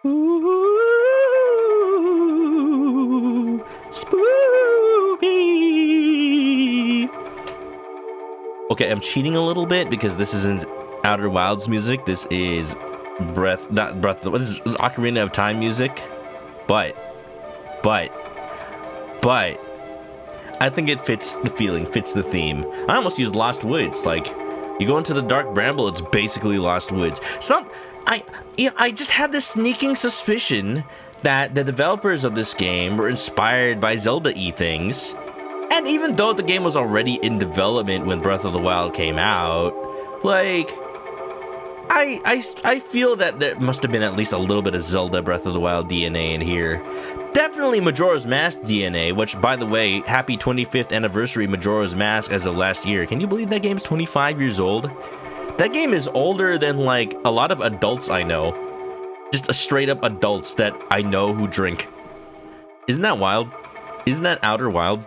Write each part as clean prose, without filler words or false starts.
Ooh, spooky. Okay, I'm cheating a little bit because this isn't Outer Wilds music. This is not Breath. This is Ocarina of Time music. But, I think it fits the feeling, fits the theme. I almost used Lost Woods. Like, you go into the Dark Bramble, it's basically Lost Woods. I just had this sneaking suspicion that the developers of this game were inspired by Zelda-y things. And even though the game was already in development when Breath of the Wild came out, like, I feel that there must have been at least a little bit of Zelda Breath of the Wild DNA in here. Definitely Majora's Mask DNA, which, by the way, happy 25th anniversary Majora's Mask as of last year. Can you believe that game's 25 years old? That game is older than, like, a lot of adults I know. Just a straight up adults that I know who drink. Isn't that wild? Isn't that outer wild?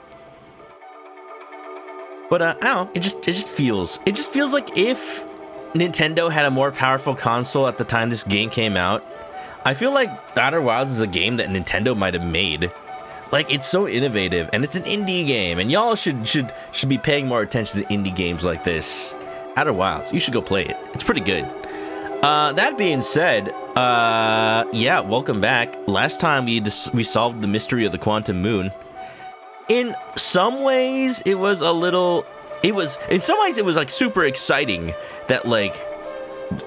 But, I don't know, it just feels like if Nintendo had a more powerful console at the time this game came out, I feel like Outer Wilds is a game that Nintendo might have made. Like, it's so innovative, and it's an indie game, and y'all should be paying more attention to indie games like this. Outer Wilds, you should go play it. It's pretty good. That being said, yeah, welcome back. Last time we solved the mystery of the Quantum Moon. In some ways, it was like super exciting that, like,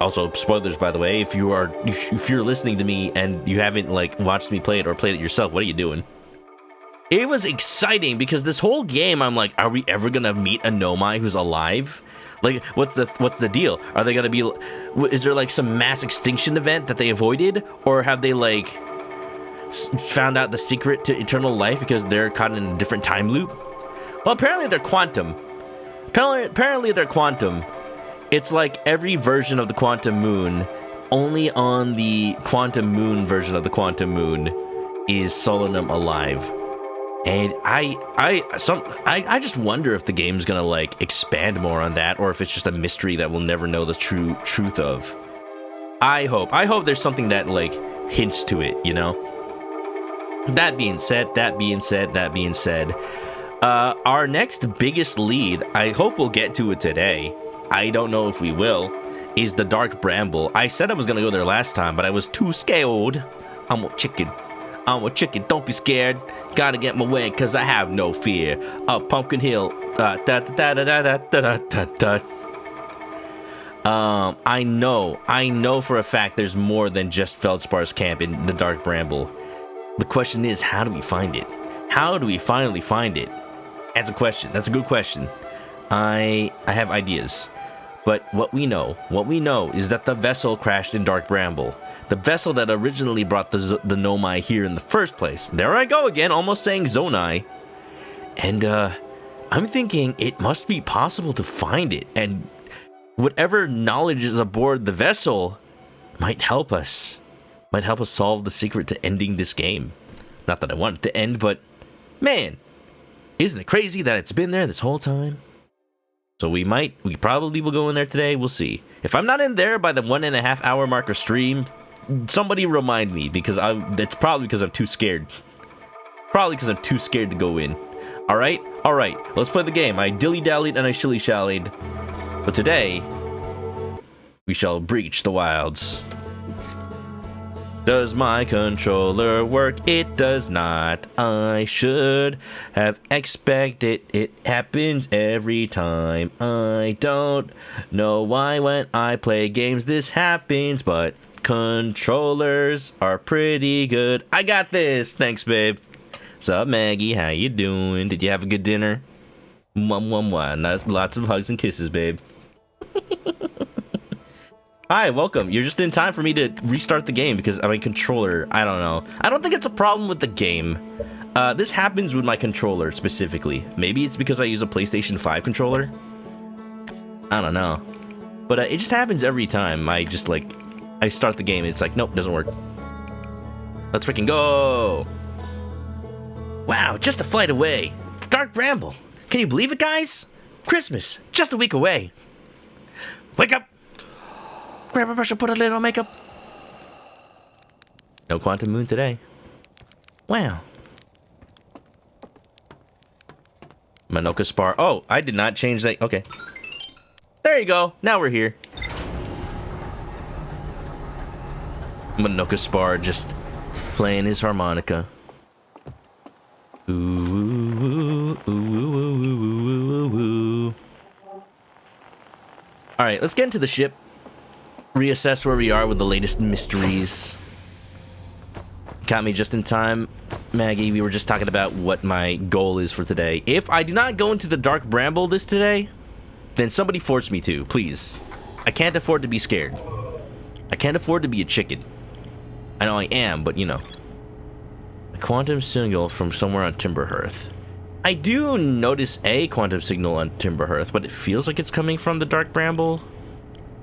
also spoilers by the way, if you're listening to me and you haven't, like, watched me play it or played it yourself, what are you doing? It was exciting because this whole game I'm like, are we ever gonna meet a Nomai who's alive? Like, what's the deal? Are they gonna be, is there like some mass extinction event that they avoided, or have they like found out the secret to eternal life because they're caught in a different time loop? Well, apparently they're quantum. Apparently they're quantum. It's like every version of the Quantum Moon, only on the Quantum Moon version of the Quantum Moon is Solanum alive. And I just wonder if the game's gonna, like, expand more on that, or if it's just a mystery that we'll never know the truth of. I hope there's something that, like, hints to it, you know? That being said, our next biggest lead, I hope we'll get to it today, I don't know if we will, is the Dark Bramble. I said I was gonna go there last time, but I was too scared. I'm a chicken, don't be scared. Gotta get my way, cause I have no fear. Up Pumpkin Hill, I know for a fact there's more than just Feldspar's camp in the Dark Bramble. The question is, how do we find it? How do we finally find it? That's a question. That's a good question. I have ideas. But what we know is that the vessel crashed in Dark Bramble. The vessel that originally brought the Nomai here in the first place. There I go again, almost saying Zonai. And I'm thinking it must be possible to find it. And whatever knowledge is aboard the vessel might help us. Might help us solve the secret to ending this game. Not that I want it to end, but man, isn't it crazy that it's been there this whole time? So we probably will go in there today. We'll see. If I'm not in there by the 1.5 hour mark of stream, somebody remind me, because it's probably because I'm too scared. Probably because I'm too scared to go in. Alright, let's play the game. I dilly-dallied and I shilly-shallied. But today, we shall breach the wilds. Does my controller work? It does not. I should have expected it happens every time. I don't know why when I play games this happens, but controllers are pretty good. I got this. Thanks, babe. What's up, Maggie? How you doing? Did you have a good dinner? Mwah. Lots of hugs and kisses, babe. Hi, welcome. You're just in time for me to restart the game because my controller, I don't know. I don't think it's a problem with the game. This happens with my controller specifically. Maybe it's because I use a PlayStation 5 controller. I don't know. But it just happens every time. I start the game and it's like, nope, doesn't work. Let's freaking go. Wow, just a flight away. Dark Bramble. Can you believe it, guys? Christmas, just a week away. Wake up. Grab a brush and put a little makeup. No quantum moon today. Wow. Manoka spar. Oh, I did not change that. Okay. There you go. Now we're here. Manoka spar just playing his harmonica. Ooh, ooh, ooh, ooh, ooh, ooh, ooh, ooh. All right, let's get into the ship. Reassess where we are with the latest mysteries. Caught me just in time, Maggie. We were just talking about what my goal is for today. If I do not go into the Dark Bramble this today, then somebody force me to, please. I can't afford to be scared. I can't afford to be a chicken. I know I am, but you know. A quantum signal from somewhere on Timberhearth. I do notice a quantum signal on Timberhearth, but it feels like it's coming from the Dark Bramble.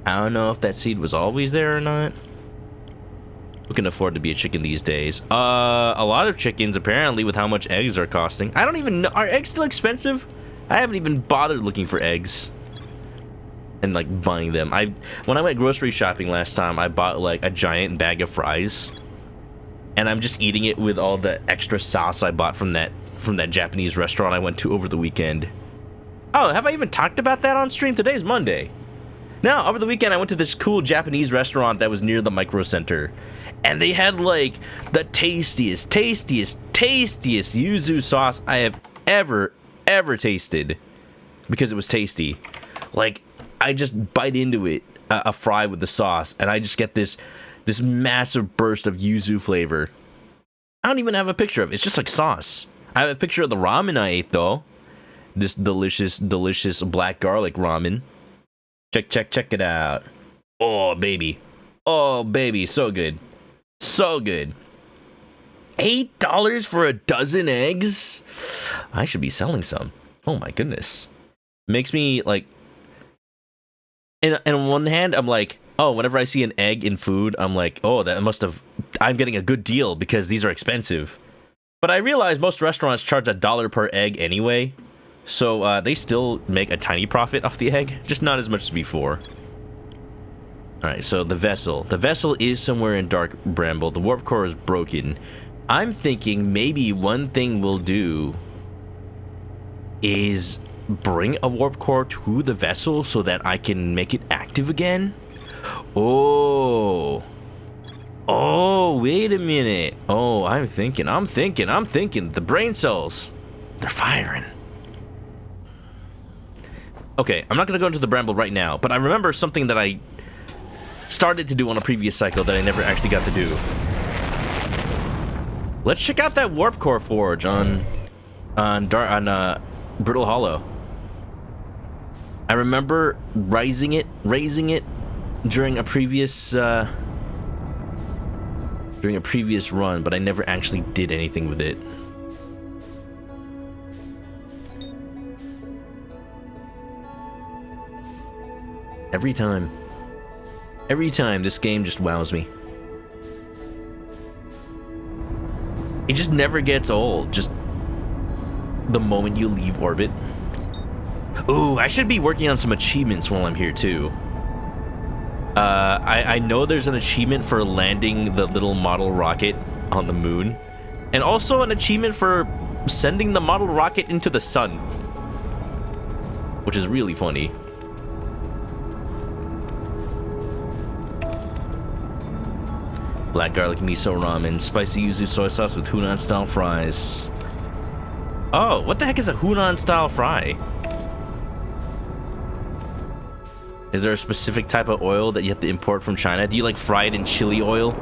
I don't know if that seed was always there or not. Who can afford to be a chicken these days? A lot of chickens, apparently, with how much eggs are costing. I don't even know. Are eggs still expensive? I haven't even bothered looking for eggs. And, like, buying them. When I went grocery shopping last time, I bought, like, a giant bag of fries. And I'm just eating it with all the extra sauce I bought from that Japanese restaurant I went to over the weekend. Oh, have I even talked about that on stream? Today's Monday. No, over the weekend I went to this cool Japanese restaurant that was near the Micro Center. And they had, like, the tastiest yuzu sauce I have ever tasted. Because it was tasty. Like, I just bite into it, a fry with the sauce, and I just get this massive burst of yuzu flavor. I don't even have a picture of it. It's just like sauce. I have a picture of the ramen I ate, though. This delicious black garlic ramen. Check it out. Oh, baby. Oh, baby. So good. So good. $8 for a dozen eggs? I should be selling some. Oh, my goodness. Makes me, like... And on one hand, I'm like, oh, whenever I see an egg in food, I'm like, oh, I'm getting a good deal because these are expensive. But I realize most restaurants charge $1 per egg anyway, so they still make a tiny profit off the egg, just not as much as before. Alright, so the vessel. The vessel is somewhere in Dark Bramble. The warp core is broken. I'm thinking maybe one thing we'll do is bring a warp core to the vessel so that I can make it active again. Oh, wait a minute. Oh, I'm thinking. The brain cells, they're firing. Okay, I'm not gonna go into the Bramble right now, but I remember something that I started to do on a previous cycle that I never actually got to do. Let's check out that warp core forge on Brittle Hollow. I remember raising it during a previous run, but I never actually did anything with it. Every time this game just wows me. It just never gets old, just the moment you leave orbit. Ooh, I should be working on some achievements while I'm here too. I know there's an achievement for landing the little model rocket on the moon, and also an achievement for sending the model rocket into the sun, which is really funny. Black garlic miso ramen, spicy yuzu soy sauce with Hunan style fries. Oh, what the heck is a Hunan style fry? Is there a specific type of oil that you have to import from China? Do you like fry it in chili oil?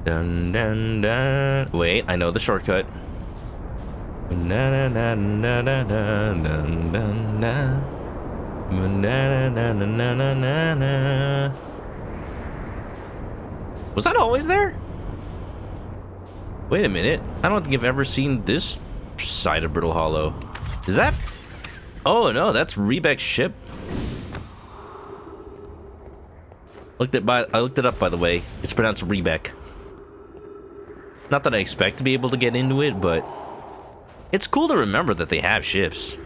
Dun dun dun. Wait, I know the shortcut. Na na na na na na na na. Na na na na na na na. Was that always there? Wait a minute. I don't think I've ever seen this side of Brittle Hollow. Is that? Oh no, that's Rebek's ship. I looked it up, by the way. It's pronounced Rebek. Not that I expect to be able to get into it, but it's cool to remember that they have ships.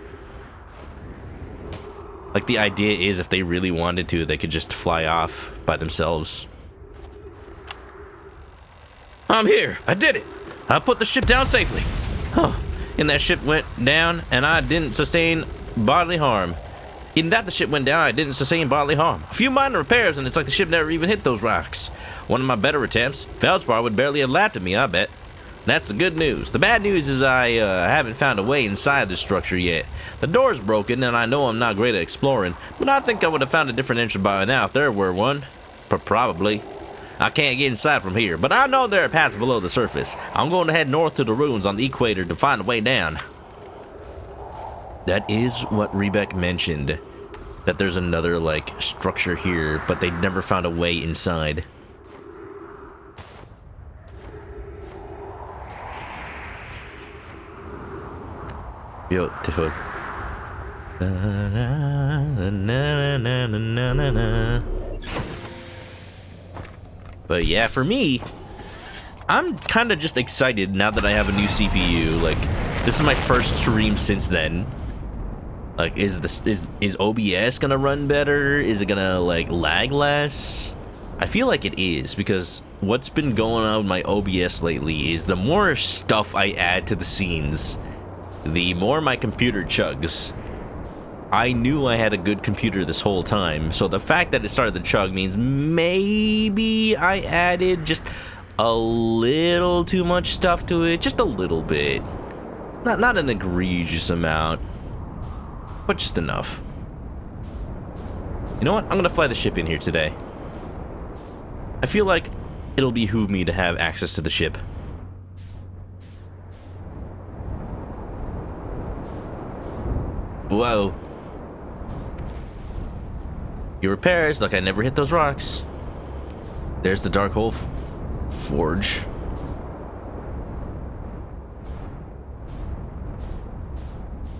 Like, the idea is if they really wanted to, they could just fly off by themselves. I'm here. I did it. I put the ship down safely. Huh. And that ship went down, and I didn't sustain bodily harm. In that the ship went down, I didn't sustain bodily harm. A few minor repairs, and it's like the ship never even hit those rocks. One of my better attempts. Feldspar would barely have laughed at me, I bet. That's the good news. The bad news is I haven't found a way inside this structure yet. The door's broken, and I know I'm not great at exploring, but I think I would have found a different entrance by now if there were one. Probably. I can't get inside from here, but I know there are paths below the surface. I'm going to head north to the ruins on the equator to find a way down. That is what Rebek mentioned. That there's another, like, structure here, but they never found a way inside. Beautiful. But yeah, for me, I'm kind of just excited now that I have a new CPU. Like, this is my first stream since then. Like, is OBS gonna run better? Is it gonna, like, lag less? I feel like it is, because what's been going on with my OBS lately is the more stuff I add to the scenes, the more my computer chugs. I knew I had a good computer this whole time, so the fact that it started to chug means maybe I added just a little too much stuff to it, just a little bit. Not an egregious amount, but just enough. You know what? I'm gonna fly the ship in here today. I feel like it'll behoove me to have access to the ship. Whoa. Your repairs, like I never hit those rocks. There's the dark hole forge.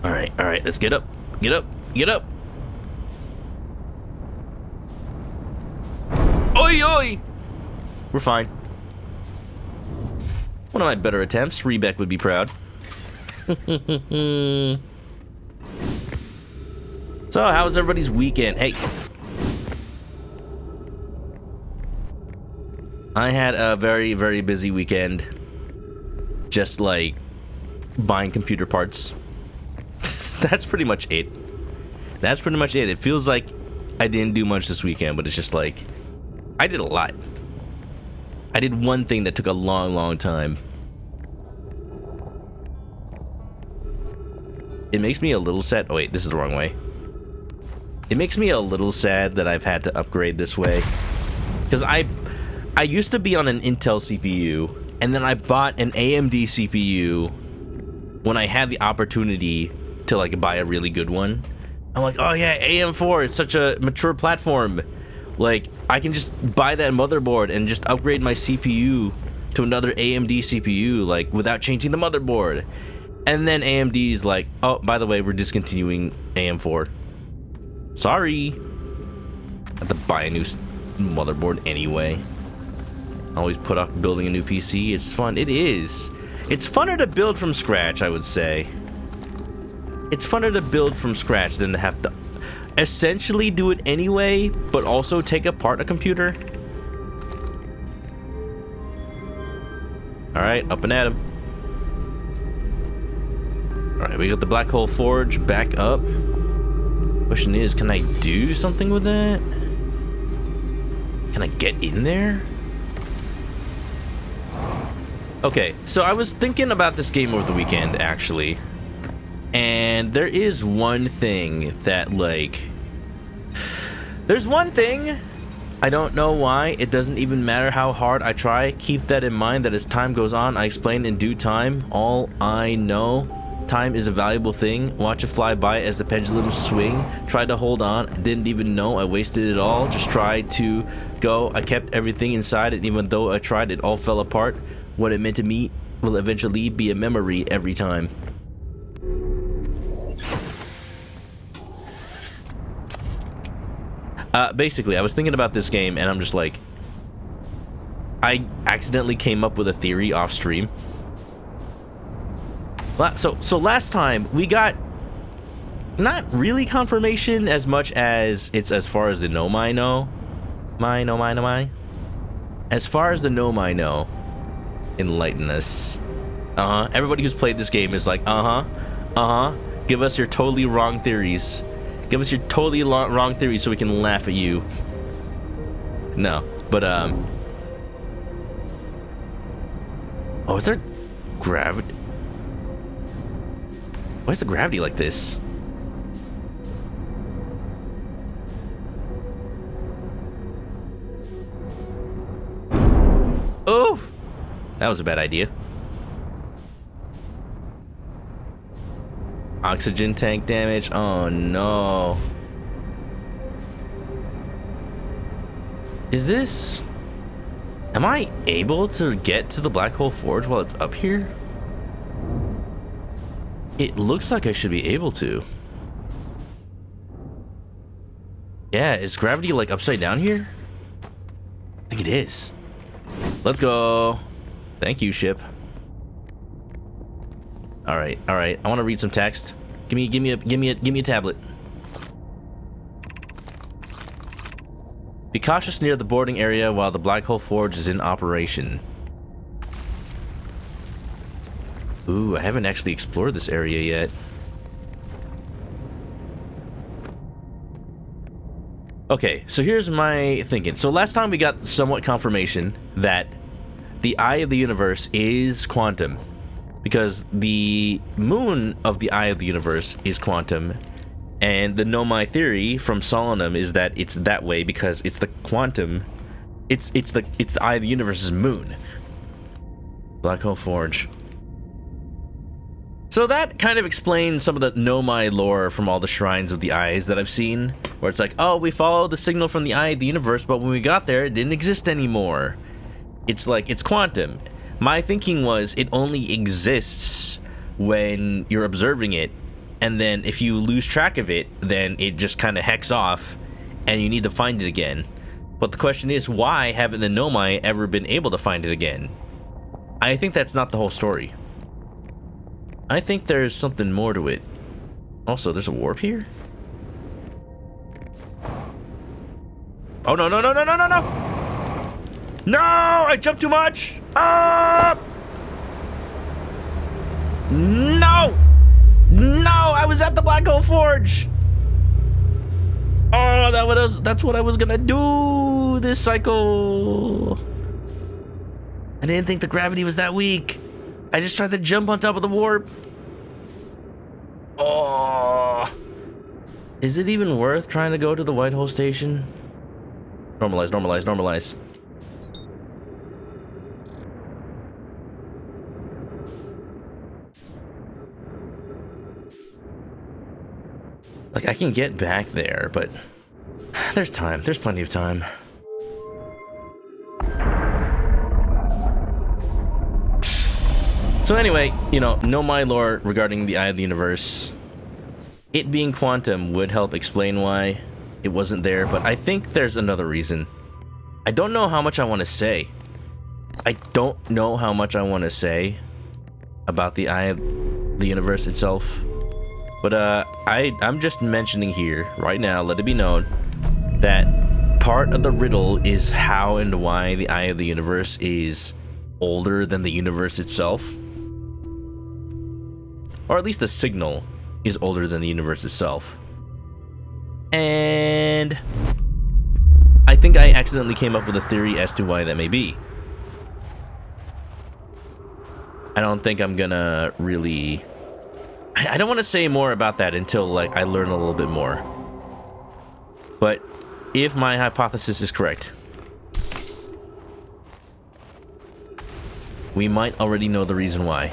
Alright, let's get up. Get up, get up. Oi, oi! We're fine. One of my better attempts. Rebek would be proud. So, how was everybody's weekend? Hey. I had a very, very busy weekend. Just like buying computer parts. That's pretty much it. That's pretty much it. It feels like I didn't do much this weekend, but it's just like I did a lot. I did one thing that took a long, long time. It makes me a little sad. Oh wait, this is the wrong way. It makes me a little sad that I've had to upgrade this way. Because I used to be on an Intel CPU, and then I bought an AMD CPU when I had the opportunity to like buy a really good one. I'm like, oh yeah, AM4, it's such a mature platform. Like, I can just buy that motherboard and just upgrade my CPU to another AMD CPU, like, without changing the motherboard. And then AMD's like, oh, by the way, we're discontinuing AM4. Sorry. I have to buy a new motherboard anyway. I always put off building a new PC. It's fun. It is. It's funner to build from scratch, I would say. It's funner to build from scratch than to have to essentially do it anyway, but also take apart a computer. Alright, up and at him. Alright, we got the black hole forge back up. Question is, can I do something with that? Can I get in there? Okay, so I was thinking about this game over the weekend, actually. And there is one thing that, like... There's one thing! I don't know why. It doesn't even matter how hard I try. Keep that in mind that as time goes on, I explain in due time. All I know, time is a valuable thing. Watch it fly by as the pendulums swing. Tried to hold on. Didn't even know I wasted it all. Just tried to go. I kept everything inside, and even though I tried, it all fell apart. What it meant to me will eventually be a memory every time. Basically, I was thinking about this game, and I'm just like... I accidentally came up with a theory off stream. So last time, we got not really confirmation as much as it's as far as the Nomai know. Nomai. As far as the Nomai know, enlighten us. Everybody who's played this game is like, give us your totally wrong theories. Give us your totally wrong theories so we can laugh at you. No, but oh, is there gravity? Why is the gravity like this? Oh, that was a bad idea. Oxygen tank damage. Oh no. Is this... Am I able to get to the Black Hole Forge while it's up here? It looks like I should be able to. Yeah, is gravity like upside down here? I think it is. Let's go. Thank you, ship. All right. I want to read some text. Give me a tablet. Be cautious near the boarding area while the Black Hole Forge is in operation. Ooh, I haven't actually explored this area yet. Okay, so here's my thinking. So last time we got somewhat confirmation that the Eye of the Universe is quantum, because the moon of the Eye of the Universe is quantum, and the Nomai theory from Solanum is that it's that way because it's the quantum, it's the Eye of the Universe's moon. Black Hole Forge. So that kind of explains some of the Nomai lore from all the shrines of the eyes that I've seen, where it's like, oh, we followed the signal from the Eye of the Universe, but when we got there, it didn't exist anymore. It's like, it's quantum. My thinking was it only exists when you're observing it, and then if you lose track of it, then it just kind of hecks off, and you need to find it again. But the question is, why haven't the Nomai ever been able to find it again? I think that's not the whole story. I think there's something more to it. Also, there's a warp here? Oh, no. No, I jumped too much. No, I was at the Black Hole Forge. Oh, that's what I was gonna do this cycle. I didn't think the gravity was that weak. I just tried to jump on top of the warp. Oh. Is it even worth trying to go to the White Hole Station? Normalize. Like, I can get back there, but there's time. There's plenty of time. So anyway, you know my lore regarding the Eye of the Universe. It being quantum would help explain why it wasn't there, but I think there's another reason. I don't know how much I want to say. About the Eye of the Universe itself. But I'm just mentioning here, right now, let it be known, that part of the riddle is how and why the Eye of the Universe is older than the universe itself. Or at least the signal is older than the universe itself. And I think I accidentally came up with a theory as to why that may be. I don't think I'm gonna really... I don't want to say more about that until, like, I learn a little bit more. But if my hypothesis is correct, we might already know the reason why.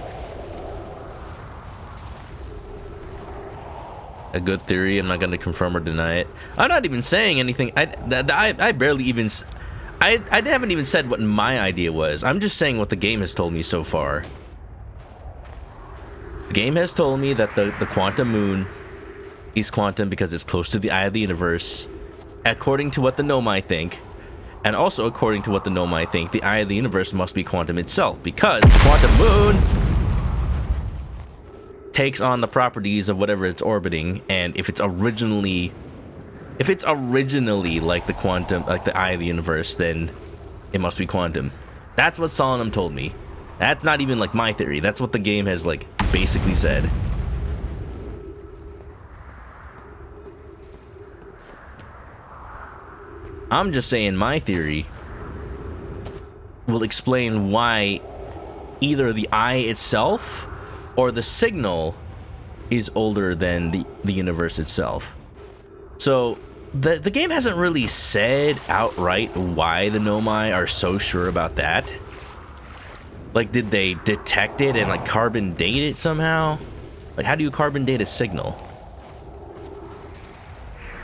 A good theory. I'm not going to confirm or deny it. I'm not even saying anything. I barely even... I haven't even said what my idea was. I'm just saying what the game has told me so far. The game has told me that the quantum moon is quantum because it's close to the Eye of the Universe, according to what the Nomai think. And also according to what the Nomai think, the Eye of the Universe must be quantum itself, because the quantum moon takes on the properties of whatever it's orbiting, and if it's originally like the quantum, like the eye of the universe, then it must be quantum. That's what Solemn told me. That's not even like my theory. That's what the game has like basically said. I'm just saying my theory will explain why either the eye itself or the signal is older than the universe itself. So the game hasn't really said outright why the Nomai are so sure about that. Like, did they detect it and like carbon date it somehow? Like, how do you carbon date a signal?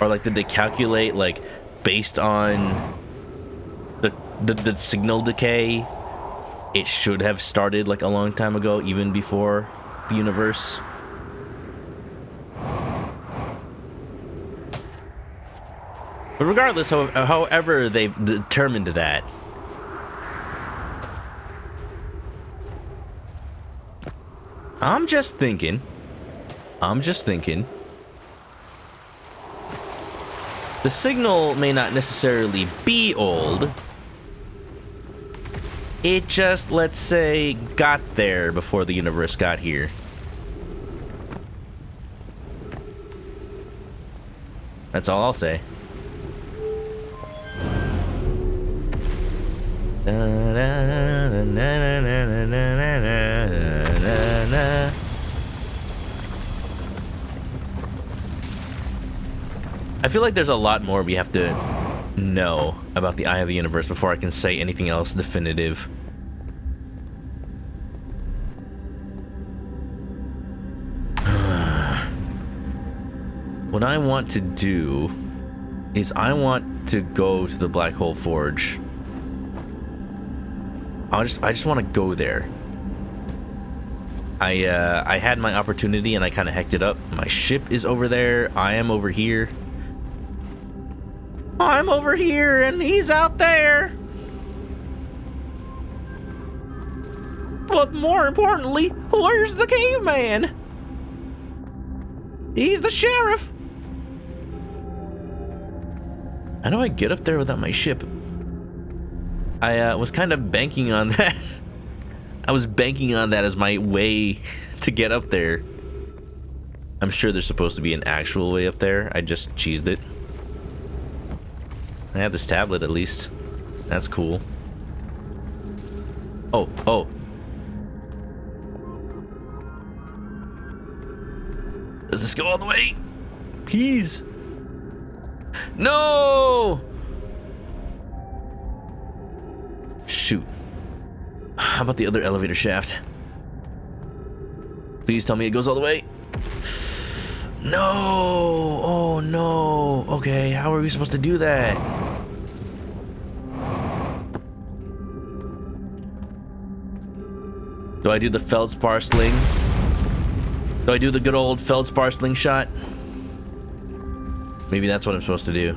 Or like, did they calculate like based on the signal decay, it should have started like a long time ago, even before the universe? But regardless, however they've determined that, I'm just thinking, the signal may not necessarily be old. It just, let's say, got there before the universe got here. That's all I'll say. I feel like there's a lot more we have to know about the Eye of the Universe before I can say anything else definitive. What I want to do is I want to go to the Black Hole Forge. I just want to go there. I had my opportunity and I kind of hecked it up. My ship is over there. I am over here. I'm over here and he's out there. But more importantly, where's the caveman? He's the sheriff. How do I get up there without my ship? I was kind of banking on that. I was banking on that as my way to get up there. I'm sure there's supposed to be an actual way up there. I just cheesed it. I have this tablet at least. That's cool. Oh. Does this go all the way? Please. No! Shoot. How about the other elevator shaft? Please tell me it goes all the way. No! Oh no! Okay, how are we supposed to do that? Do I do the feldspar sling? Do I do the good old feldspar slingshot? Maybe that's what I'm supposed to do.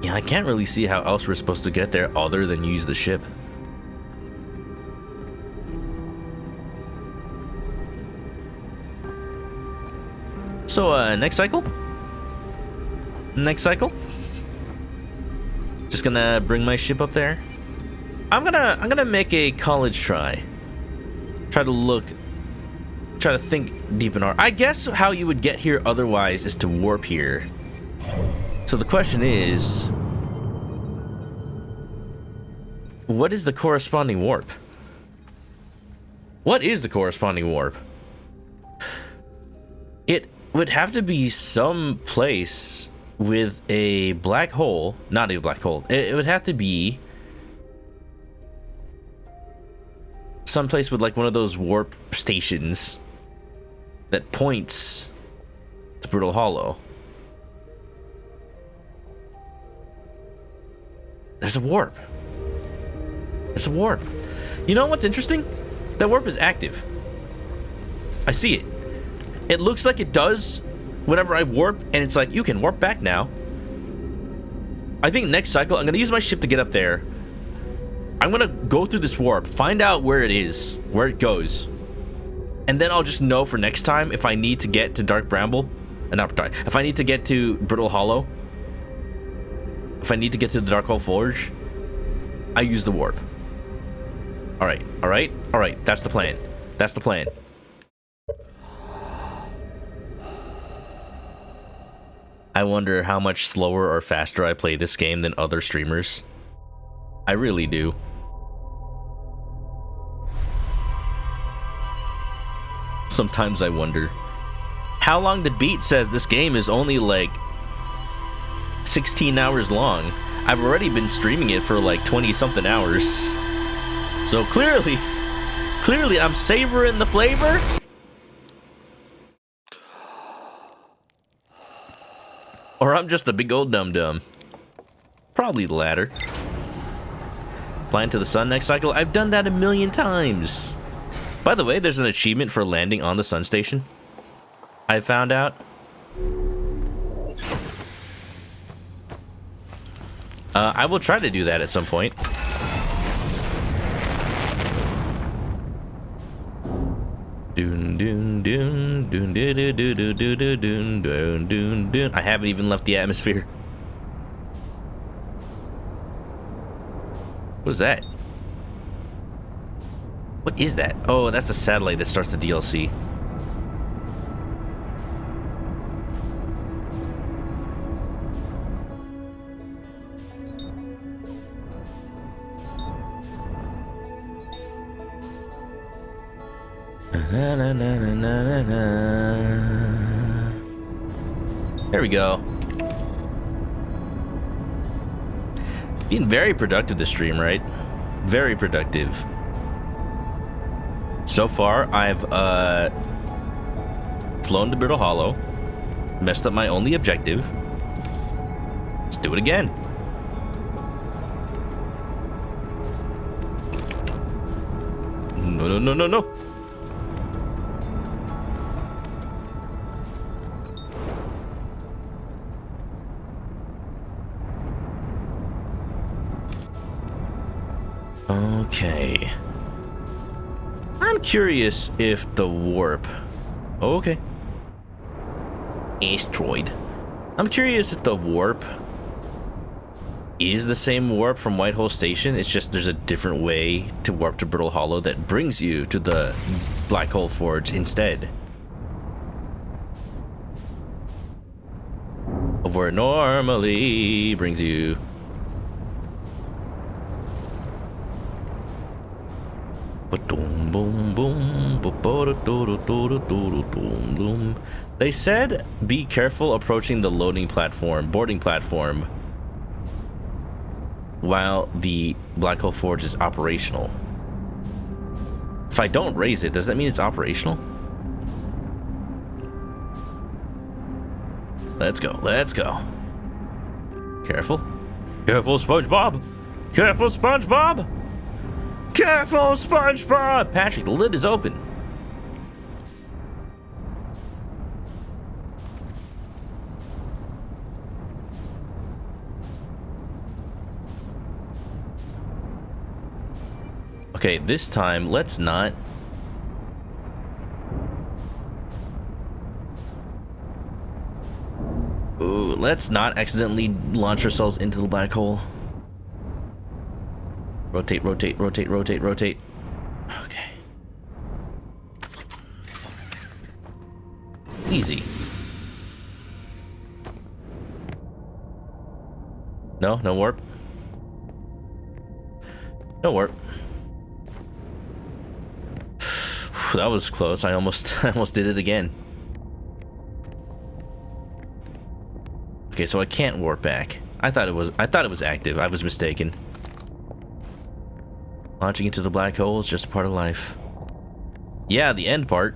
Yeah, I can't really see how else we're supposed to get there other than use the ship. So, next cycle? Next cycle? Just gonna bring my ship up there. I'm gonna make a college try. Try to think deep in our... I guess how you would get here otherwise is to warp here. So the question is, what is the corresponding warp? What is the corresponding warp? It would have to be some place with a black hole, not a black hole. It would have to be someplace with like one of those warp stations that points to Brutal Hollow. There's a warp. There's a warp. You know what's interesting? That warp is active. I see it. It looks like it does whenever I warp, and it's like, you can warp back now. I think next cycle, I'm gonna use my ship to get up there. I'm gonna go through this warp, find out where it is, where it goes, and then I'll just know for next time if I need to get to Dark Bramble, if I need to get to Brittle Hollow, if I need to get to the Darkhold Forge, I use the warp. All right, all right, all right. That's the plan. That's the plan. I wonder how much slower or faster I play this game than other streamers. I really do. Sometimes I wonder. How long the beat says this game is only like 16 hours long. I've already been streaming it for like 20 something hours. So clearly I'm savoring the flavor. Or I'm just a big old dum-dum. Probably the latter. Flying to the sun next cycle? I've done that a million times. By the way, there's an achievement for landing on the sun station. I found out. I will try to do that at some point. I haven't even left the atmosphere. What is that? What is that? Oh, that's a satellite that starts the DLC. There we go. Being very productive this stream, right? Very productive. So far, I've flown to Brittle Hollow, messed up my only objective. Let's do it again. No, no, no, no, no. Okay. I'm curious if the warp... Oh, okay. Asteroid. I'm curious if the warp is the same warp from Whitehole Station. It's just there's a different way to warp to Brittle Hollow that brings you to the Black Hole Forge instead of where it normally brings you. They said be careful approaching the boarding platform while the Black Hole Forge is operational. If I don't raise it, does that mean it's operational? Let's go, let's go. Careful. Careful, SpongeBob! Careful, SpongeBob! Careful, SpongeBob! Patrick, the lid is open. Okay, this time, let's not... Ooh, let's not accidentally launch ourselves into the black hole. Rotate, rotate, rotate, rotate, rotate. Okay. Easy. No, no warp. No warp. That was close. I almost did it again. Okay, so I can't warp back. I thought it was active. I was mistaken. Launching into the black hole is just a part of life. Yeah, the end part.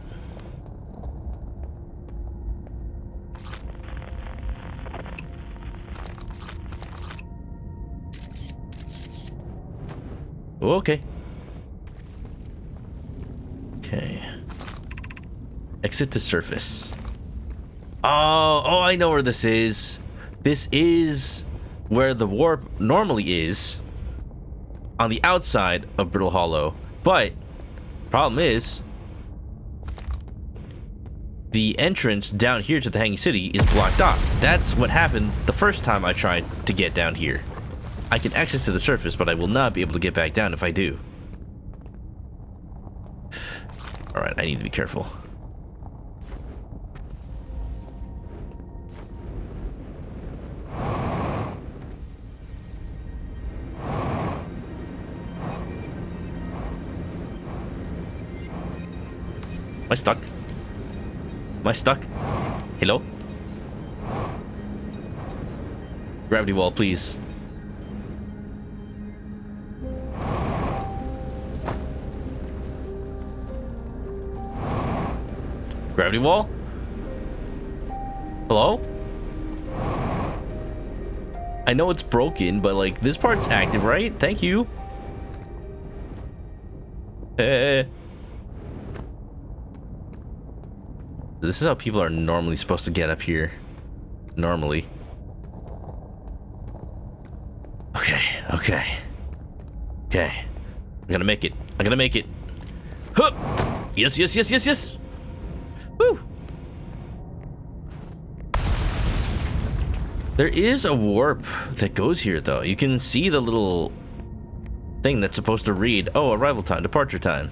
Okay. Okay. Exit to surface. Oh, I know where this is. This is where the warp normally is. on the outside of Brittle Hollow, but problem is the entrance down here to the Hanging City is blocked off. That's what happened the first time I tried to get down here. I can access to the surface, but I will not be able to get back down if I do. Alright, I need to be careful. Am I stuck? Am I stuck? Hello? Gravity wall, please. Gravity wall? Hello? I know it's broken, but like this part's active, right? Thank you. This is how people are normally supposed to get up here. Normally. Okay, okay. Okay. I'm gonna make it. I'm gonna make it. Hup! Yes, yes, yes, yes, yes! Woo! There is a warp that goes here, though. You can see the little thing that's supposed to read, oh, arrival time, departure time.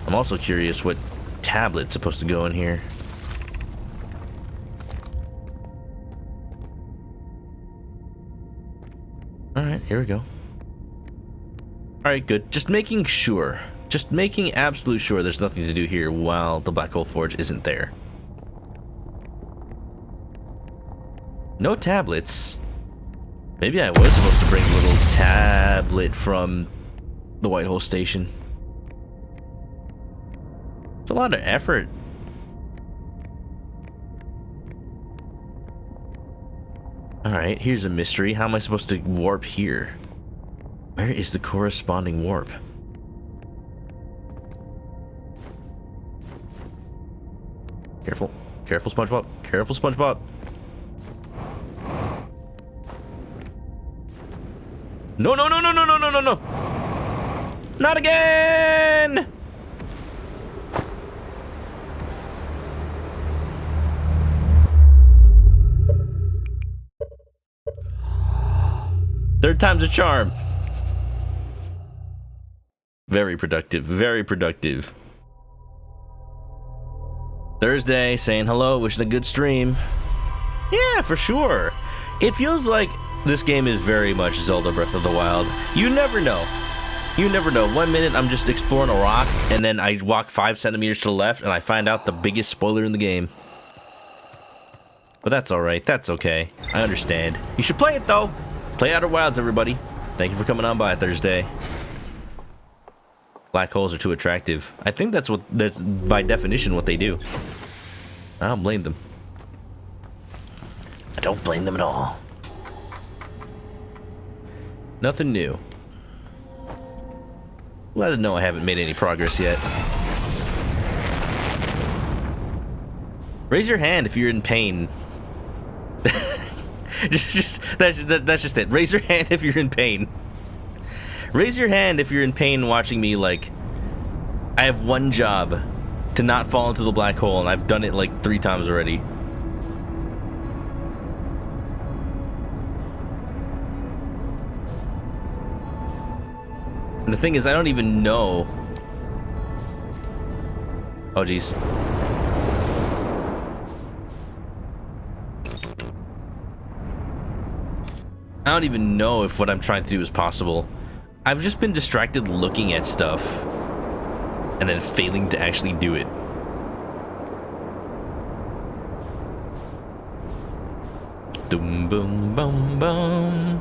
I'm also curious what tablet's supposed to go in here. Alright, here we go. Alright, good. Just making sure. Just making absolute sure there's nothing to do here while the Black Hole Forge isn't there. No tablets. Maybe I was supposed to bring a little tablet from the White Hole Station. It's a lot of effort. Alright, here's a mystery. How am I supposed to warp here? Where is the corresponding warp? Careful. Careful, SpongeBob. Careful, SpongeBob. No, no, no, no, no, no, no, no, no! Not again! Third time's a charm. Very productive, very productive. Thursday, saying hello, wishing a good stream. Yeah, for sure. It feels like this game is very much Zelda Breath of the Wild. You never know. You never know. 1 minute I'm just exploring a rock, and then I walk 5 centimeters to the left, and I find out the biggest spoiler in the game. But that's alright, that's okay. I understand. You should play it, though. Play Outer Wilds, everybody. Thank you for coming on by Thursday. Black holes are too attractive. I think that's by definition what they do. I don't blame them. I don't blame them at all. Nothing new. Let it know I haven't made any progress yet. Raise your hand if you're in pain. That's just it. Raise your hand if you're in pain. Raise your hand if you're in pain watching me. Like, I have one job, to not fall into the black hole, and I've done it like 3 times already. And the thing is, I don't even know. Oh, jeez. I don't even know if what I'm trying to do is possible. I've just been distracted looking at stuff and then failing to actually do it. Doom boom boom boom.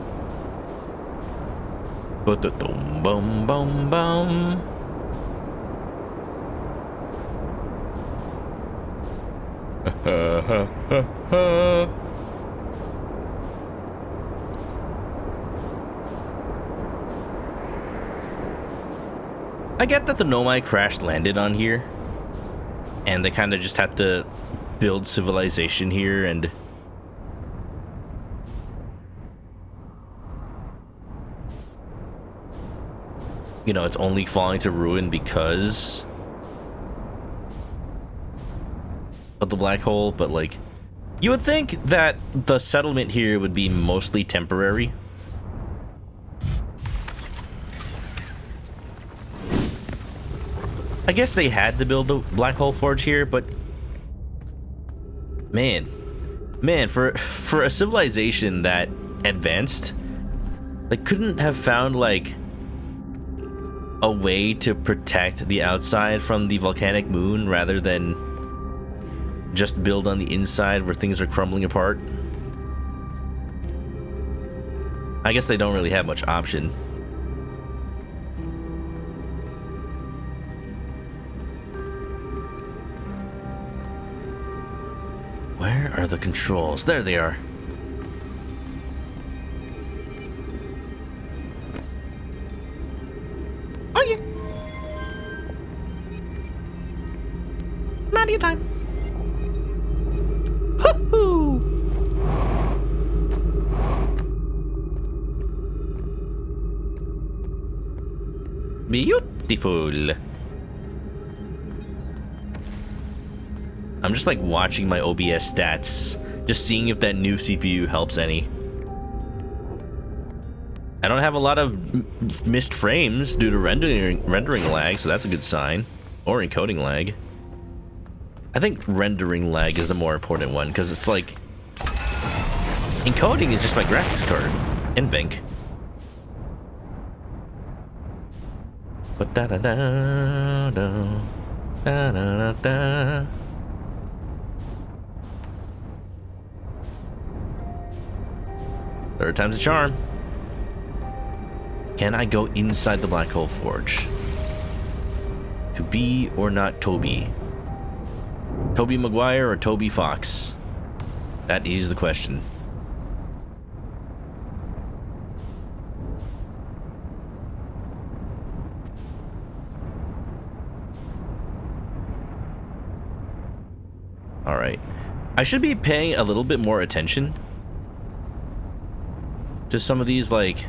Ba-da-dum bum bum bum. Ha ha ha ha. I get that the Nomai crash landed on here, and they kind of just had to build civilization here, and you know, it's only falling to ruin because of the black hole, but like, you would think that the settlement here would be mostly temporary. I guess they had to build the black hole forge here, but man, for a civilization that advanced, they couldn't have found like a way to protect the outside from the volcanic moon rather than just build on the inside where things are crumbling apart. I guess they don't really have much option. Where are the controls? There they are. Oh yeah. Mario time. Hoo-hoo. Beautiful. I'm just like watching my OBS stats, just seeing if that new CPU helps any. I don't have a lot of missed frames due to rendering lag, so that's a good sign. Or encoding lag. I think rendering lag is the more important one, because it's like, encoding is just my graphics card and NVENC. But da da da da da da da. Third time's a charm. Can I go inside the black hole forge? To be or not Toby? Toby Maguire or Toby Fox? That is the question. All right. I should be paying a little bit more attention to some of these, like,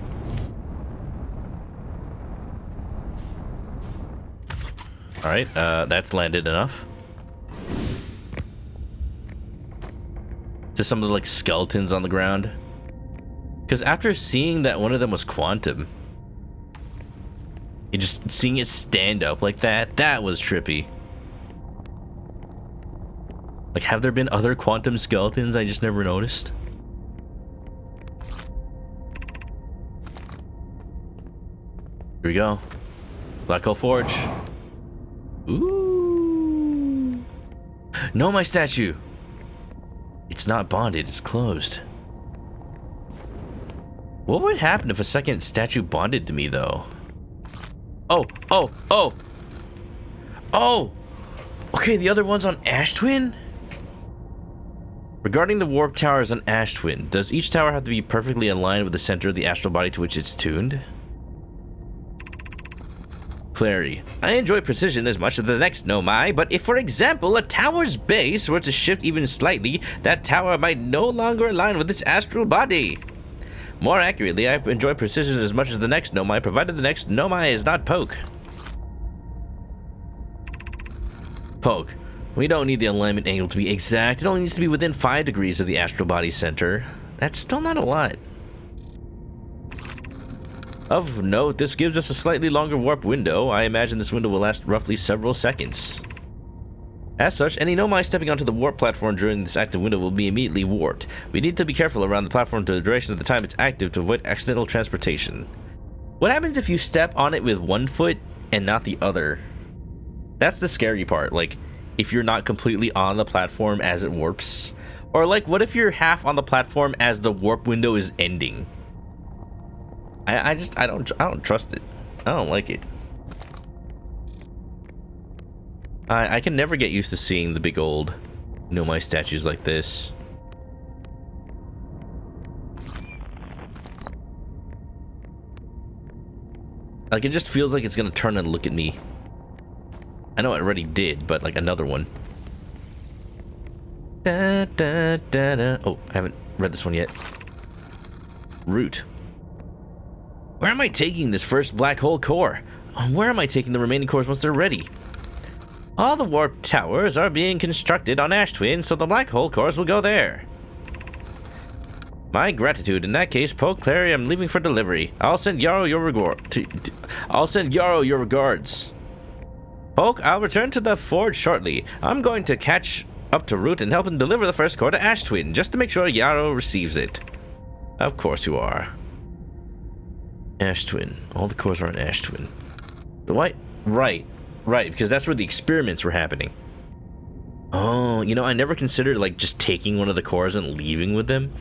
all right, that's landed enough. To some of the like skeletons on the ground, because after seeing that one of them was quantum, you just seeing it stand up like that was trippy. Like, have there been other quantum skeletons I just never noticed? Here we go. Black hole forge. Ooh. No, my statue. It's not bonded, it's closed. What would happen if a second statue bonded to me, though? Oh. Okay, the other one's on Ash Twin? Regarding the warp towers on Ash Twin, does each tower have to be perfectly aligned with the center of the astral body to which it's tuned? Clarity. I enjoy precision as much as the next Nomai, but if, for example, a tower's base were to shift even slightly, that tower might no longer align with its astral body. More accurately, I enjoy precision as much as the next Nomai, provided the next Nomai is not Poke. Poke. We don't need the alignment angle to be exact, it only needs to be within 5 degrees of the astral body center. That's still not a lot. Of note, this gives us a slightly longer warp window. I imagine this window will last roughly several seconds. As such, any Nomai stepping onto the warp platform during this active window will be immediately warped. We need to be careful around the platform to the duration of the time it's active to avoid accidental transportation. What happens if you step on it with one foot and not the other? That's the scary part, like, if you're not completely on the platform as it warps. Or like, what if you're half on the platform as the warp window is ending? I don't trust it. I don't like it. I can never get used to seeing the big old Nomai statues like this. Like, it just feels like it's gonna turn and look at me. I know it already did, but like another one. Da, da, da, da. Oh, I haven't read this one yet. Root. Where am I taking this first black hole core? Where am I taking the remaining cores once they're ready? All the warp towers are being constructed on Ash Twin, so the black hole cores will go there. My gratitude. In that case, Poke Clary, I'm leaving for delivery. I'll send Yarrow your regards. Poke, I'll return to the forge shortly. I'm going to catch up to Root and help him deliver the first core to Ash Twin, just to make sure Yarrow receives it. Of course you are. Ash Twin. All the cores are on Ash Twin. The white? Right, because that's where the experiments were happening. Oh, you know, I never considered, like, just taking one of the cores and leaving with them.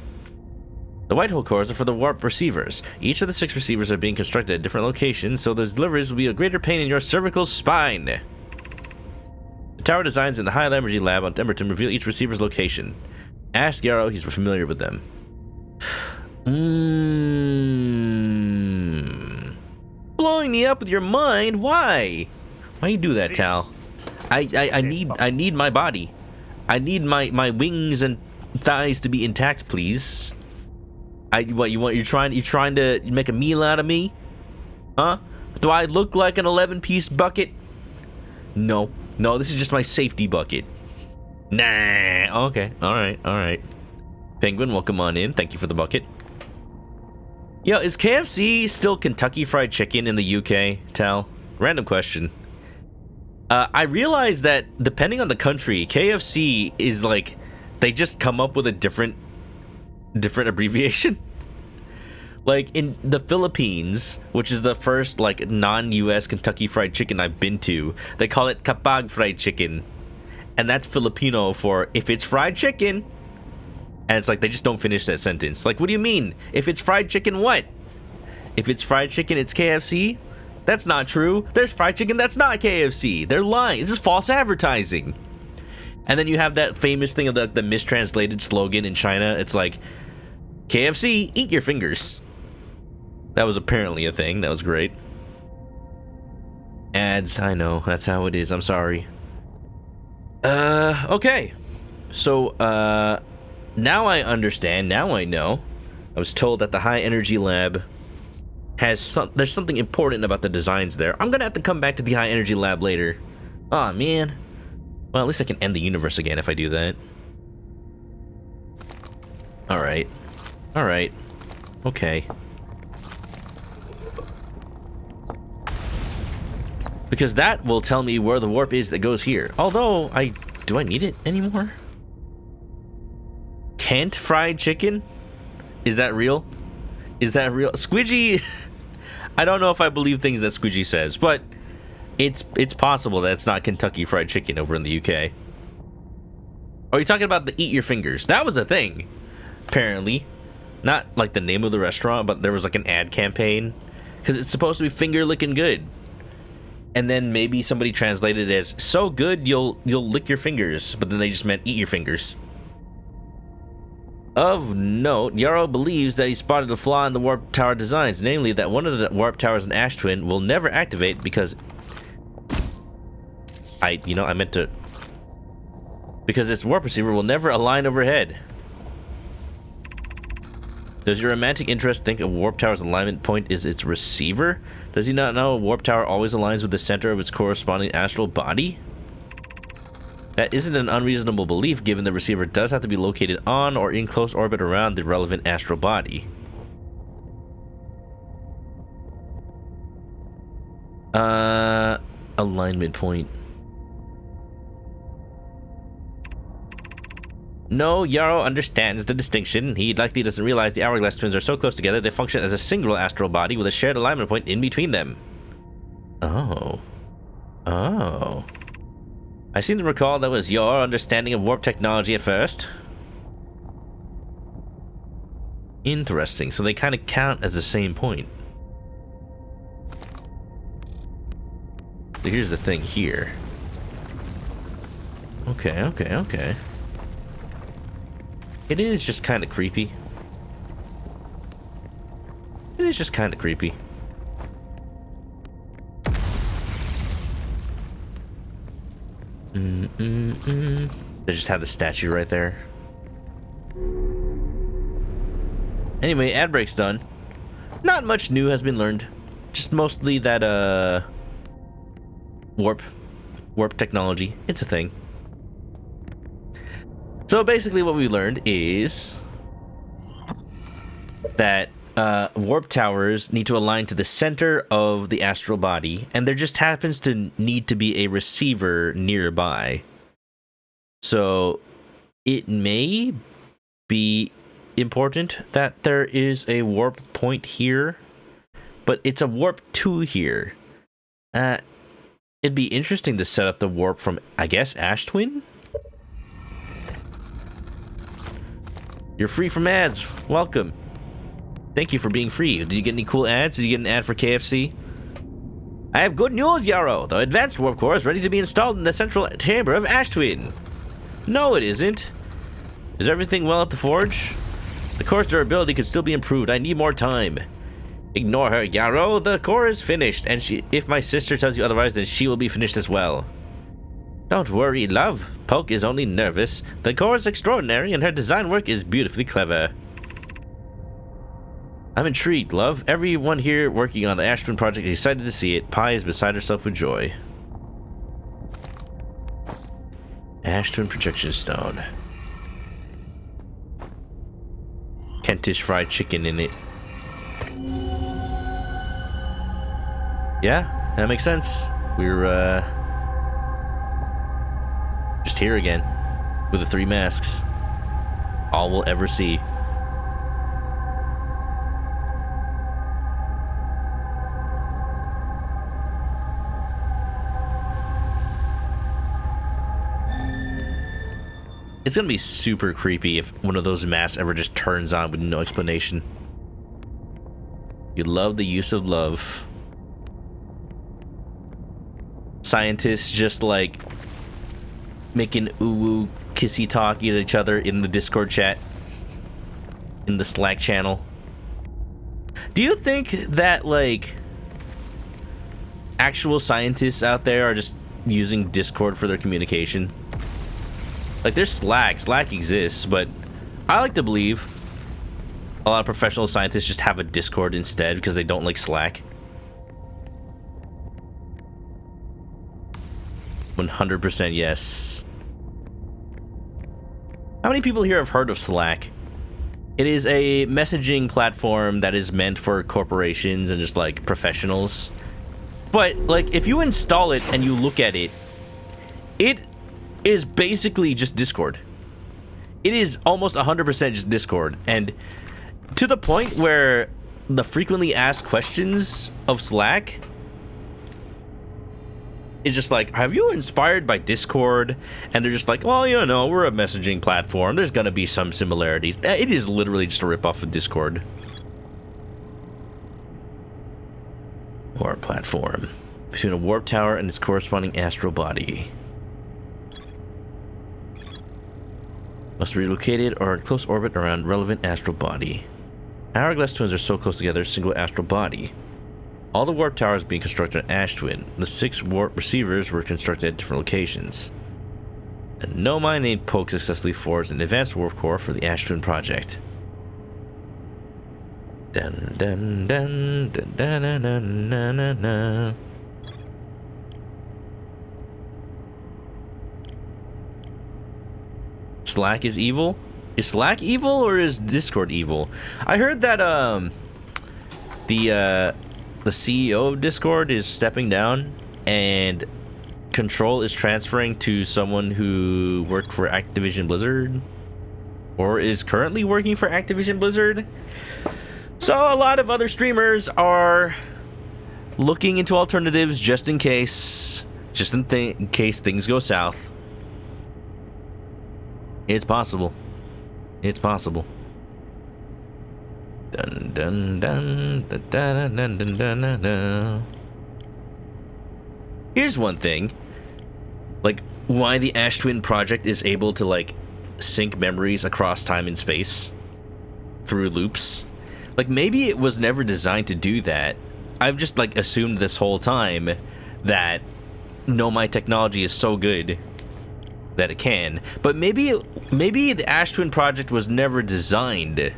The white hole cores are for the warp receivers. Each of the 6 receivers are being constructed at different locations, so those deliveries will be a greater pain in your cervical spine. The tower designs in the high energy lab on Emberton reveal each receiver's location. Ask Yarrow, he's familiar with them. Blowing me up with your mind? Why? Why you do that, Tal? I need my body. I need my wings and thighs to be intact, please. You're trying to make a meal out of me? Huh? Do I look like an 11-piece bucket? No, this is just my safety bucket. Nah. Okay. All right. Penguin, welcome on in. Thank you for the bucket. Yo, is KFC still Kentucky Fried Chicken in the UK, Tal? Random question. I realize that depending on the country, KFC is like, they just come up with a different abbreviation. Like in the Philippines, which is the first like non-US Kentucky Fried Chicken I've been to, they call it Kapag Fried Chicken, and that's Filipino for if it's fried chicken. And it's like they just don't finish that sentence. Like, what do you mean? If it's fried chicken, what? If it's fried chicken, it's KFC? That's not true. There's fried chicken that's not KFC. They're lying. This is false advertising. And then you have that famous thing of the mistranslated slogan in China. It's like, KFC, eat your fingers. That was apparently a thing. That was great. Ads, I know. That's how it is. I'm sorry. Okay. So, now I understand. Now I know. I was told that the high energy lab has there's something important about the designs there. I'm gonna have to come back to the high energy lab later. Aw, man. Well, at least I can end the universe again if I do that. Alright. Okay. Because that will tell me where the warp is that goes here. Although, do I need it anymore? Kent fried chicken? Is that real? Squidgy, I don't know if I believe things that Squidgy says, but it's possible that it's not Kentucky Fried Chicken over in the UK. Are you talking about the eat your fingers? That was a thing, apparently. Not like the name of the restaurant, but there was like an ad campaign. Because it's supposed to be finger licking good. And then maybe somebody translated it as so good you'll lick your fingers, but then they just meant eat your fingers. Of note, Yarrow believes that he spotted a flaw in the warp tower designs, namely that one of the warp towers in Ash Twin will never activate because because its warp receiver will never align overhead. Does your romantic interest think a warp tower's alignment point is its receiver? Does he not know a warp tower always aligns with the center of its corresponding astral body? That isn't an unreasonable belief, given the receiver does have to be located on or in close orbit around the relevant astral body. Alignment point. No, Yarrow understands the distinction. He likely doesn't realize the Hourglass twins are so close together they function as a single astral body with a shared alignment point in between them. Oh. I seem to recall that was your understanding of warp technology at first. Interesting, so they kind of count as the same point. So here's the thing here. Okay. It is just kind of creepy. They just have the statue right there. Anyway, ad break's done. Not much new has been learned. Just mostly that, warp technology. It's a thing. So basically what we learned is that warp towers need to align to the center of the astral body, and there just happens to need to be a receiver nearby. So it may be important that there is a warp point here, but it's a warp 2 here. It'd be interesting to set up the warp from, I guess, Ash Twin? You're free from ads. Welcome. Thank you for being free. Did you get any cool ads? Did you get an ad for KFC? I have good news, Yarrow. The advanced warp core is ready to be installed in the central chamber of Ash Twin. No, it isn't. Is everything well at the forge? The core's durability could still be improved. I need more time. Ignore her, Yarrow. The core is finished, and if my sister tells you otherwise, then she will be finished as well. Don't worry, love. Poke is only nervous. The core is extraordinary, and her design work is beautifully clever. I'm intrigued, love. Everyone here working on the Ash Twin project is excited to see it. Pi is beside herself with joy. Ash Twin projection stone. Kentish fried chicken in it. Yeah, that makes sense. We're just here again with the 3 masks. All we'll ever see. It's gonna be super creepy if one of those masks ever just turns on with no explanation. You love the use of love. Scientists just like making ooh-woo kissy talk at each other in the Discord chat, in the Slack channel. Do you think that like actual scientists out there are just using Discord for their communication? Like there's Slack exists, but I like to believe a lot of professional scientists just have a Discord instead because they don't like Slack. 100% yes. How many people here have heard of Slack? It is a messaging platform that is meant for corporations and just like professionals. But like if you install it and you look at it, it is basically just Discord. It is almost 100% just Discord, and to the point where the frequently asked questions of Slack is just like, have you inspired by Discord? And they're just like, well, you know, we're a messaging platform. There's gonna be some similarities. It is literally just a ripoff of Discord. Or a platform between a warp tower and its corresponding astral body. Must be located or in close orbit around relevant astral body. Hourglass twins are so close together, single astral body. All the warp towers being constructed at Ash Twin. The 6 warp receivers were constructed at different locations. A no-mind named Poke successfully forged an advanced warp core for the Ash Twin project. Dun dun dun dun dun dun dun dun dun dun. Slack is evil? Is Slack evil or is Discord evil? I heard that the CEO of Discord is stepping down and control is transferring to someone who worked for Activision Blizzard or is currently working for Activision Blizzard. So a lot of other streamers are looking into alternatives just in case things go south. It's possible. It's possible. Dun dun dun dun dun dun dun dun dun dun. Here's one thing. Like, why the Ash Twin project is able to, like, sync memories across time and space through loops. Like, maybe it was never designed to do that. I've just, like, assumed this whole time that my technology is so good that it can. But maybe the Ash Twin project was never designed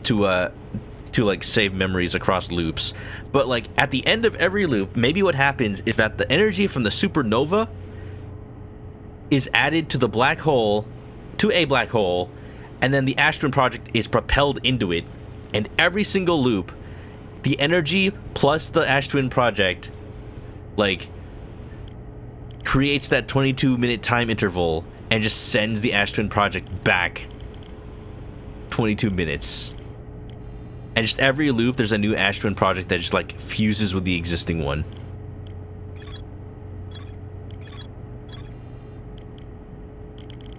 to to like save memories across loops. But like at the end of every loop, maybe what happens is that the energy from the supernova is added to the black hole, to a black hole, and then the Ashton project is propelled into it. And every single loop, the energy plus the Ash Twin project, like, creates that 22-minute time interval and just sends the Ash Twin project back 22 minutes. And just every loop, there's a new Ash Twin project that just, like, fuses with the existing one.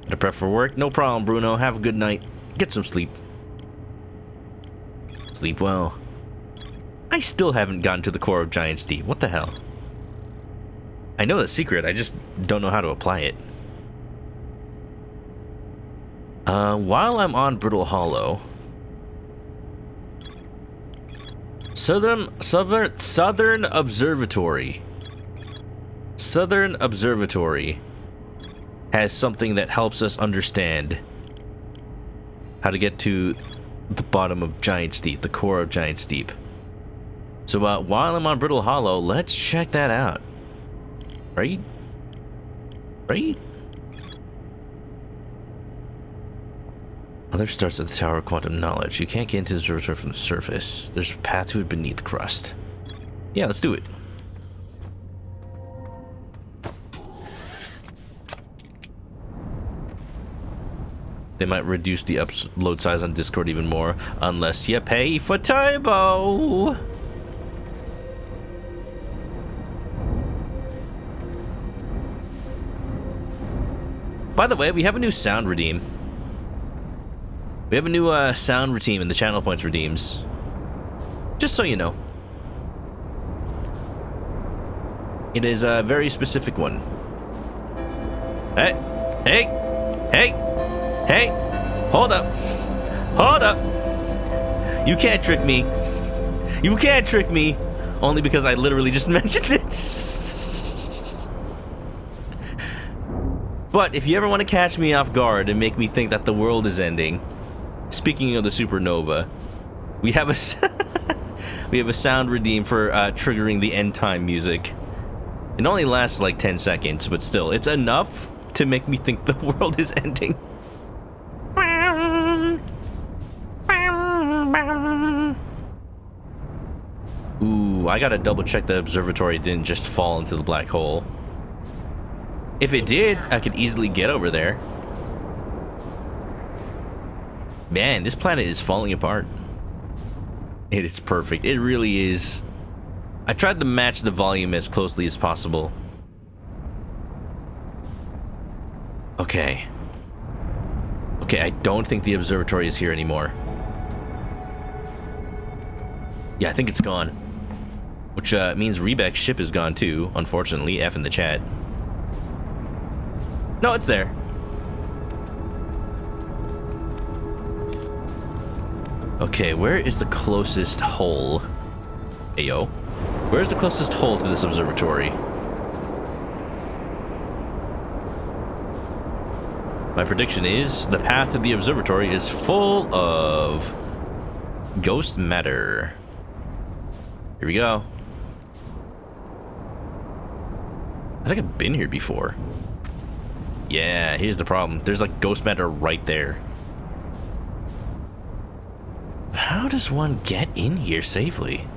Gotta prep for work? No problem, Bruno. Have a good night. Get some sleep. Sleep well. I still haven't gotten to the core of Giant's Deep. What the hell? I know the secret, I just don't know how to apply it. While I'm on Brittle Hollow, Southern Observatory. Southern Observatory has something that helps us understand how to get to the bottom of Giant's Deep, the core of Giant's Deep. So while I'm on Brittle Hollow, let's check that out. Right? Right? Other starts at the Tower of Quantum Knowledge. You can't get into the observatory from the surface. There's a path to it beneath the crust. Yeah, let's do it. They might reduce the upload size on Discord even more, unless you pay for turbo. By the way, we have a new sound redeem. We have a new sound redeem in the channel points redeems. Just so you know. It is a very specific one. Hey! Hey! Hey! Hey! Hold up! Hold up! You can't trick me. You can't trick me! Only because I literally just mentioned it. But if you ever want to catch me off guard and make me think that the world is ending, speaking of the supernova, we have a sound redeem for triggering the end time music. It only lasts like 10 seconds, but still, it's enough to make me think the world is ending. Ooh, I gotta double check the observatory didn't just fall into the black hole. If it did, I could easily get over there. Man, this planet is falling apart. It is perfect. It really is. I tried to match the volume as closely as possible. Okay. Okay, I don't think the observatory is here anymore. Yeah, I think it's gone. Which means Rebek's ship is gone too, unfortunately. F in the chat. No, it's there. Okay, where is the closest hole? Ayo. Where's the closest hole to this observatory? My prediction is the path to the observatory is full of ghost matter. Here we go. I think I've been here before. Yeah, here's the problem. There's like ghost matter right there. How does one get in here safely?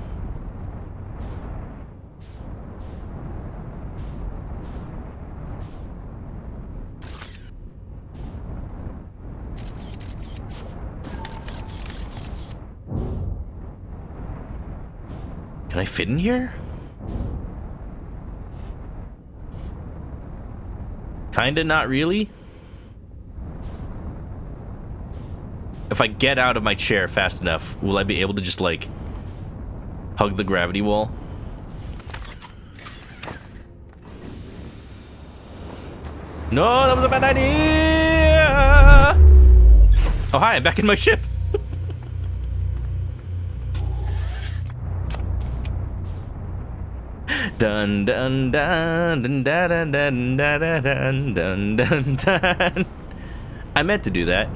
Can I fit in here? Kinda, not really. If I get out of my chair fast enough, will I be able to just, like, hug the gravity wall? No, that was a bad idea! Oh, hi, I'm back in my ship. Dun dun dun dun dun dun dun dun dun dun dun. I meant to do that.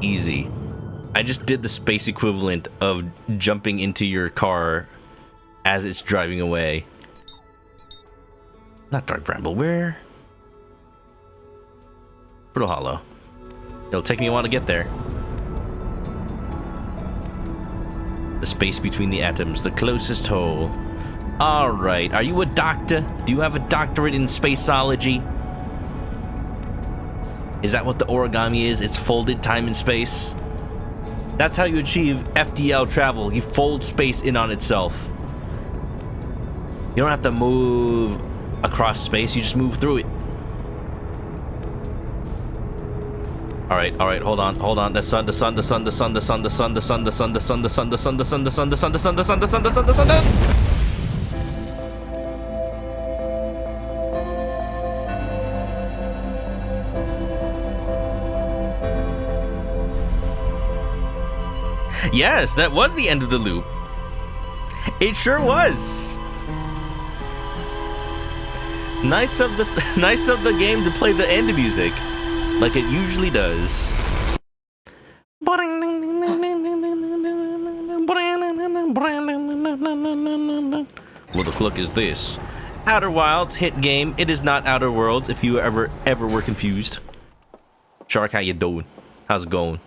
easy. I just did the space equivalent of jumping into your car as it's driving away. Not Dark Bramble, where? Brittle Hollow. It'll take me a while to get there. The space between the atoms, the closest hole. Alright, are you a doctor? Do you have a doctorate in spaceology? Is that what the origami is? It's folded time and space? That's how you achieve FDL travel. You fold space in on itself. You don't have to move across space, you just move through it. Alright, hold on. The sun. Yes, that was the end of the loop. It sure was. Nice of the game to play the end music, like it usually does. What the cluck is this? Outer Wilds hit game. It is not Outer Worlds. If you ever were confused. Shark, how you doing? How's it going?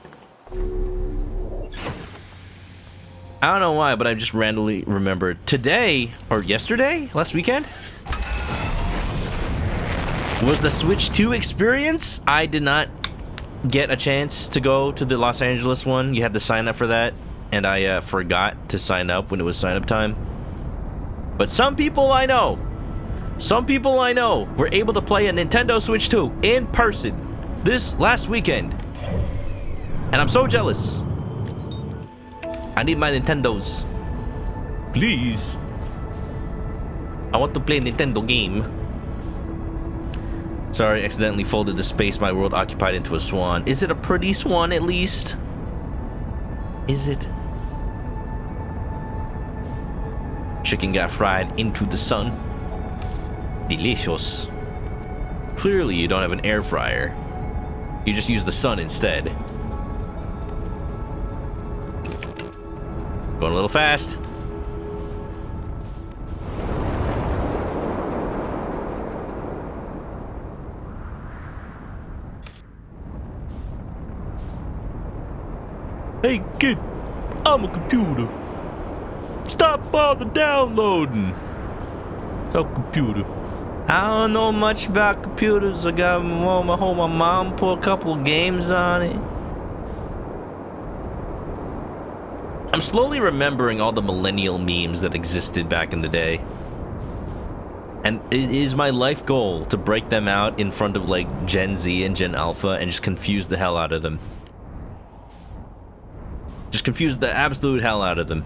I don't know why, but I just randomly remembered today or yesterday, last weekend, was the Switch 2 experience. I did not get a chance to go to the Los Angeles one. You had to sign up for that, and I forgot to sign up when it was sign up time. But some people I know were able to play a Nintendo Switch 2 in person this last weekend. And I'm so jealous. I need my Nintendos. Please. I want to play a Nintendo game. Sorry, accidentally folded the space my world occupied into a swan. Is it a pretty swan at least? Is it? Chicken got fried into the sun. Delicious. Clearly you don't have an air fryer. You just use the sun instead. Going a little fast. Hey kid, I'm a computer. Stop all the downloading. Oh, computer. I don't know much about computers. I got my mom put a couple games on it. I'm slowly remembering all the millennial memes that existed back in the day. And it is my life goal to break them out in front of like Gen Z and Gen Alpha and just confuse the hell out of them. Just confuse the absolute hell out of them.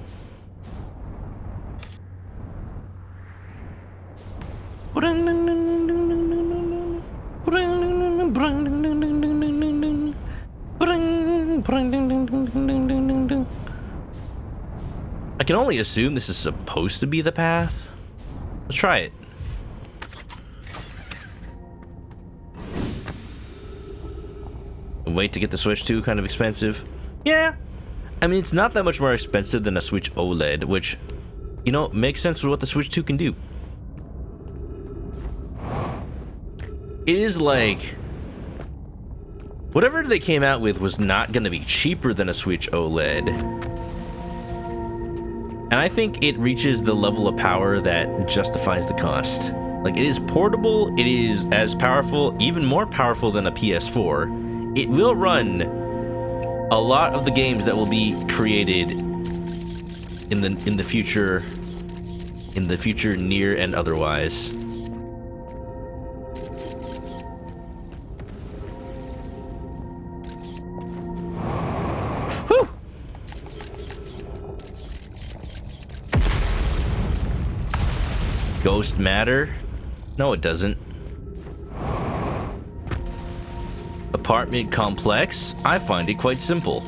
I can only assume this is supposed to be the path. Let's try it. Wait to get the Switch 2 kind of expensive. Yeah. I mean, it's not that much more expensive than a Switch OLED, which, you know, makes sense with what the Switch 2 can do. It is like, whatever they came out with was not going to be cheaper than a Switch OLED. And I think it reaches the level of power that justifies the cost. Like, it is portable, it is as powerful, even more powerful than a PS4. It will run a lot of the games that will be created in the future, near and otherwise. Whew. Ghost matter? No, it doesn't. Apartment complex? I find it quite simple.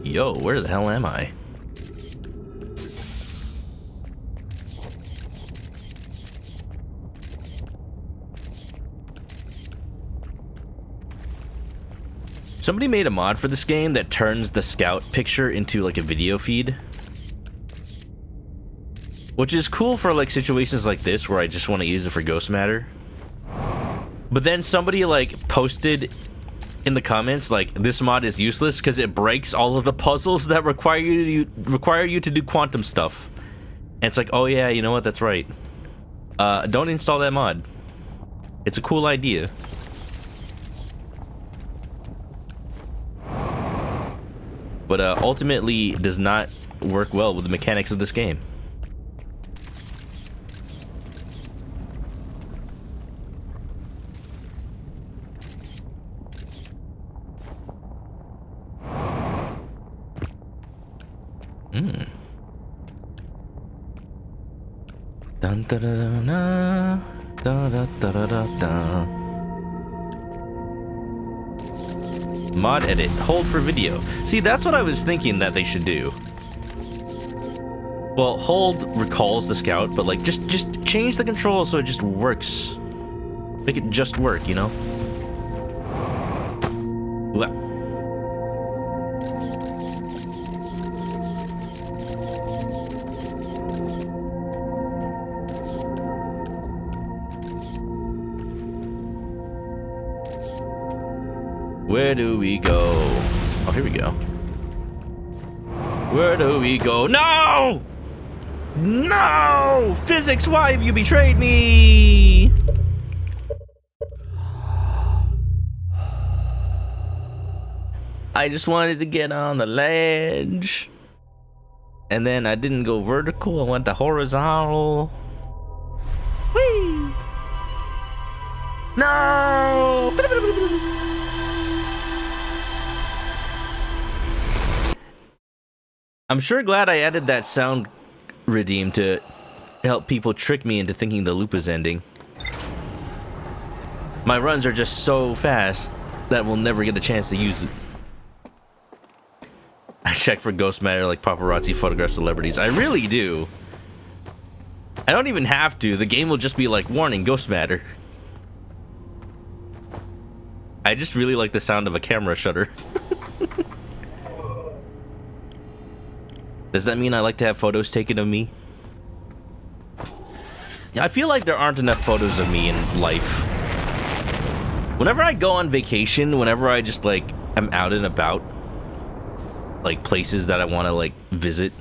Yo, where the hell am I? Somebody made a mod for this game that turns the scout picture into like a video feed. Which is cool for like situations like this where I just want to use it for ghost matter. But then somebody like posted in the comments like this mod is useless because it breaks all of the puzzles that require you to do quantum stuff. And it's like, oh yeah, you know what? That's right. Don't install that mod. It's a cool idea. But ultimately does not work well with the mechanics of this game. Dun da da da da da da da da da. Mod edit. Hold for video. See, that's what I was thinking that they should do. Well, hold recalls the scout, but like just change the control so it just works. Make it just work, you know? Well. Where do we go? Oh, here we go. Where do we go? No! No! Physics, why have you betrayed me? I just wanted to get on the ledge. And then I didn't go vertical, I went to horizontal. Whee! No! I'm sure glad I added that sound redeem to help people trick me into thinking the loop is ending. My runs are just so fast that we'll never get a chance to use it. I check for ghost matter like paparazzi photograph celebrities. I really do. I don't even have to. The game will just be like, warning, ghost matter. I just really like the sound of a camera shutter. Does that mean I like to have photos taken of me? I feel like there aren't enough photos of me in life. Whenever I go on vacation, whenever I just like am out and about, like places that I want to like visit,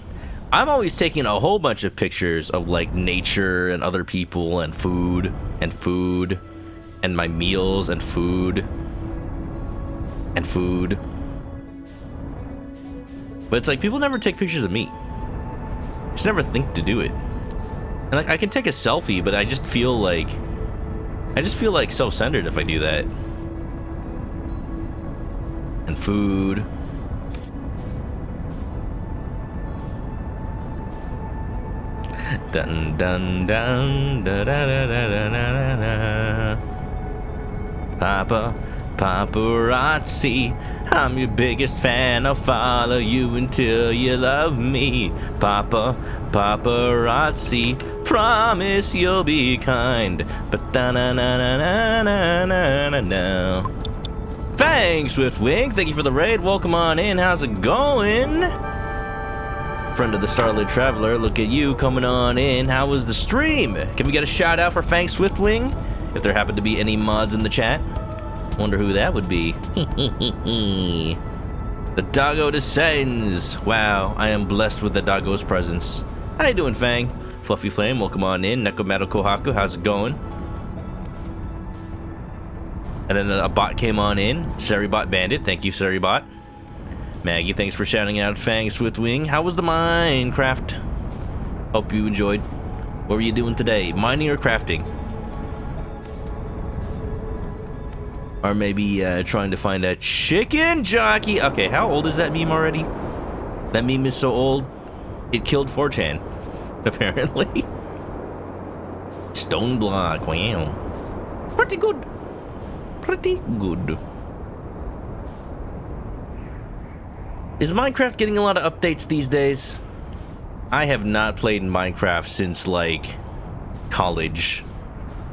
I'm always taking a whole bunch of pictures of like nature and other people and food and my meals and food. But it's like people never take pictures of me. Just never think to do it. And like I can take a selfie, but I just feel like self-centered if I do that. And food. Dun dun dun da da da da da da da. Paparazzi, I'm your biggest fan. I'll follow you until you love me. Paparazzi, promise you'll be kind. But da na na na na na na na na. Thanks, Swiftwing. Thank you for the raid. Welcome on in. How's it going? Friend of the Starlit Traveler, look at you coming on in. How was the stream? Can we get a shout out for Fangs Swiftwing? If there happen to be any mods in the chat. Wonder who that would be. The doggo descends. Wow, I am blessed with the doggo's presence. How you doing, Fang? Fluffy Flame, welcome on in. Nekomato Kohaku, how's it going? And then a bot came on in. Seribot Bandit, thank you, Seribot. Maggie, thanks for shouting out Fang Swiftwing. How was the Minecraft? Hope you enjoyed. What were you doing today? Mining or crafting? Or maybe trying to find a chicken jockey. Okay, how old is that meme already? That meme is so old, it killed 4chan, apparently. Stone block, wow. Pretty good. Pretty good. Is Minecraft getting a lot of updates these days? I have not played in Minecraft since, like, college.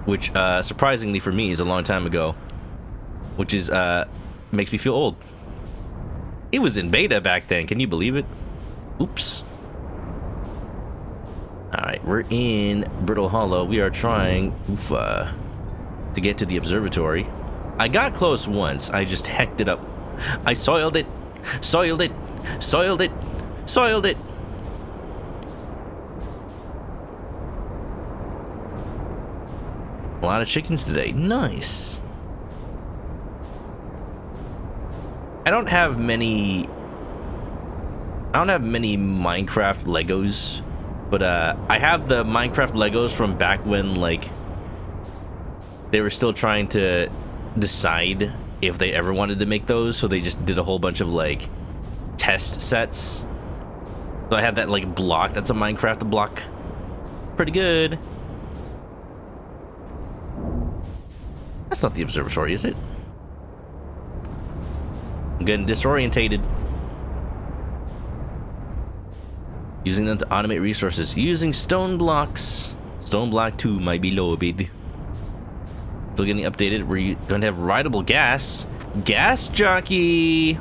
Which, surprisingly for me, is a long time ago. Which is, makes me feel old. It was in beta back then. Can you believe it? Oops. Alright, we're in Brittle Hollow. We are trying to get to the observatory. I got close once. I just hecked it up. I soiled it. Soiled it. Soiled it. Soiled it. A lot of chickens today. Nice. I don't have many Minecraft Legos, but I have the Minecraft Legos from back when, like, they were still trying to decide if they ever wanted to make those, so they just did a whole bunch of, like, test sets. So I had that, like, block. That's a Minecraft block. Pretty good. That's not the observatory, is it? I'm getting disorientated. Using them to automate resources. Using stone blocks. Stone block 2, my beloved. Still getting updated. We're going to have rideable gas. Gas jockey.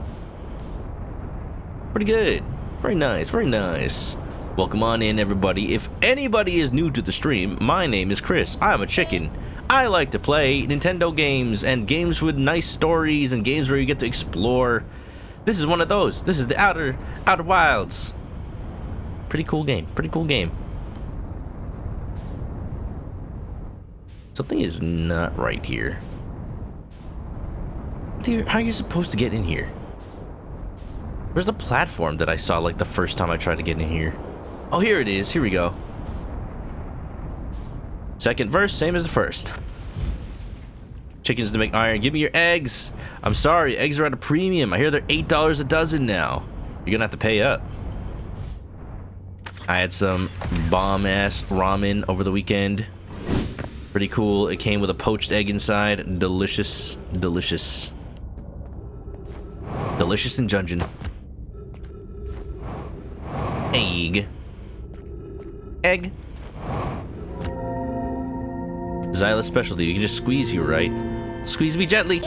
Pretty good. Very nice. Very nice. Welcome on in, everybody. If anybody is new to the stream, my name is Chris. I'm a chicken. I like to play Nintendo games and games with nice stories and games where you get to explore. This is one of those. This is the Outer Wilds. Pretty cool game. Pretty cool game. Something is not right here. Dude, how are you supposed to get in here? Where's the platform that I saw like the first time I tried to get in here? Oh, here it is. Here we go. Second verse, same as the first. Chickens to make iron. Give me your eggs. I'm sorry, eggs are at a premium. I hear they're $8 a dozen now. You're gonna have to pay up. I had some bomb-ass ramen over the weekend. Pretty cool. It came with a poached egg inside. Delicious. Delicious. Delicious and Jungeon. Egg. Egg. Xyla specialty. You can just squeeze you, right? Squeeze me gently.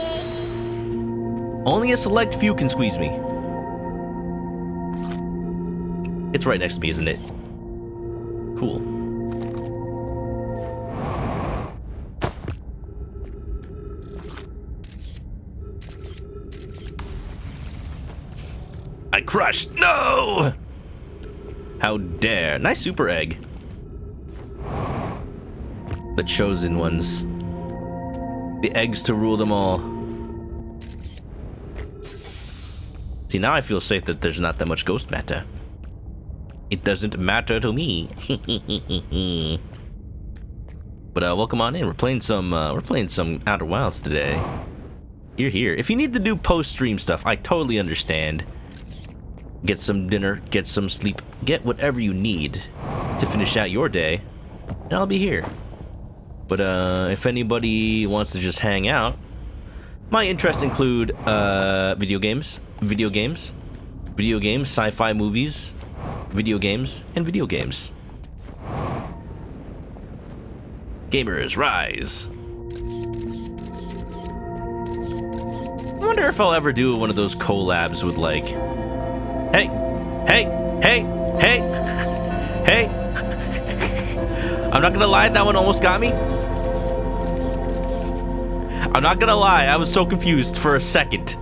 Only a select few can squeeze me. It's right next to me, isn't it? Cool. I crushed. No! How dare. Nice super egg. The chosen ones. The eggs to rule them all. See, now I feel safe that there's not that much ghost matter. It doesn't matter to me. But welcome on in. We're playing some Outer Wilds today. You're here. If you need to do post-stream stuff, I totally understand. Get some dinner, get some sleep, get whatever you need to finish out your day, and I'll be here. But if anybody wants to just hang out, my interests include video games, sci-fi movies, video games, and video games. Gamers, rise. I wonder if I'll ever do one of those collabs with, like, hey, I'm not gonna lie, that one almost got me. I'm not gonna lie, I was so confused for a second.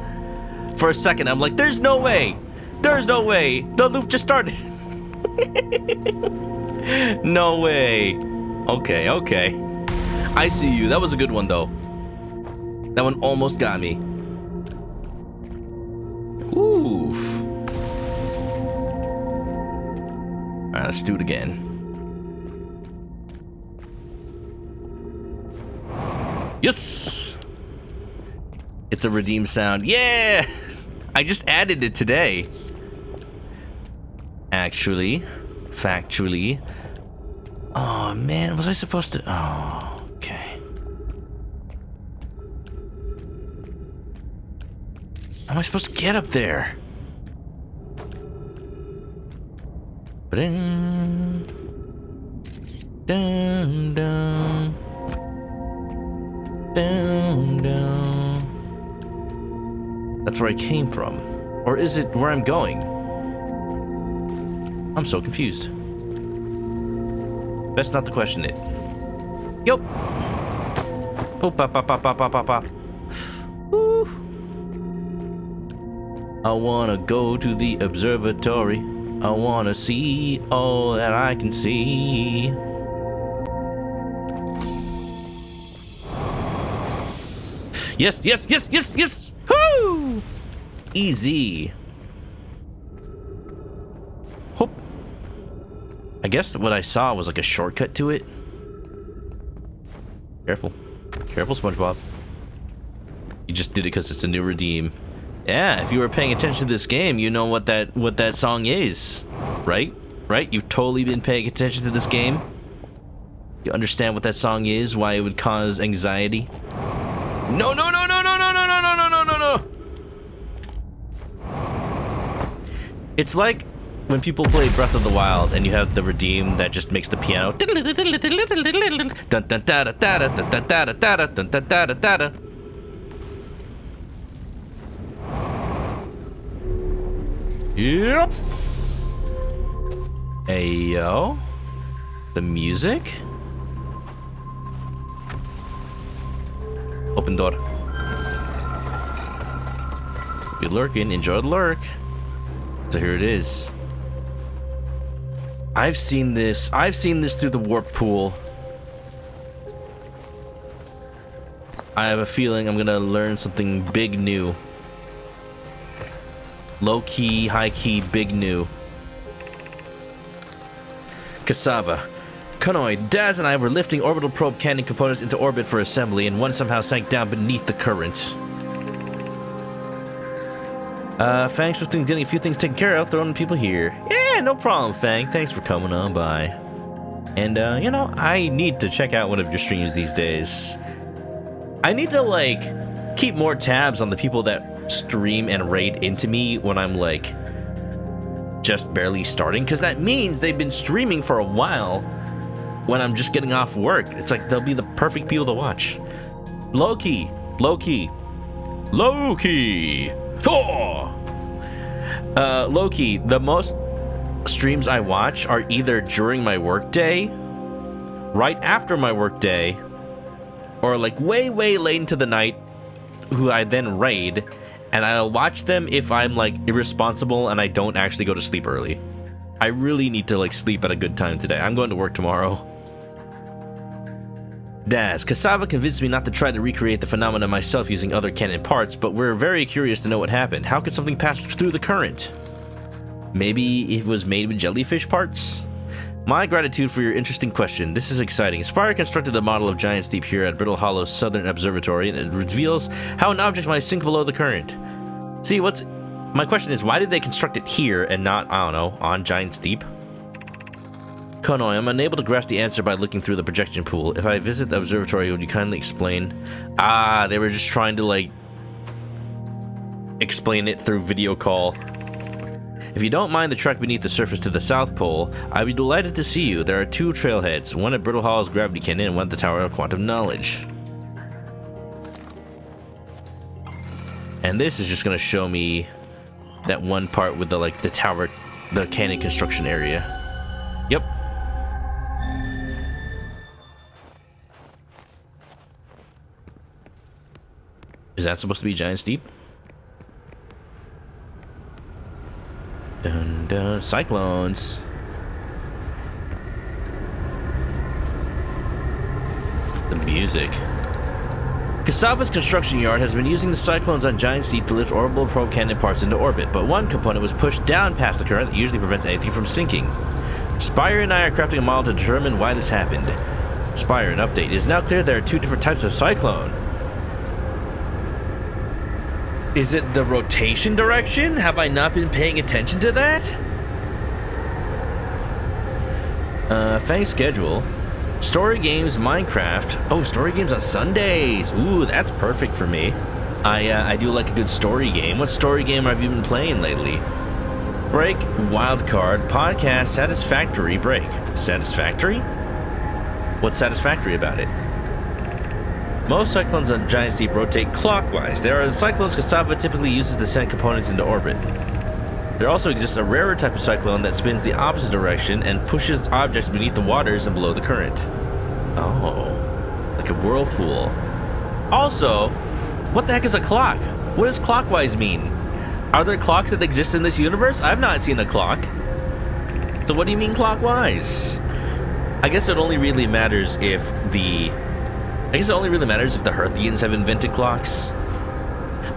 For a second, I'm like, there's no way. There's no way. The loop just started. No way. Okay, okay. I see you. That was a good one, though. That one almost got me. Oof. Alright, let's do it again. Yes! It's a redeem sound. Yeah! I just added it today. Actually, factually. Oh man, was I supposed to? Oh, okay. How am I supposed to get up there? Dun, dun, dun, dun, dun. That's where I came from. Or is it where I'm going? I'm so confused. Best not to question it. Yup. Oh, pop, pop, pop, pop, pop, pop, pop. Woo. I wanna go to the observatory. I wanna see all that I can see. Yes, yes, yes, yes, yes! Woo! Easy. Hope. I guess what I saw was like a shortcut to it. Careful. Careful, SpongeBob. You just did it because it's a new redeem. Yeah, if you were paying attention to this game, you know what that song is. Right? Right? You've totally been paying attention to this game. You understand what that song is, why it would cause anxiety. No, no, no, no, no, no, no, no, no, no, no, no. It's like when people play Breath of the Wild and you have the redeem that just makes the piano. Yep. Hey yo. The music. Open door. Be lurking, enjoy the lurk. So here it is. I've seen this through the warp pool. I have a feeling I'm gonna learn something big new. Low key, high key, big new. Cassava. Konoe, Daz and I were lifting orbital probe cannon components into orbit for assembly, and one somehow sank down beneath the current. Thanks for getting a few things taken care of, throwing people here. Yeah, no problem, Fang. Thanks for coming on by. And, you know, I need to check out one of your streams these days. I need to, like, keep more tabs on the people that stream and raid into me when I'm, like, just barely starting, because that means they've been streaming for a while when I'm just getting off work. It's like they'll be the perfect people to watch. Loki, Loki, Loki, Thor. Loki, the most streams I watch are either during my work day, right after my work day, or like way late into the night, who I then raid, and I'll watch them if I'm like irresponsible and I don't actually go to sleep early. I really need to like sleep at a good time today. I'm going to work tomorrow. Daz, Cassava convinced me not to try to recreate the phenomena myself using other canon parts, but we're very curious to know what happened. How could something pass through the current? Maybe it was made with jellyfish parts? My gratitude for your interesting question. This is exciting. Spire constructed a model of Giant Steep here at Brittle Hollow's Southern Observatory, and it reveals how an object might sink below the current. See, my question is, why did they construct it here and not, I don't know, on Giant Steep? Konoe, I'm unable to grasp the answer by looking through the projection pool. If I visit the observatory, would you kindly explain? Ah, they were just trying to, like, explain it through video call. If you don't mind the trek beneath the surface to the South Pole, I'd be delighted to see you. There are two trailheads, one at Brittle Hollow's Gravity Cannon and one at the Tower of Quantum Knowledge. And this is just going to show me that one part with the, like, the tower, the cannon construction area. Yep. Is that supposed to be Giant Steep? Dun dun. Cyclones. The music. Cassava's construction yard has been using the cyclones on Giant Steep to lift orbital probe cannon parts into orbit, but one component was pushed down past the current that usually prevents anything from sinking. Spire and I are crafting a model to determine why this happened. Spire, an update. It is now clear there are two different types of cyclone. Is it the rotation direction? Have I not been paying attention to that? Fang schedule. Story games, Minecraft. Oh, story games on Sundays. Ooh, that's perfect for me. I do like a good story game. What story game have you been playing lately? Break, wildcard, podcast, satisfactory, break. Satisfactory? What's satisfactory about it? Most cyclones on Giant Steep rotate clockwise. There are cyclones Cassava typically uses to send components into orbit. There also exists a rarer type of cyclone that spins the opposite direction and pushes objects beneath the waters and below the current. Oh, like a whirlpool. Also, what the heck is a clock? What does clockwise mean? Are there clocks that exist in this universe? I've not seen a clock. So what do you mean clockwise? I guess it only really matters if the Hearthians have invented clocks.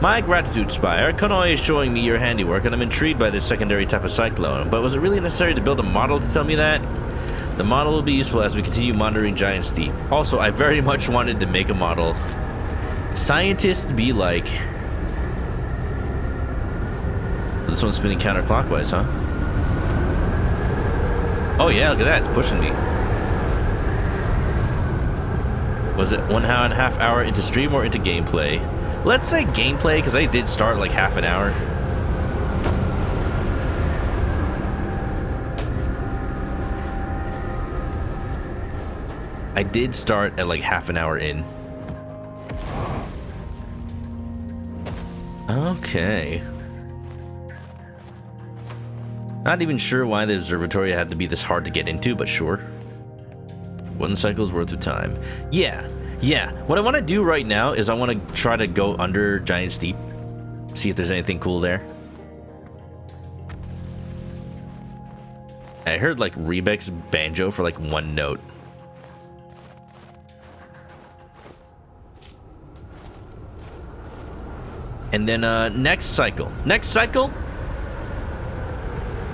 My gratitude, Spire. Konoe is showing me your handiwork, and I'm intrigued by this secondary type of cyclone. But was it really necessary to build a model to tell me that? The model will be useful as we continue monitoring Giant Steep. Also, I very much wanted to make a model. Scientists be like... This one's spinning counterclockwise, huh? Oh yeah, look at that, it's pushing me. Was it 1.5 hour into stream or into gameplay? Let's say gameplay, because I did start like half an hour. I did start at like half an hour in. Okay. Not even sure why the observatory had to be this hard to get into, but sure. 1 cycle's worth of time. Yeah. What I want to do right now is I want to try to go under Giant Steep. See if there's anything cool there. I heard like Rebek's banjo for like 1 note. And then next cycle.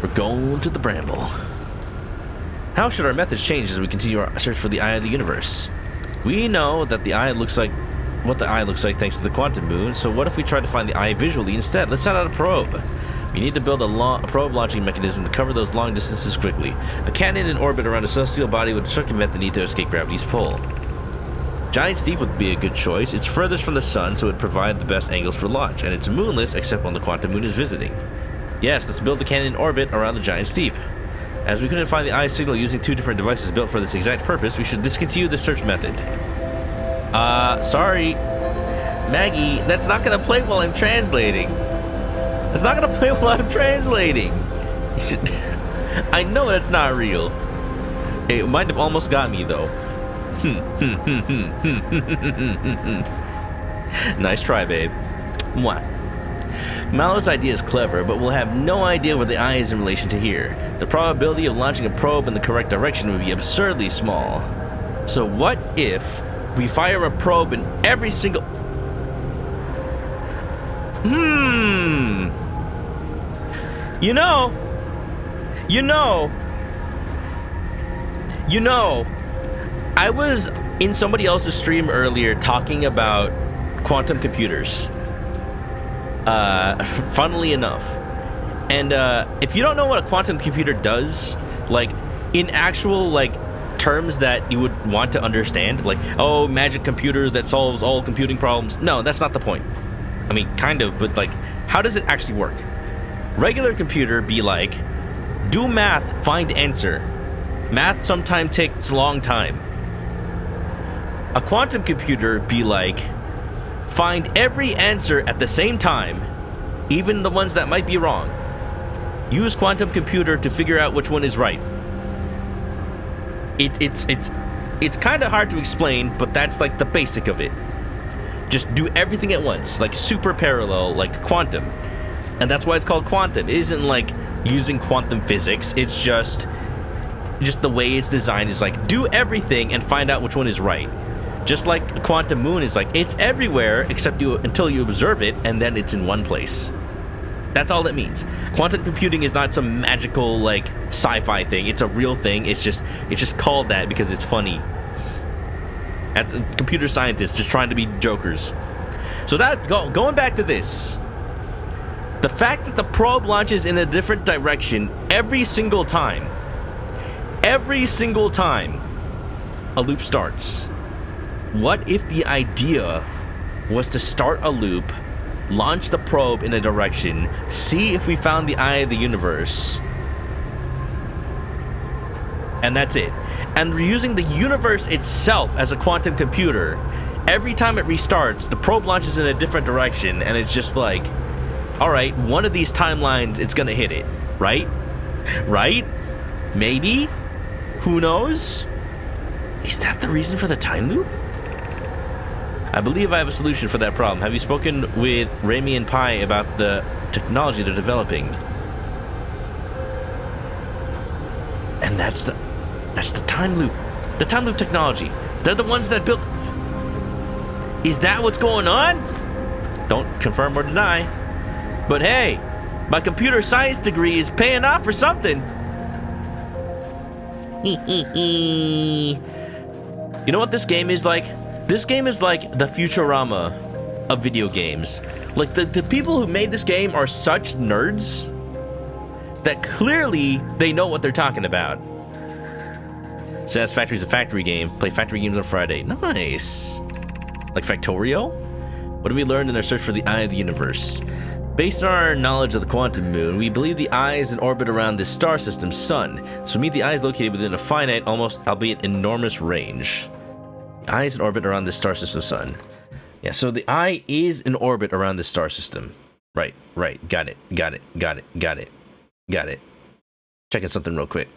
We're going to the Bramble. How should our methods change as we continue our search for the Eye of the Universe? We know that the eye looks like what the eye looks like thanks to the quantum moon, so what if we try to find the eye visually instead? Let's send out a probe. We need to build a probe launching mechanism to cover those long distances quickly. A cannon in orbit around a celestial body would circumvent the need to escape gravity's pull. Giant Steep would be a good choice. It's furthest from the sun, so it would provide the best angles for launch, and it's moonless except when the quantum moon is visiting. Yes, let's build the cannon in orbit around the Giant Steep. As we couldn't find the eye signal using 2 different devices built for this exact purpose, we should discontinue the search method. Sorry. Maggie, that's not gonna play while I'm translating. That's not gonna play while I'm translating. You should... I know that's not real. It might have almost got me, though. Nice try, babe. Mwah. Malo's idea is clever, but we'll have no idea where the eye is in relation to here. The probability of launching a probe in the correct direction would be absurdly small. So what if we fire a probe in every single... You know, I was in somebody else's stream earlier talking about quantum computers. Funnily enough. And if you don't know what a quantum computer does, like in actual like terms that you would want to understand, like, oh, magic computer that solves all computing problems. No, that's not the point. I mean, kind of, but like, how does it actually work? Regular computer be like, do math, find answer. Math sometimes takes a long time. A quantum computer be like, find every answer at the same time, even the ones that might be wrong. Use quantum computer to figure out which one is right. It's kind of hard to explain, but that's like the basic of it. Just do everything at once, like super parallel, like quantum. And that's why it's called quantum. It isn't like using quantum physics. It's just the way it's designed is like, do everything and find out which one is right. Just like a quantum moon is like, it's everywhere except until you observe it, and then it's in one place. That's all it means. Quantum computing is not some magical like sci-fi thing. It's a real thing. It's just called that because it's funny. That's computer scientists just trying to be jokers. So that going back to this, the fact that the probe launches in a different direction every single time a loop starts. What if the idea was to start a loop, launch the probe in a direction, see if we found the eye of the universe, and that's it. And we're using the universe itself as a quantum computer every time it restarts, the probe launches in a different direction, and it's just like, all right, one of these timelines, it's gonna hit it, right? Right? Maybe? Who knows? Is that the reason for the time loop? I believe I have a solution for that problem. Have you spoken with Rami and Pi about the technology they're developing? And that's the time loop. The time loop technology. They're the ones that built... Is that what's going on? Don't confirm or deny. But hey, my computer science degree is paying off for something. You know what this game is like? This game is like the Futurama of video games. Like, the people who made this game are such nerds that clearly they know what they're talking about. Satisfactory is a factory game. Play factory games on Friday. Nice. Like Factorio? What have we learned in our search for the eye of the universe? Based on our knowledge of the quantum moon, we believe the eye is in orbit around this star system's sun. So mean the eye is located within a finite, almost albeit enormous range. The eye is in orbit around this star system's sun. Yeah, so the eye is in orbit around this star system. Right. Got it. Checking something real quick.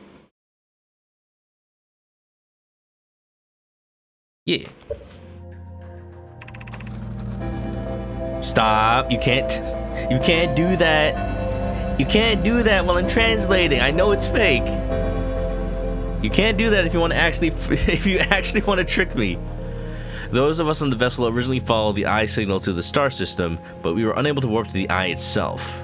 Yeah. Stop. You can't do that. You can't do that while I'm translating. I know it's fake. You can't do that if you want to actually want to trick me. Those of us on the vessel originally followed the eye signal to the star system, but we were unable to warp to the eye itself.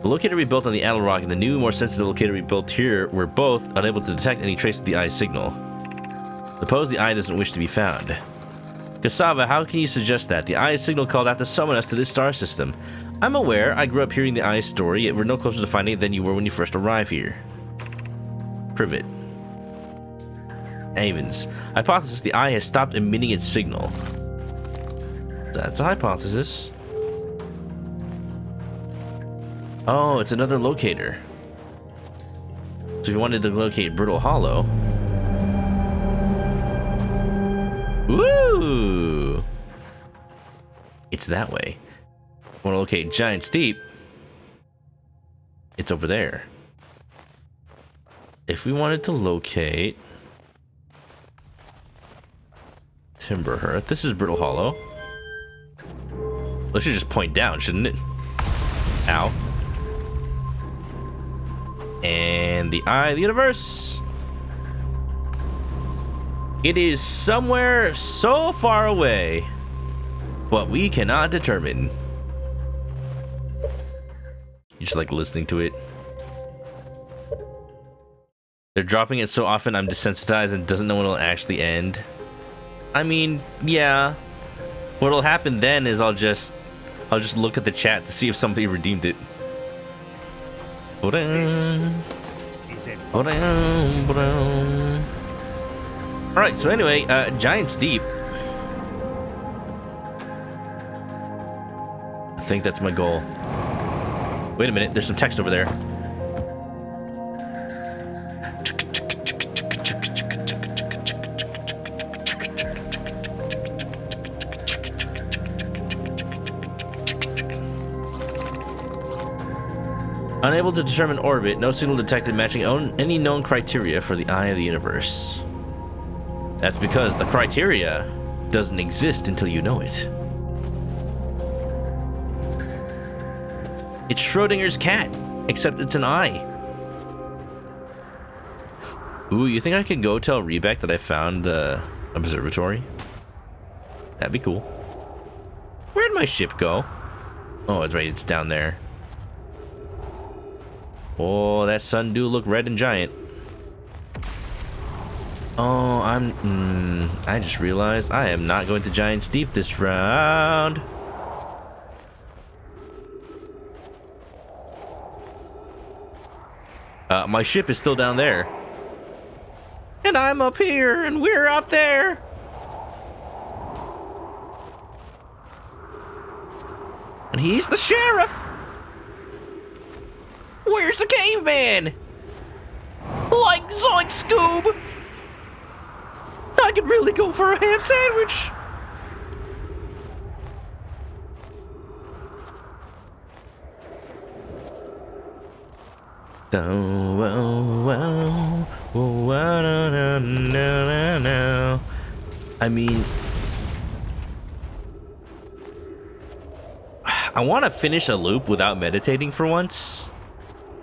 The locator we built on the Addle Rock and the new, more sensitive locator we built here were both unable to detect any trace of the eye signal. Suppose the eye doesn't wish to be found. Cassava, how can you suggest that? The eye's signal called out to summon us to this star system. I'm aware. I grew up hearing the eye's story, yet we're no closer to finding it than you were when you first arrived here. Privet. Avens. Hypothesis, the eye has stopped emitting its signal. That's a hypothesis. Oh, it's another locator. So if you wanted to locate Brittle Hollow... Woo! It's that way. Want to locate Giant Steep? It's over there. If we wanted to locate Timber Hearth, this is Brittle Hollow. Let's just point down, shouldn't it? Ow. And the Eye of the Universe. It is somewhere so far away, but we cannot determine. You just like listening to it. They're dropping it so often I'm desensitized and doesn't know when it'll actually end. I mean, yeah. What'll happen then is I'll just look at the chat to see if somebody redeemed it. Alright, so anyway, Giant Steep. I think that's my goal. Wait a minute, there's some text over there. Unable to determine orbit, no signal detected matching any known criteria for the Eye of the Universe. That's because the criteria doesn't exist until you know it. It's Schrodinger's cat, except it's an eye. Ooh, you think I could go tell Rebeck that I found the observatory? That'd be cool. Where'd my ship go? Oh, it's right, it's down there. Oh, that sun do look red and giant. Oh, I just realized I am not going to Giant Steep this round. My ship is still down there. And I'm up here, and we're out there. And he's the sheriff. Where's the caveman? Like Zoink Scoob! I could really go for a ham sandwich. I mean, I want to finish a loop without meditating for once,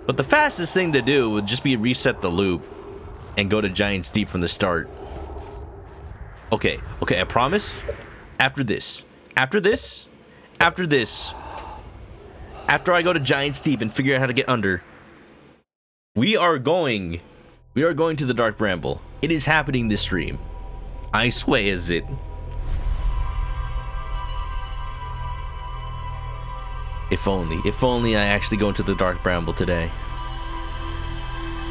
but the fastest thing to do would just be reset the loop and go to Giant's Deep from the start. Okay, I promise. After I go to Giant's Deep and figure out how to get under, we are going to the Dark Bramble. It is happening this stream. I swear is it. If only I actually go into the Dark Bramble today.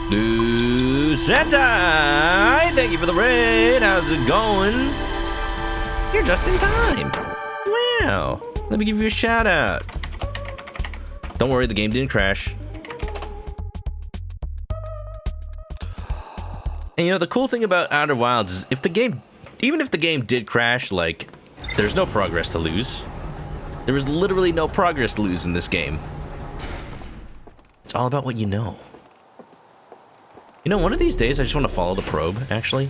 New Sentai! Thank you for the raid. How's it going? You're just in time. Wow. Let me give you a shout out. Don't worry, the game didn't crash. And you know, the cool thing about Outer Wilds is even if the game did crash, like, there's no progress to lose. There is literally no progress to lose in this game. It's all about what you know. You know, one of these days I just want to follow the probe, actually.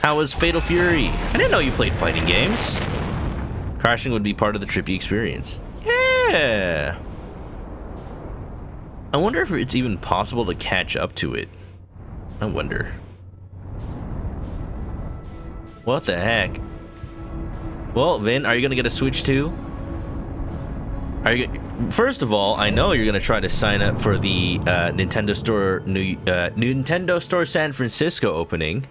How was Fatal Fury? I didn't know you played fighting games. Crashing would be part of the trippy experience. Yeah. I wonder if it's even possible to catch up to it. I wonder. What the heck? Well, Vin, are you gonna get a Switch too? First of all, I know you're gonna try to sign up for the Nintendo Store San Francisco opening.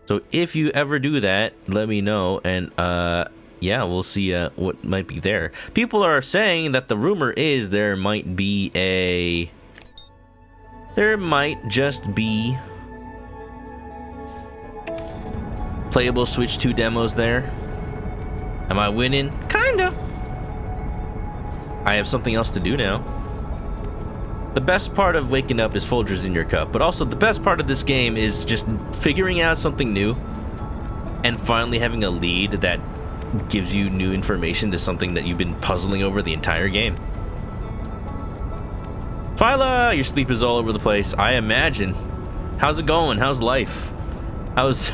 So if you ever do that, let me know, and yeah, we'll see what might be there. People are saying that the rumor is there might just be playable Switch 2 demos there. Am I winning? Kinda. I have something else to do now. The best part of waking up is Folgers in your cup, but also the best part of this game is just figuring out something new and finally having a lead that gives you new information to something that you've been puzzling over the entire game. Phyla, your sleep is all over the place, I imagine. How's it going? How's life? How is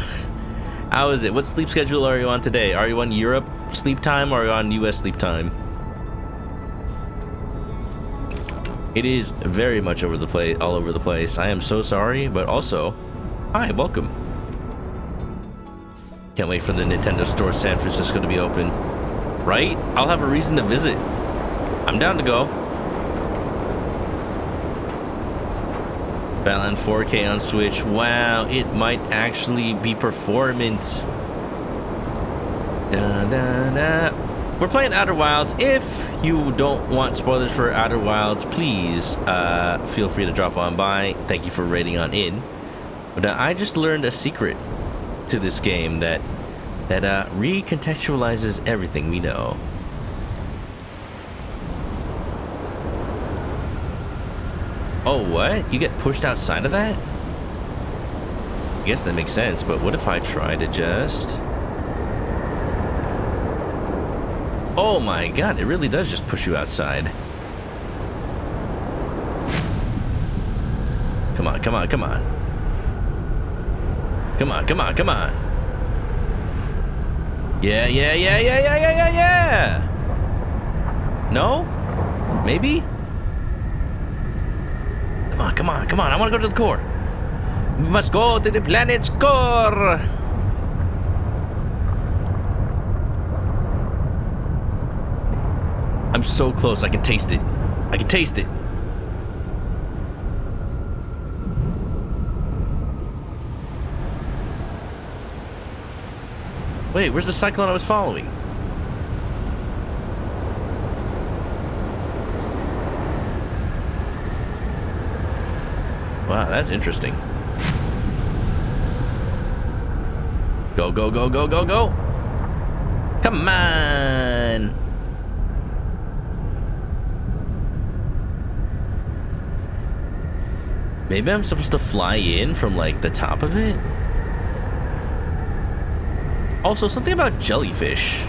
it? What sleep schedule are you on today? Are you on Europe sleep time or are you on US sleep time? It is very much all over the place. I am so sorry, but also, hi, welcome. Can't wait for the Nintendo Store San Francisco to be open. Right? I'll have a reason to visit. I'm down to go. Battleland 4K on Switch. Wow, it might actually be performant. Da, da, da. We're playing Outer Wilds. If you don't want spoilers for Outer Wilds, please feel free to drop on by. Thank you for raiding on in. But I just learned a secret to this game that recontextualizes everything we know. Oh, what? You get pushed outside of that? I guess that makes sense, but what if I try to just... Oh my god, it really does just push you outside. Come on, come on, come on. Come on, come on, come on. Yeah, yeah, yeah, yeah, yeah, yeah, yeah, yeah. No? Maybe? Come on, come on, come on. I want to go to the core. We must go to the planet's core. I'm so close. I can taste it. I can taste it. Wait, where's the cyclone I was following? Wow, that's interesting. Go, go, go, go, go, go. Come on. Maybe I'm supposed to fly in from like the top of it? Also, something about jellyfish.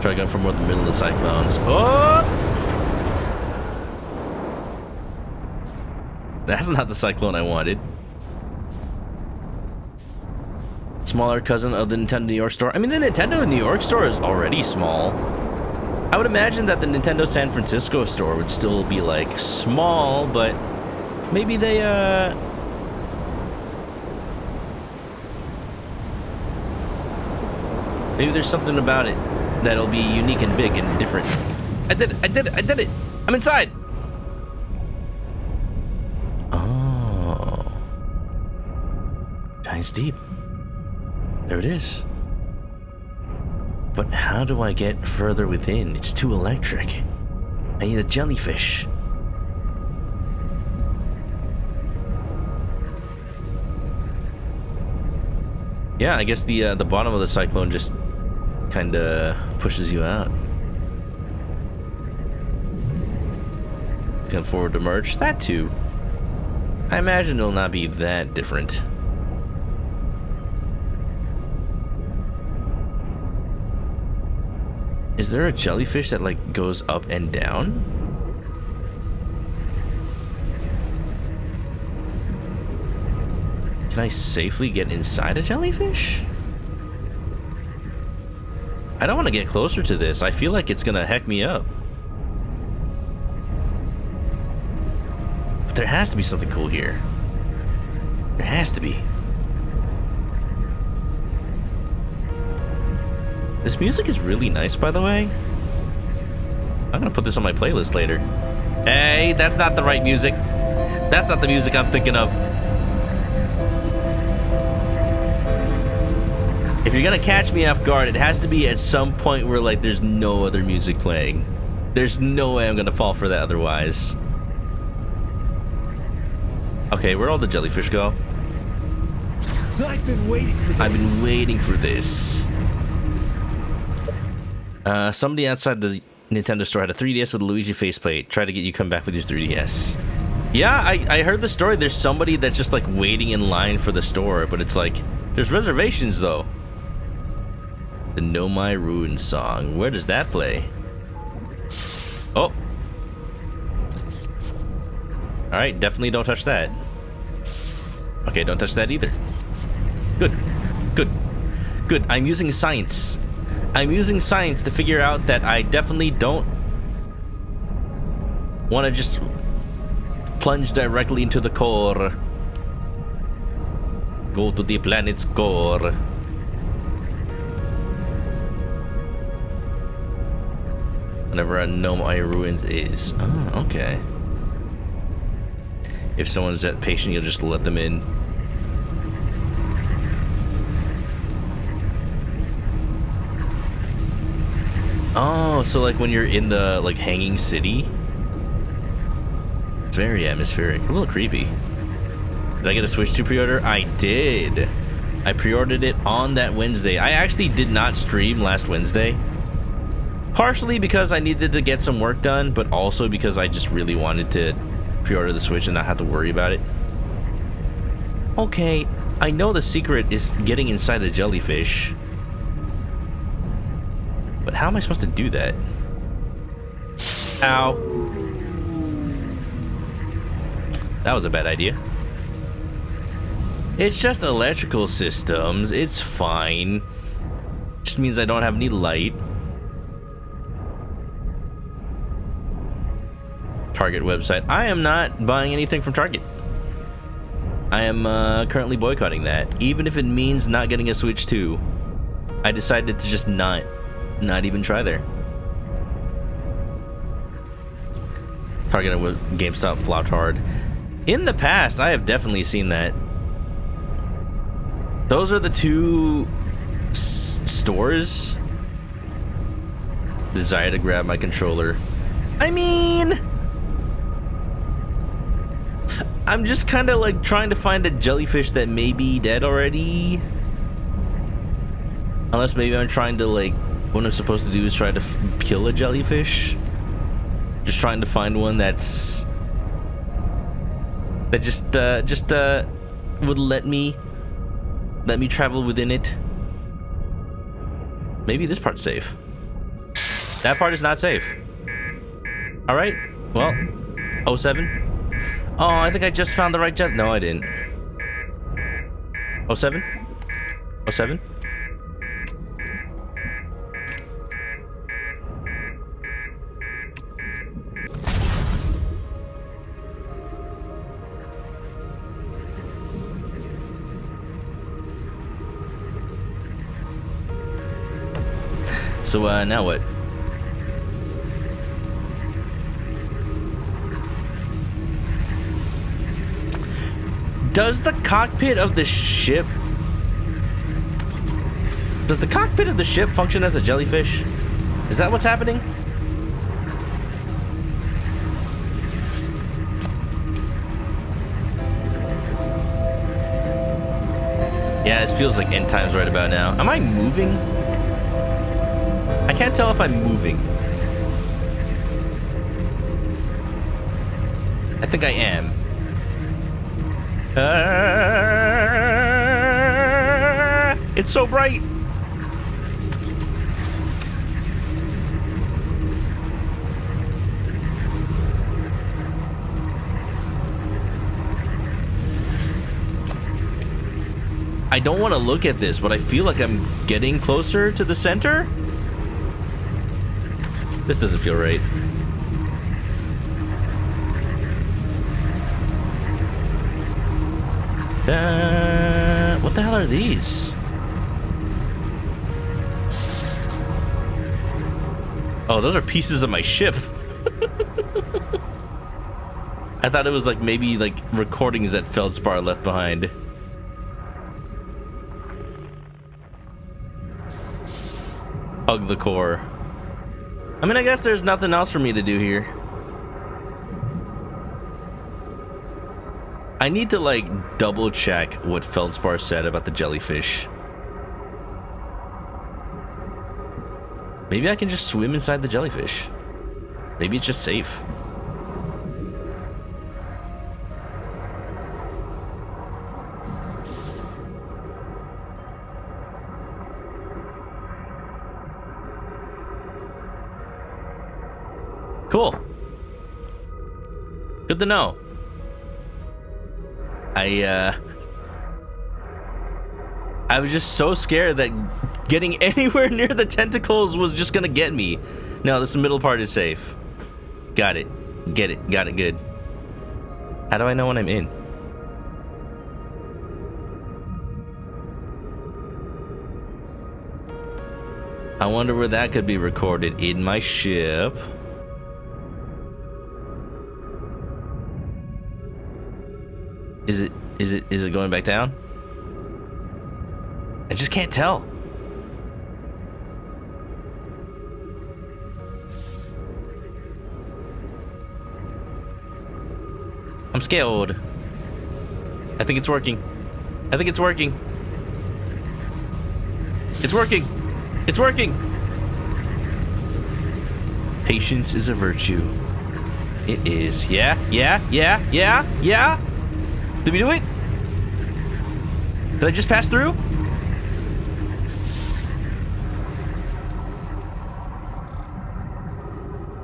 Try going for more than the middle of the cyclones. Oh! That's not the cyclone I wanted. Smaller cousin of the Nintendo New York store. I mean, the Nintendo New York store is already small. I would imagine that the Nintendo San Francisco store would still be like small, but maybe they maybe there's something about it that'll be unique and big and different. I did it! I did it! I did it! I'm inside! Oh. Giant's Deep. There it is. But how do I get further within? It's too electric. I need a jellyfish. Yeah, I guess the bottom of the cyclone just kind of pushes you out. Looking forward to merch. That too. I imagine it'll not be that different. Is there a jellyfish that like goes up and down? Can I safely get inside a jellyfish? I don't want to get closer to this. I feel like it's gonna heck me up. But there has to be something cool here. There has to be. This music is really nice, by the way. I'm gonna put this on my playlist later. Hey, that's not the right music. That's not the music I'm thinking of. If you're gonna catch me off guard, it has to be at some point where like there's no other music playing. There's no way I'm gonna fall for that otherwise. Okay, where'd all the jellyfish go? I've been waiting for this. I've been waiting for this. Somebody outside the Nintendo store had a 3DS with a Luigi faceplate. Tried to get you to come back with your 3DS. Yeah, I heard the story. There's somebody that's just like waiting in line for the store, but it's like there's reservations though. The Know My Ruin song. Where does that play? Oh. Alright, definitely don't touch that. Okay, don't touch that either. Good. Good. Good. I'm using science. I'm using science to figure out that I definitely don't want to just plunge directly into the core. Go to the planet's core. Whenever I know my ruins is. Oh, okay. If someone's that patient, you'll just let them in. Oh, so like when you're in the like hanging city, it's very atmospheric. A little creepy. Did I get a Switch 2 pre-order? I did. I pre-ordered it on that Wednesday. I actually did not stream last Wednesday. Partially because I needed to get some work done, but also because I just really wanted to pre-order the Switch and not have to worry about it. Okay, I know the secret is getting inside the jellyfish. But how am I supposed to do that? Ow. That was a bad idea. It's just electrical systems. It's fine. Just means I don't have any light. Target website. I am not buying anything from Target. I am currently boycotting that. Even if it means not getting a Switch 2. I decided to just not even try there. Target and GameStop flopped hard. In the past, I have definitely seen that. Those are the two stores. Desire to grab my controller. I mean, I'm just kind of like trying to find a jellyfish that may be dead already. Unless maybe I'm trying to like, what I'm supposed to do is try to kill a jellyfish. Just trying to find one that just would let me travel within it. Maybe this part's safe. That part is not safe. All right. Well, 07. Oh, I think I just found the right jet. No, I didn't. 07? 07? So, now what? Does the cockpit of the ship... Does the cockpit of the ship function as a jellyfish? Is that what's happening? Yeah, it feels like end times right about now. Am I moving? I can't tell if I'm moving. I think I am. It's so bright. I don't want to look at this, but I feel like I'm getting closer to the center. This doesn't feel right. What the hell are these? Oh, those are pieces of my ship. I thought it was like maybe like recordings that Feldspar left behind. Hug the core. I mean, I guess there's nothing else for me to do here. I need to like double check what Feldspar said about the jellyfish. Maybe I can just swim inside the jellyfish. Maybe it's just safe. Cool. Good to know. I was just so scared that getting anywhere near the tentacles was just gonna get me. No, this middle part is safe. Got it. Get it. Got it good. How do I know when I'm in? I wonder where that could be recorded. In my ship. Is it going back down? I just can't tell. I'm scared. I think it's working. I think it's working. It's working. It's working. Patience is a virtue. It is. Yeah. Did we do it? Did I just pass through?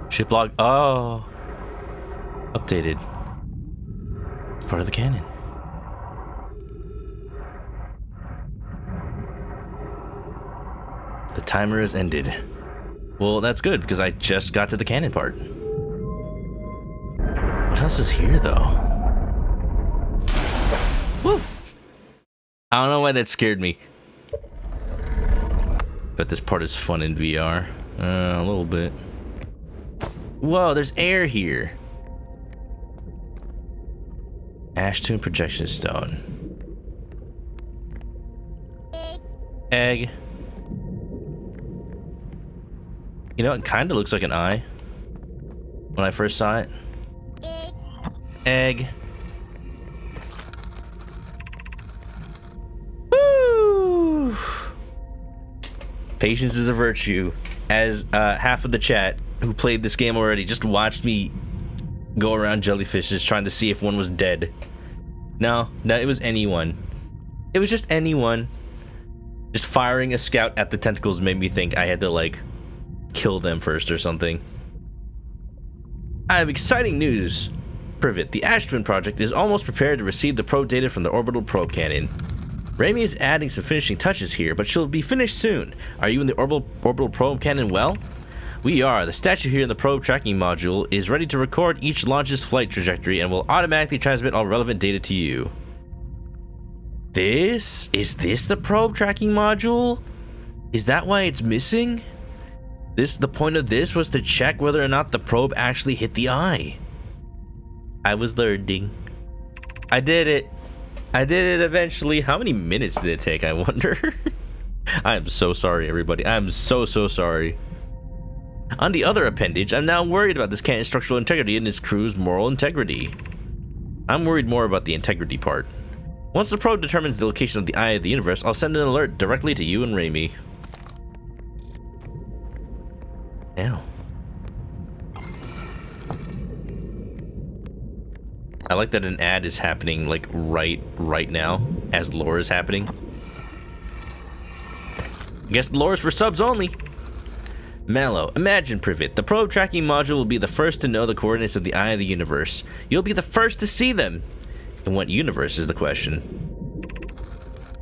Ship log. Oh. Updated. Part of the cannon. The timer has ended. Well, that's good because I just got to the cannon part. What else is here though? Woo! I don't know why that scared me. But this part is fun in VR. A little bit. Whoa, there's air here. Ash tune projection stone. Egg. You know, it kind of looks like an eye when I first saw it. Egg. Patience is a virtue. As half of the chat who played this game already just watched me go around jellyfishes trying to see if one was dead. No, it was anyone. It was just anyone. Just firing a scout at the tentacles made me think I had to, like, kill them first or something. I have exciting news. Privet, the Ash Twin project is almost prepared to receive the probe data from the orbital probe cannon. Raimi is adding some finishing touches here, but she'll be finished soon. Are you in the orbital probe cannon well? We are. The statue here in the probe tracking module is ready to record each launch's flight trajectory and will automatically transmit all relevant data to you. Is this the probe tracking module? Is that why it's missing? The point of this was to check whether or not the probe actually hit the eye. I was learning. I did it. I did it eventually. How many minutes did it take, I wonder? I am so sorry, everybody. I am so sorry. On the other appendage, I'm now worried about this cannon's structural integrity and its crew's moral integrity. I'm worried more about the integrity part. Once the probe determines the location of the eye of the universe, I'll send an alert directly to you and Raimi. Ow. I like that an ad is happening, like, right now, as lore is happening. I guess the lore is for subs only. Mallow, imagine, Privet. The probe tracking module will be the first to know the coordinates of the eye of the universe. You'll be the first to see them. In what universe is the question?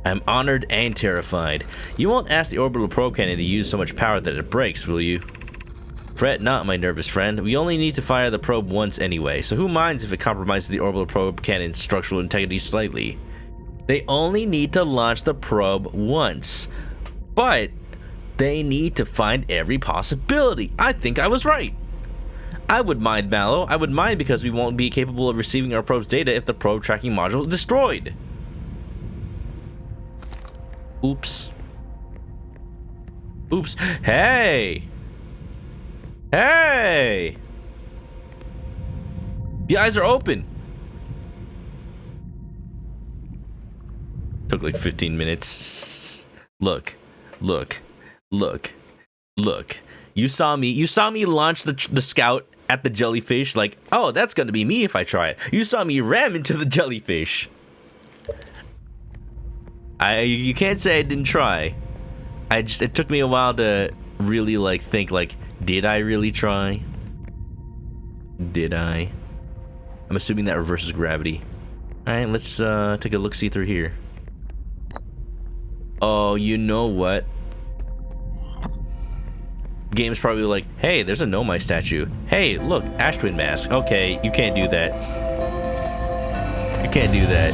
I'm honored and terrified. You won't ask the orbital probe cannon to use so much power that it breaks, will you? Fret not, my nervous friend. We only need to fire the probe once anyway, so who minds if it compromises the orbital probe cannon's structural integrity slightly? They only need to launch the probe once, but they need to find every possibility. I think I was right. I would mind, Mallow. I would mind because we won't be capable of receiving our probe's data if the probe tracking module is destroyed. Oops. Oops. Hey! Hey! The eyes are open. Took like 15 minutes. Look. You saw me launch the scout at the jellyfish, like, oh, that's gonna be me if I try it. You saw me ram into the jellyfish. You can't say I didn't try. It took me a while to really, like, think, like, did I really try? Did I? I'm assuming that reverses gravity. Alright, let's take a look-see through here. Oh, you know what? Game's probably like, hey, there's a Nomai statue. Hey, look, Ash Twin mask. Okay, you can't do that. You can't do that.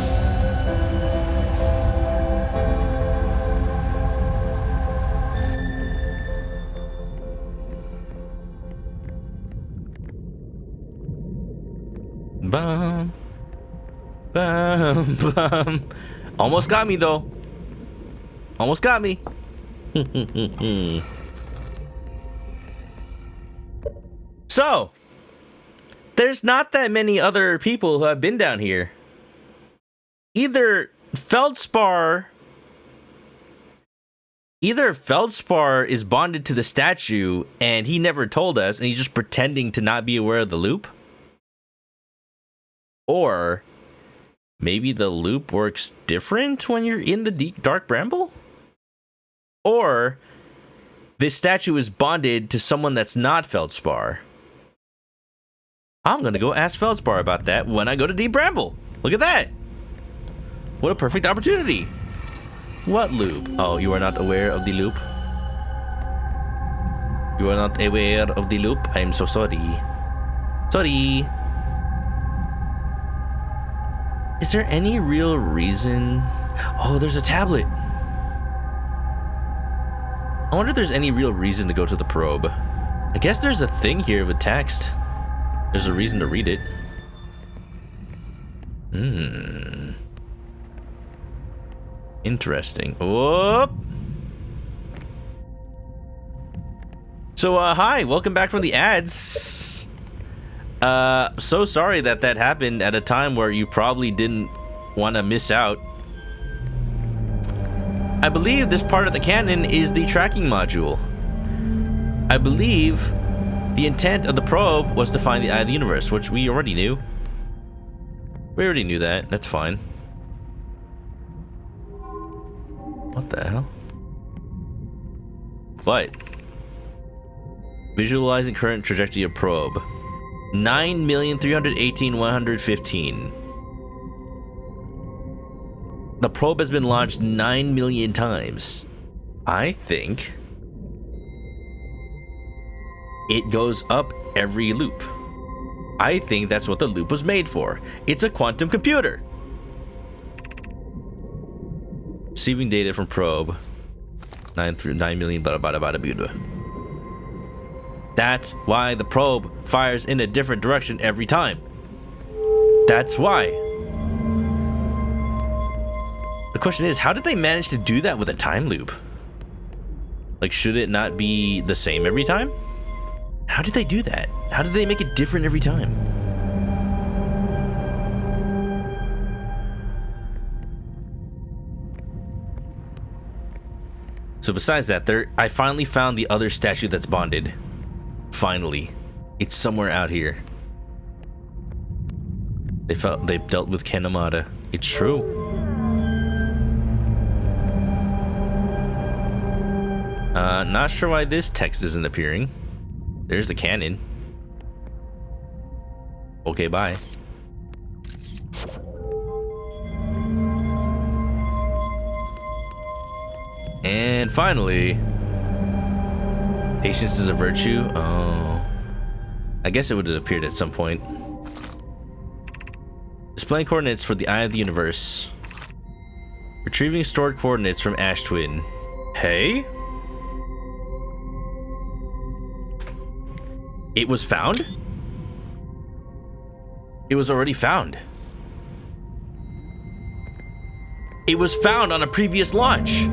Bum. Bum, bum. Almost got me, though. Almost got me. So, there's not that many other people who have been down here. Either Feldspar is bonded to the statue and he never told us and he's just pretending to not be aware of the loop. Or maybe the loop works different when you're in the dark bramble? Or this statue is bonded to someone that's not Feldspar. I'm gonna go ask Feldspar about that when I go to Deep Bramble. Look at that. What a perfect opportunity. What loop? Oh, you are not aware of the loop? You are not aware of the loop? I'm so sorry. Sorry. Is there any real reason? Oh, there's a tablet. I wonder if there's any real reason to go to the probe. I guess there's a thing here with text. There's a reason to read it. Interesting. Whoop. So, hi, welcome back from the ads. So sorry that happened at a time where you probably didn't want to miss out. I believe this part of the cannon is the tracking module. I believe the intent of the probe was to find the eye of the universe, which we already knew. We already knew that. That's fine. What the hell? What? Visualizing current trajectory of probe. 9,318,115. The probe has been launched 9 million times. I think it goes up every loop. I think that's what the loop was made for. It's a quantum computer. Receiving data from probe. 9 million blah blah blah blah blah. That's why the probe fires in a different direction every time. That's why. The question is, how did they manage to do that with a time loop? Like, should it not be the same every time? How did they do that? How did they make it different every time? So besides that, I finally found the other statue that's bonded. Finally. It's somewhere out here. They dealt with Kanemata. It's true. Not sure why this text isn't appearing. There's the cannon. Okay, bye. And finally, patience is a virtue. Oh, I guess it would have appeared at some point. Displaying coordinates for the eye of the universe. Retrieving stored coordinates from Ash Twin. Hey? It was found? It was already found. It was found on a previous launch.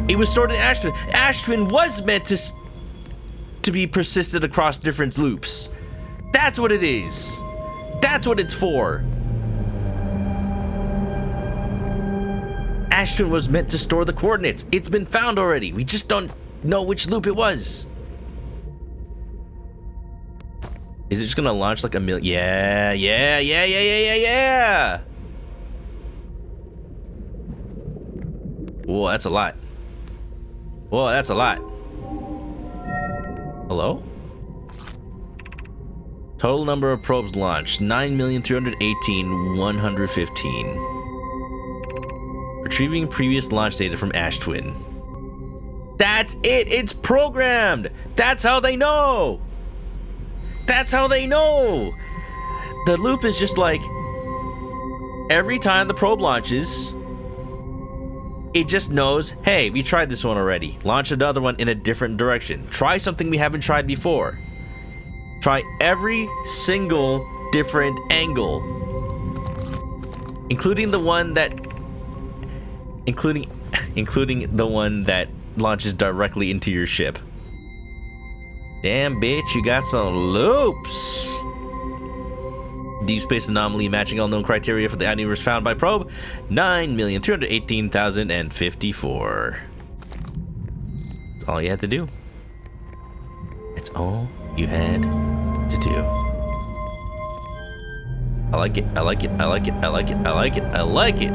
It was stored in Ash Twin. Ash Twin was meant to be persisted across different loops. That's what it is. That's what it's for. Ash Twin was meant to store the coordinates. It's been found already. We just don't know which loop it was. Is it just gonna launch like a million? Yeah. Whoa, that's a lot. Whoa, that's a lot. Hello? Total number of probes launched, 9,318,115. Retrieving previous launch data from Ash Twin. That's it! It's programmed! That's how they know! That's how they know! The loop is just like, every time the probe launches, it just knows, hey, we tried this one already. Launch another one in a different direction. Try something we haven't tried before. Try every single different angle. Including the one that launches directly into your ship. Damn, bitch, you got some loops. Deep space anomaly matching all known criteria for the universe found by probe, 9,318,054. That's all you had to do. It's all you had to do. I like it. I like it. I like it. I like it. I like it. I like it.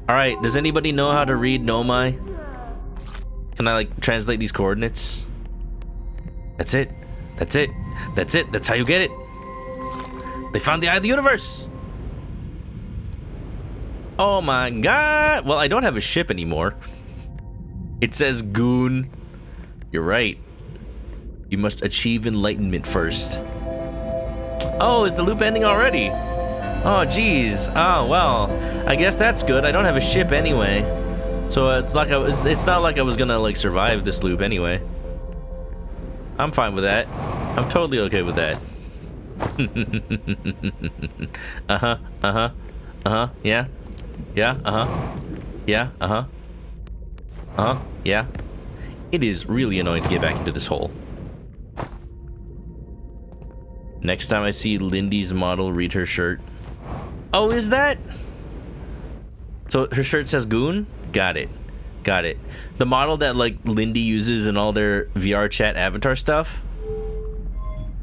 All right. Does anybody know how to read Nomai? Can I like translate these coordinates? That's it. That's it. That's it. That's how you get it. They found the eye of the universe. Oh my god. Well, I don't have a ship anymore. It says goon. You're right. You must achieve enlightenment first. Oh, is the loop ending already? Oh, geez. Oh, well. I guess that's good. I don't have a ship anyway. So it's like it's not like I was gonna like survive this loop anyway. I'm fine with that. I'm totally okay with that. Yeah. Yeah. It is really annoying to get back into this hole. Next time I see Lindy's model, read her shirt. Oh, is that? So her shirt says Goon? Got it. Got it. The model that like Lindy uses in all their VR chat avatar stuff?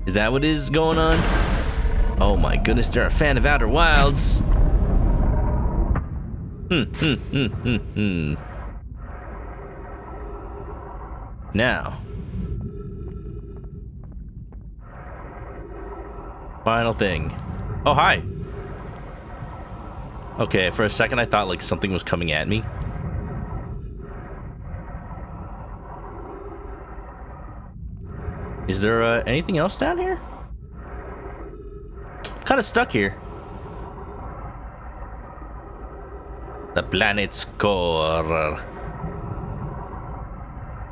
Is that what is going on? Oh my goodness, they're a fan of Outer Wilds. Now. Final thing. Oh, hi. Okay, for a second I thought like something was coming at me. Is there anything else down here? I'm kind of stuck here. The planet's core.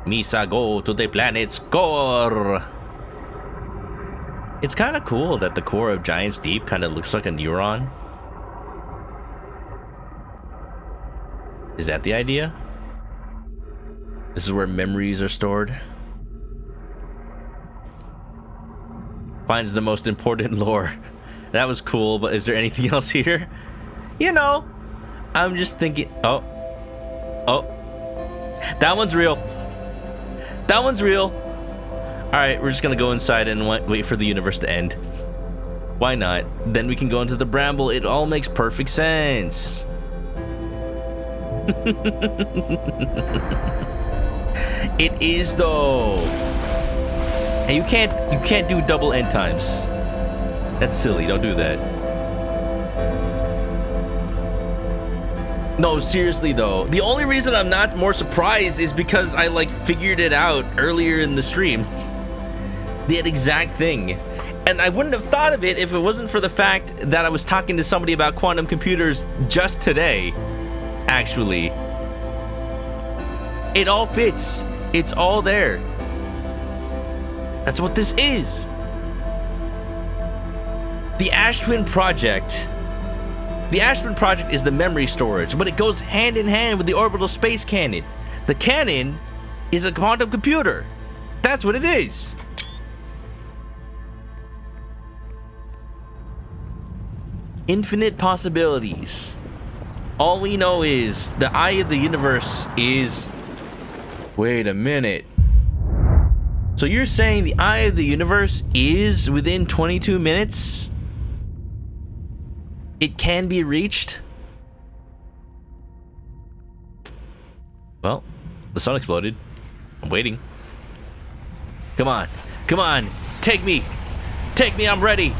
Misa, go to the planet's core. It's kind of cool that the core of Giant's Deep kind of looks like a neuron. Is that the idea? This is where memories are stored. Finds the most important lore. That was cool, but is there anything else here? You know, I'm just thinking. Oh. That one's real. That one's real. Alright, we're just gonna go inside and wait for the universe to end. Why not? Then we can go into the Bramble. It all makes perfect sense. It is though. And you can't do double end times. That's silly. Don't do that. No, seriously though. The only reason I'm not more surprised is because I like figured it out earlier in the stream. That exact thing. And I wouldn't have thought of it if it wasn't for the fact that I was talking to somebody about quantum computers just today. Actually. It all fits. It's all there. That's what this is. The Ash Twin Project. The Ash Twin Project is the memory storage, but it goes hand in hand with the orbital space cannon. The cannon is a quantum computer. That's what it is. Infinite possibilities. All we know is the eye of the universe is... Wait a minute. So you're saying the eye of the universe is within 22 minutes? It can be reached? Well, the sun exploded. I'm waiting. Come on. Come on. Take me. Take me. I'm ready.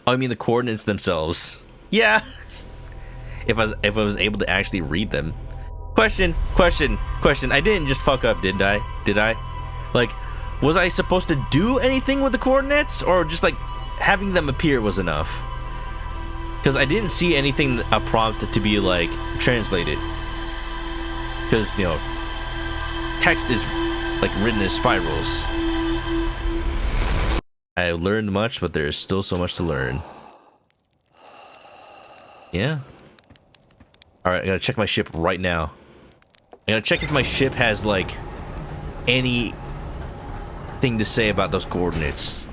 Oh, I mean the coordinates themselves. Yeah. If I was able to actually read them. Question. I didn't just fuck up, did I? Like, was I supposed to do anything with the coordinates, or just like having them appear was enough? Because I didn't see anything, a prompt to be like translated. Because, you know, text is like written as spirals. I learned much, but there's still so much to learn. Yeah. Alright, I gotta check my ship right now. I gotta check if my ship has like any thing to say about those coordinates.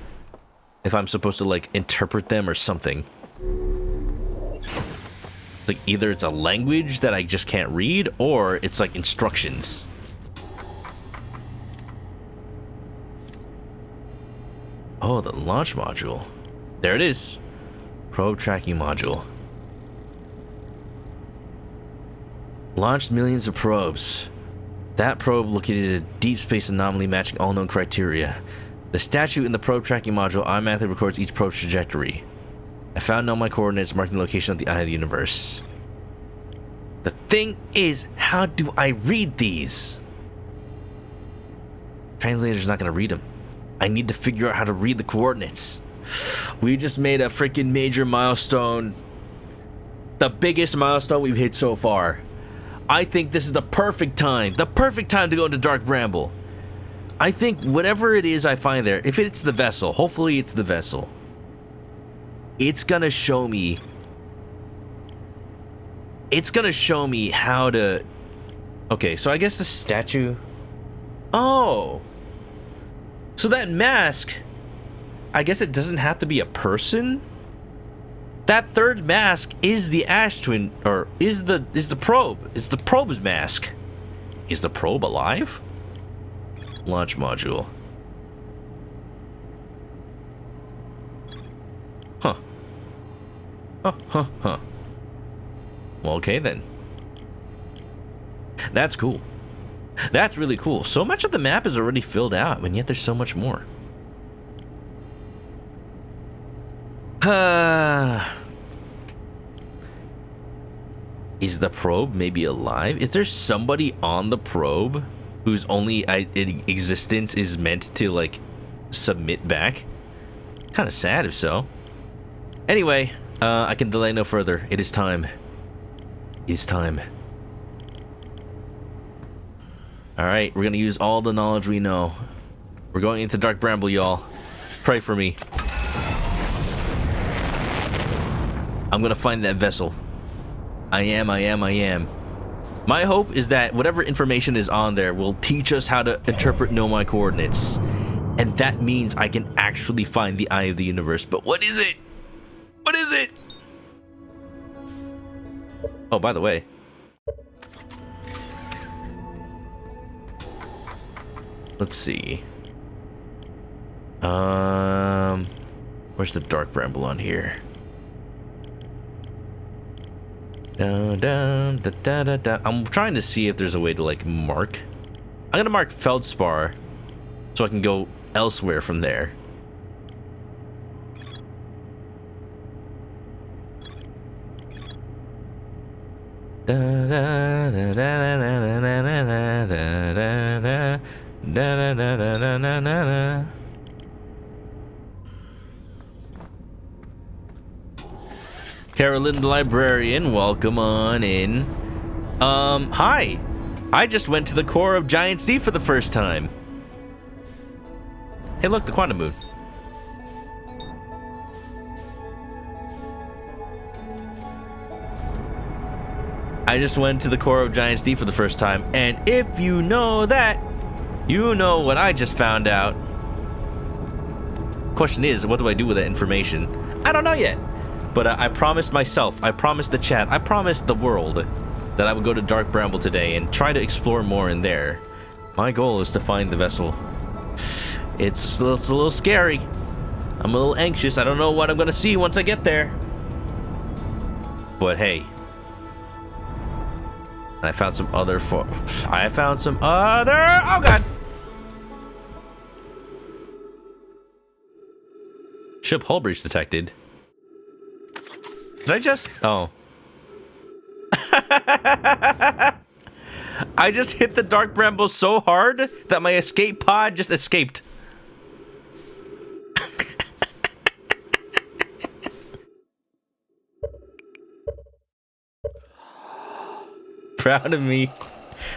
If I'm supposed to like interpret them or something. Like either it's a language that I just can't read, or it's like instructions. Oh, the launch module. There it is. Probe tracking module. Launched millions of probes. That probe located a deep space anomaly matching all known criteria. The statue in the probe tracking module automatically records each probe's trajectory. I found all my coordinates marking the location of the eye of the universe. The thing is, how do I read these? Translator's not gonna read them. I need to figure out how to read the coordinates. We just made a freaking major milestone. The biggest milestone we've hit so far. I think this is the perfect time to go into Dark Bramble. I think whatever it is I find there, if it's the vessel, hopefully it's the vessel, it's gonna show me how to... Okay, so I guess the statue... Oh! So that mask I guess it doesn't have to be a person. That third mask is the Ash Twin, or is the probe. It's the probe's mask. Is the probe alive? Launch module. Huh. Huh. Well, okay then. That's cool. That's really cool. So much of the map is already filled out, and yet there's so much more. Is the probe maybe alive? Is there somebody on the probe whose only existence is meant to, like, submit back? Kind of sad if so. Anyway, I can delay no further. It is time. It is time. Alright, we're gonna use all the knowledge we know. We're going into Dark Bramble, y'all. Pray for me. I'm gonna find that vessel. I am. My hope is that whatever information is on there will teach us how to interpret Nomai coordinates. And that means I can actually find the Eye of the Universe. But what is it? What is it? Oh, by the way. Let's see. Where's the Dark Bramble on here? I'm trying to see if there's a way to, like, mark. I'm gonna mark Feldspar so I can go elsewhere from there. Carolyn the librarian, welcome on in. Hi. I just went to the core of Giant Sea for the first time. Hey, look, the quantum moon. I just went to the core of Giant Sea for the first time, and if you know that, you know what I just found out. Question is, what do I do with that information? I don't know yet. But I promised myself, I promised the chat, I promised the world that I would go to Dark Bramble today and try to explore more in there. My goal is to find the vessel. It's a little scary. I'm a little anxious. I don't know what I'm gonna see once I get there. But hey. I found some other oh god! Ship hull breach detected. Did I just? Oh. I just hit the Dark Bramble so hard that my escape pod just escaped. Proud of me.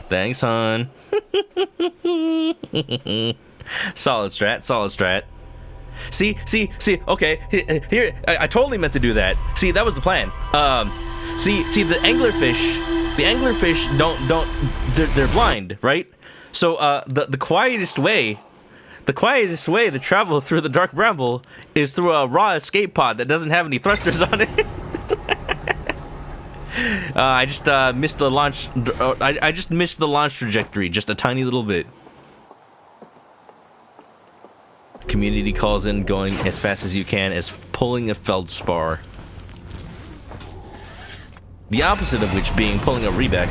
Thanks, hon. Solid strat. See, okay, here, I totally meant to do that. See, that was the plan. See, the anglerfish they're blind, right? So, the quietest way to travel through the Dark Bramble is through a raw escape pod that doesn't have any thrusters on it. I just missed the launch, I just missed the launch trajectory just a tiny little bit. Community calls in going as fast as you can as pulling a feldspar. The opposite of which being pulling a Rebec.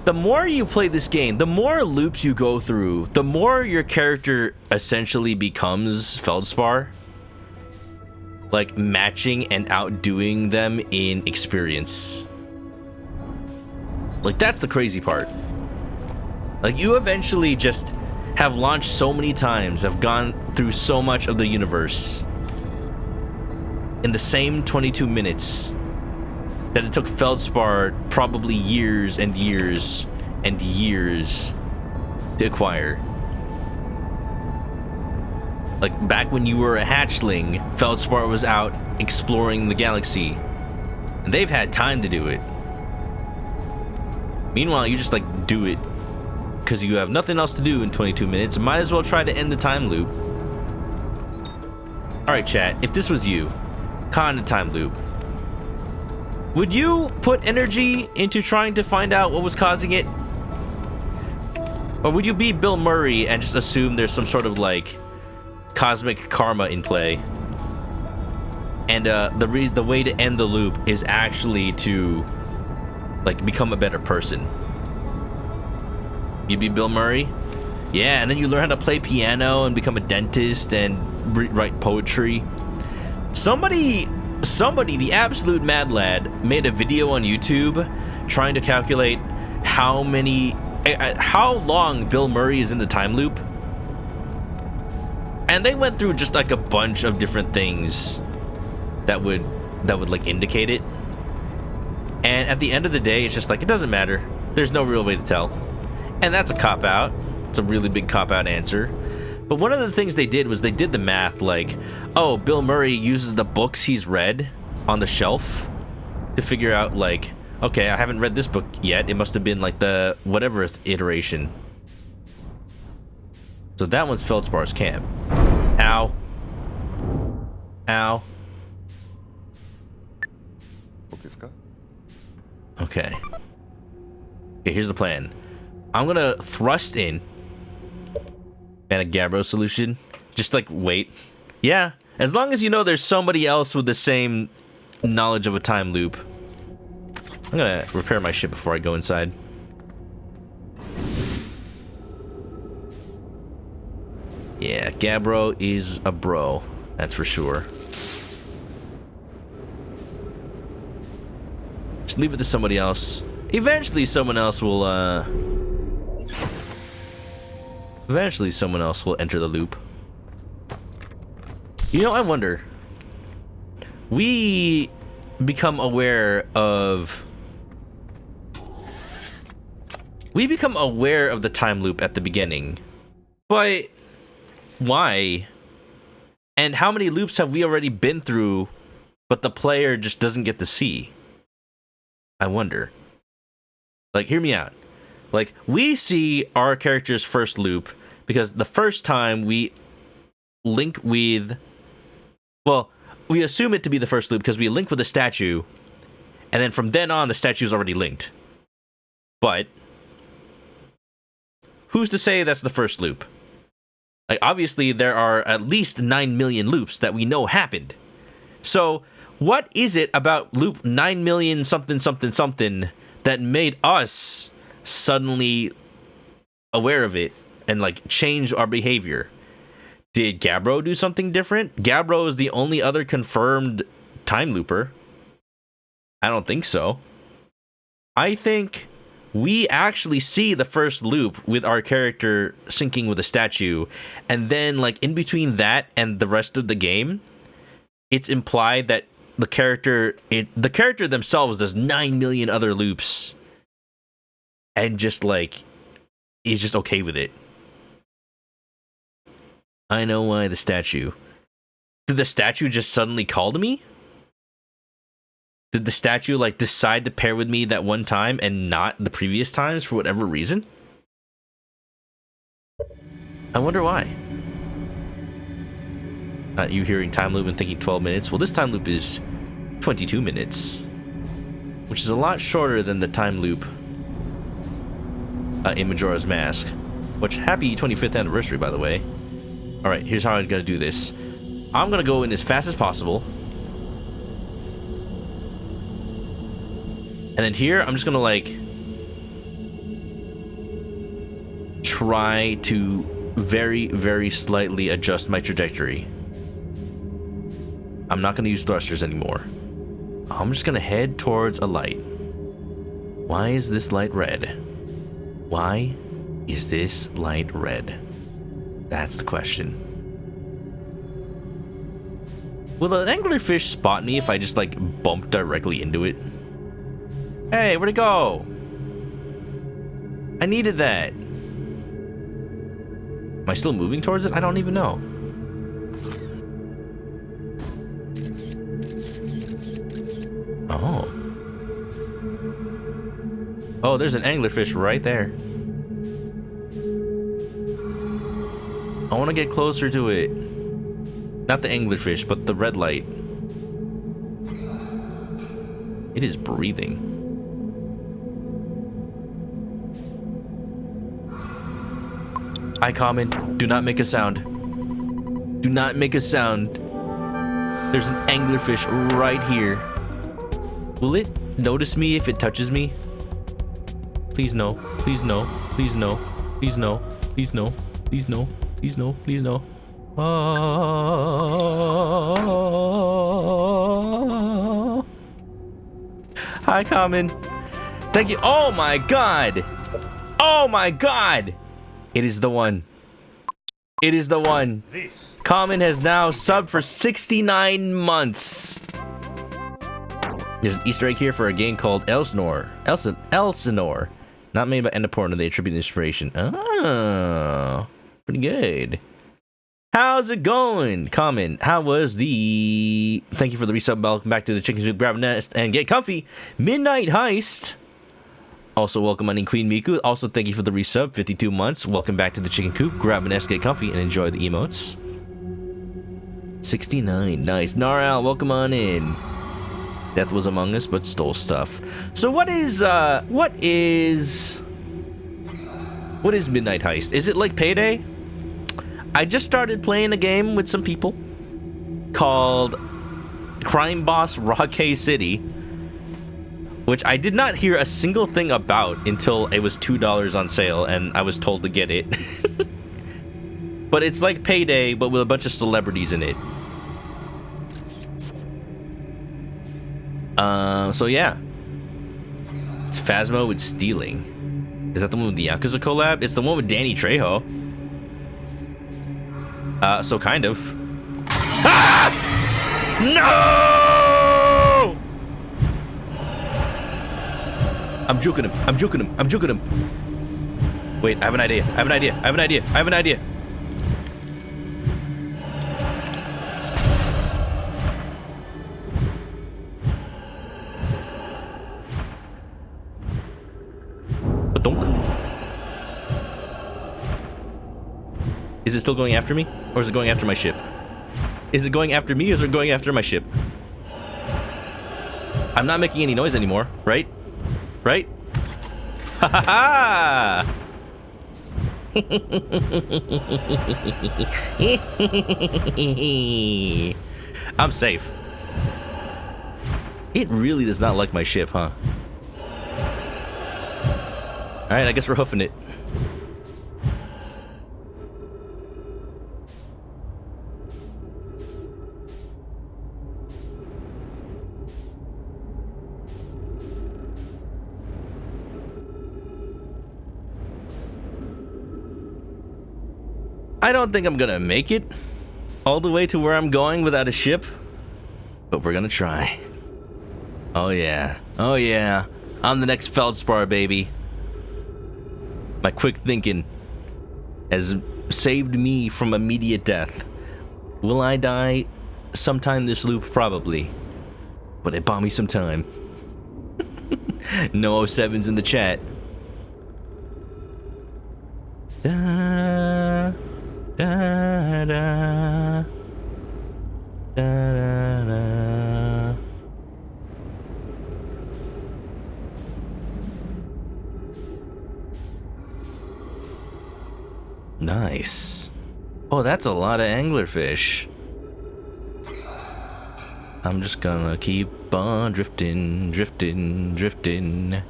The more you play this game, the more loops you go through, the more your character essentially becomes feldspar. Like matching and outdoing them in experience. Like that's the crazy part. Like, you eventually just have launched so many times, have gone through so much of the universe in the same 22 minutes that it took Feldspar probably years and years and years to acquire. Like, back when you were a hatchling, Feldspar was out exploring the galaxy, and they've had time to do it. Meanwhile, you just, like, do it because you have nothing else to do in 22 minutes. Might as well try to end the time loop. Alright, chat. If this was you, caught in a time loop, would you put energy into trying to find out what was causing it? Or would you be Bill Murray and just assume there's some sort of, like, cosmic karma in play? And the way to end the loop is actually to, like, become a better person. You'd be Bill Murray? Yeah, and then you learn how to play piano and become a dentist and write poetry. Somebody, the absolute mad lad, made a video on YouTube trying to calculate how long Bill Murray is in the time loop. And they went through just like a bunch of different things that would like indicate it. And at the end of the day, it's just like, it doesn't matter. There's no real way to tell. And that's a cop-out. It's a really big cop-out answer. But one of the things they did was they did the math, like, oh, Bill Murray uses the books he's read on the shelf to figure out, like, okay, I haven't read this book yet. It must have been, like, the whatever iteration. So that one's Feldspar's camp. Ow. Ow. Okay. Okay, here's the plan. I'm gonna thrust in ManokAdobo solution. Just like wait. Yeah, as long as you know there's somebody else with the same knowledge of a time loop. I'm gonna repair my ship before I go inside. Yeah, Gabro is a bro. That's for sure. Just leave it to somebody else. Eventually someone else will enter the loop. You know, I wonder. We become aware of the time loop at the beginning. But why? And how many loops have we already been through, but the player just doesn't get to see? I wonder. Like, hear me out. Like, we see our character's first loop because the first time we link with... Well, we assume it to be the first loop because we link with the statue, and then from then on, the statue's already linked. But who's to say that's the first loop? Like, obviously, there are at least 9 million loops that we know happened. So, what is it about loop 9 million something something something that made us suddenly aware of it and, like, change our behavior? Did Gabro do something different? Gabro is the only other confirmed time looper. I don't think so. I think we actually see the first loop with our character syncing with a statue, and then, like, in between that and the rest of the game, it's implied that the character themselves does 9 million other loops and just, like, is just okay with it. I know why the statue. Did the statue just suddenly call to me? Did the statue, like, decide to pair with me that one time and not the previous times for whatever reason? I wonder why. Not you hearing time loop and thinking 12 minutes. Well, this time loop is 22 minutes, which is a lot shorter than the time loop in Majora's Mask. Which, happy 25th anniversary, by the way. Alright, here's how I'm gonna do this. I'm gonna go in as fast as possible. And then here, I'm just gonna, like, try to very, very slightly adjust my trajectory. I'm not gonna use thrusters anymore. I'm just gonna head towards a light. Why is this light red? Why is this light red? That's the question. Will an anglerfish spot me if I just, like, bump directly into it? Hey, where'd it go? I needed that. Am I still moving towards it? I don't even know. Oh. Oh, there's an anglerfish right there. I want to get closer to it. Not the anglerfish, but the red light. It is breathing. Hi, Common. Do not make a sound. Do not make a sound. There's an anglerfish right here. Will it notice me if it touches me? Please no. Please no. Please no. Please no. Please no. Please no. Please no. Please no. Oh. Hi, Common. Thank you. Oh my god. Oh my god. It is the one. It is the one. Common has now subbed for 69 months. There's an Easter egg here for a game called Elsinore. Elsinore. Not made by Enderporn, they attribute the inspiration. Oh, pretty good. How's it going? Common, how was the... Thank you for the resub. Welcome back to the Chicken Soup. Grab a nest and get comfy. Midnight Heist. Also, welcome on Queen Miku. Also, thank you for the resub. 52 months. Welcome back to the Chicken Coop. Grab a nest, get comfy, and enjoy the emotes. 69. Nice. Naral, welcome on in. Death was among us, but stole stuff. So what is Midnight Heist? Is it like Payday? I just started playing a game with some people called Crime Boss Rockay City, which I did not hear a single thing about until it was $2 on sale and I was told to get it. But it's like Payday, but with a bunch of celebrities in it. So yeah. It's Phasmo with stealing. Is that the one with the Yakuza collab? It's the one with Danny Trejo. So kind of. Ah! No! I'm juking him. I'm juking him. I'm juking him. Wait, I have an idea. I have an idea. I have an idea. I have an idea. Is it still going after me? Or is it going after my ship? Is it going after me or is it going after my ship? I'm not making any noise anymore, right? Right? Ha ha ha! I'm safe. It really does not like my ship, huh? Alright, I guess we're hoofing it. I don't think I'm gonna make it all the way to where I'm going without a ship, but we're gonna try. Oh yeah, oh yeah, I'm the next Feldspar, baby. My quick thinking has saved me from immediate death. Will I die sometime this loop? Probably, but it bought me some time. No 07s in the chat. Da, da, da, da, da, da. Nice. Oh, that's a lot of anglerfish. I'm just gonna keep on drifting, drifting, drifting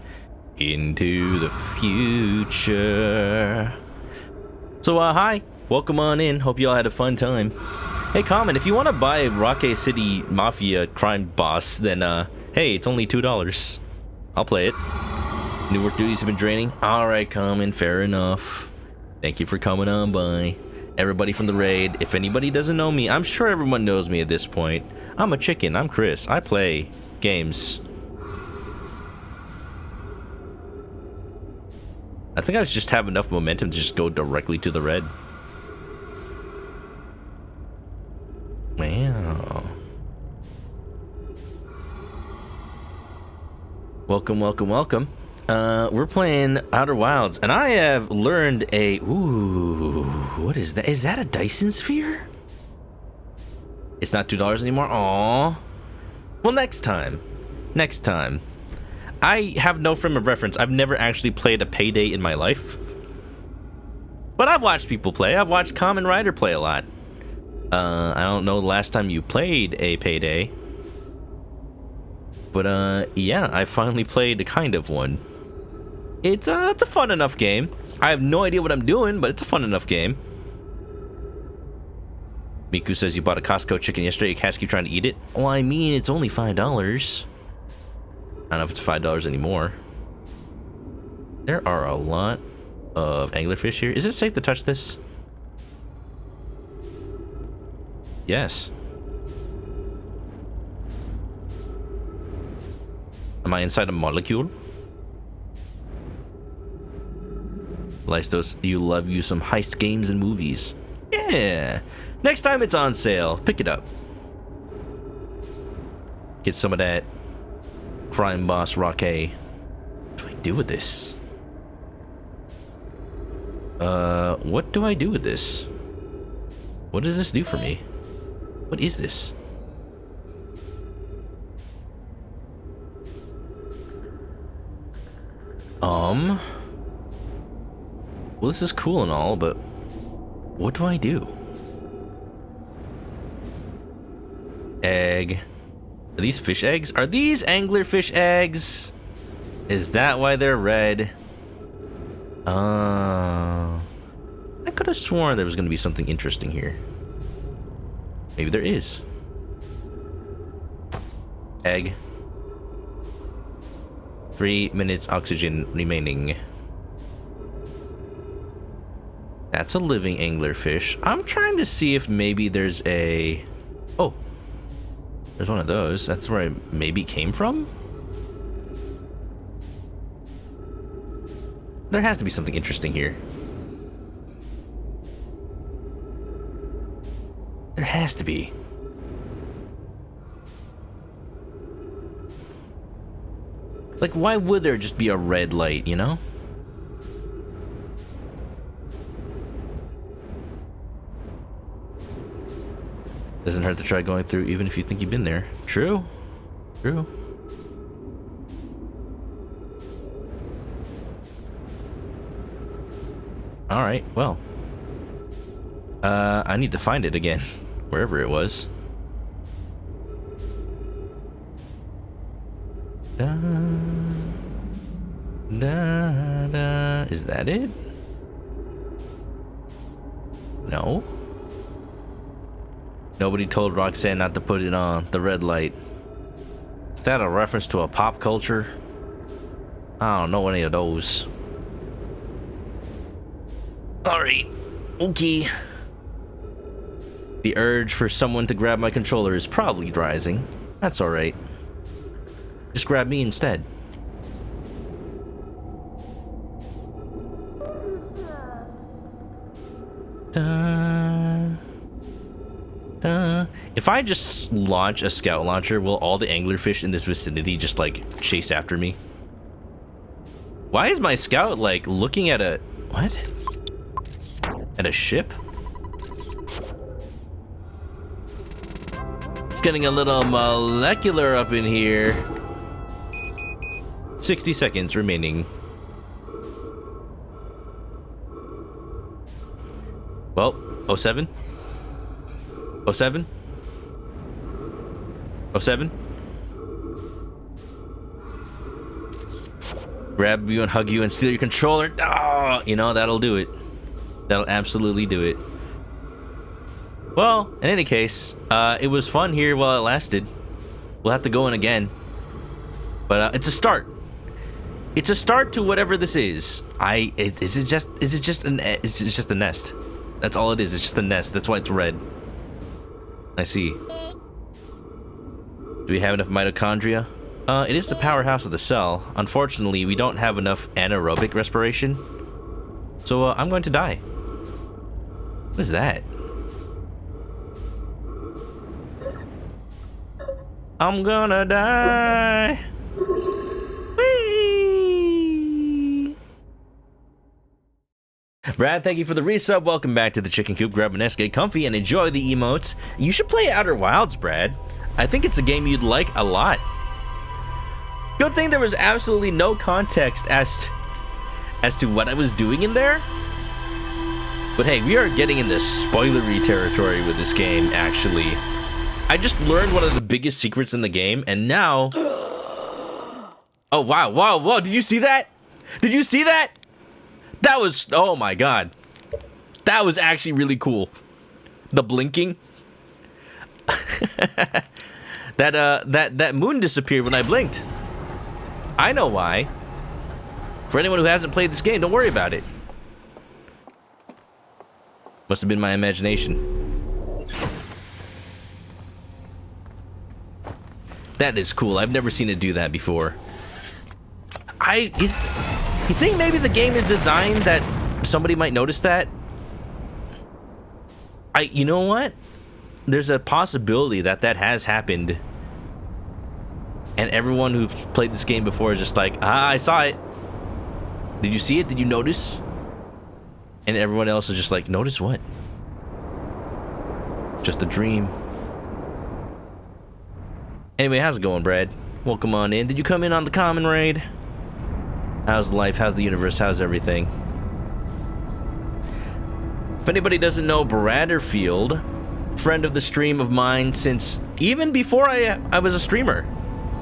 into the future. So, hi. Welcome on in. Hope you all had a fun time. Hey, Common, if you want to buy Rockay City Mafia Crime Boss, then, hey, it's only $2. I'll play it. New work duties have been draining. Alright, Common, fair enough. Thank you for coming on by. Everybody from the raid. If anybody doesn't know me, I'm sure everyone knows me at this point. I'm a chicken. I'm Chris. I play games. I think I just have enough momentum to just go directly to the red. Wow. Welcome, welcome, welcome. We're playing Outer Wilds, and I have learned a... Ooh, what is that? Is that a Dyson sphere? It's not $2 anymore? Aww. Well, next time. Next time. I have no frame of reference. I've never actually played a Payday in my life. But I've watched people play. I've watched Kamen Rider play a lot. I don't know the last time you played a Payday. But, yeah, I finally played a kind of one. It's a fun enough game. I have no idea what I'm doing, but it's a fun enough game. Miku says you bought a Costco chicken yesterday. Your cats keep trying to eat it. Well, I mean, it's only $5. I don't know if it's $5 anymore. There are a lot of anglerfish here. Is it safe to touch this? Yes. Am I inside a molecule? Lystos, you love you some heist games and movies. Yeah. Next time it's on sale, pick it up. Get some of that crime boss Rocket. What do I do with this? What do I do with this? What does this do for me? What is this? Well, this is cool and all, but what do I do? Egg. Are these fish eggs? Are these anglerfish eggs? Is that why they're red? I could have sworn there was going to be something interesting here. Maybe there is. Egg. 3 minutes oxygen remaining. That's a living anglerfish. I'm trying to see if maybe there's a... Oh. There's one of those. That's where I maybe came from? There has to be something interesting here. There has to be. Like, why would there just be a red light, you know? Doesn't hurt to try going through even if you think you've been there. True. True. Alright, well. I need to find it again. Wherever it was. Da, da, da. Is that it? No. Nobody told Roxanne not to put it on the red light. Is that a reference to a pop culture? I don't know any of those. Alright. Okay. The urge for someone to grab my controller is probably rising. That's alright. Just grab me instead. If I just launch a scout launcher, will all the anglerfish in this vicinity just like chase after me? Why is my scout like looking at a... What? At a ship? It's getting a little molecular up in here. 60 seconds remaining. Well, 07? 07? 07? Grab you and hug you and steal your controller. Oh, you know, that'll do it. That'll absolutely do it. Well, in any case, it was fun here while it lasted. We'll have to go in again. But it's a start. It's a start to whatever this is. Is it just a nest? That's all it is. It's just a nest. That's why it's red. I see. Do we have enough mitochondria? It is the powerhouse of the cell. Unfortunately, we don't have enough anaerobic respiration. So, I'm going to die. What is that? I'm gonna die. Whee! Brad, thank you for the resub. Welcome back to the Chicken Coop. Grab an S, get comfy, and enjoy the emotes. You should play Outer Wilds, Brad. I think it's a game you'd like a lot. Good thing there was absolutely no context as to what I was doing in there. But hey, we are getting into spoilery territory with this game, actually. I just learned one of the biggest secrets in the game, and now... Oh, wow, did you see that? Did you see that? That was... Oh my god. That was actually really cool. The blinking. That moon disappeared when I blinked. I know why. For anyone who hasn't played this game, don't worry about it. Must have been my imagination. That is cool. I've never seen it do that before. You think maybe the game is designed that somebody might notice that? You know what? There's a possibility that has happened. And everyone who's played this game before is just like, ah, I saw it. Did you see it? Did you notice? And everyone else is just like, notice what? Just a dream. Anyway, how's it going, Brad? Welcome on in. Did you come in on the common raid? How's life? How's the universe? How's everything? If anybody doesn't know, Bradderfield, friend of the stream of mine since even before I was a streamer,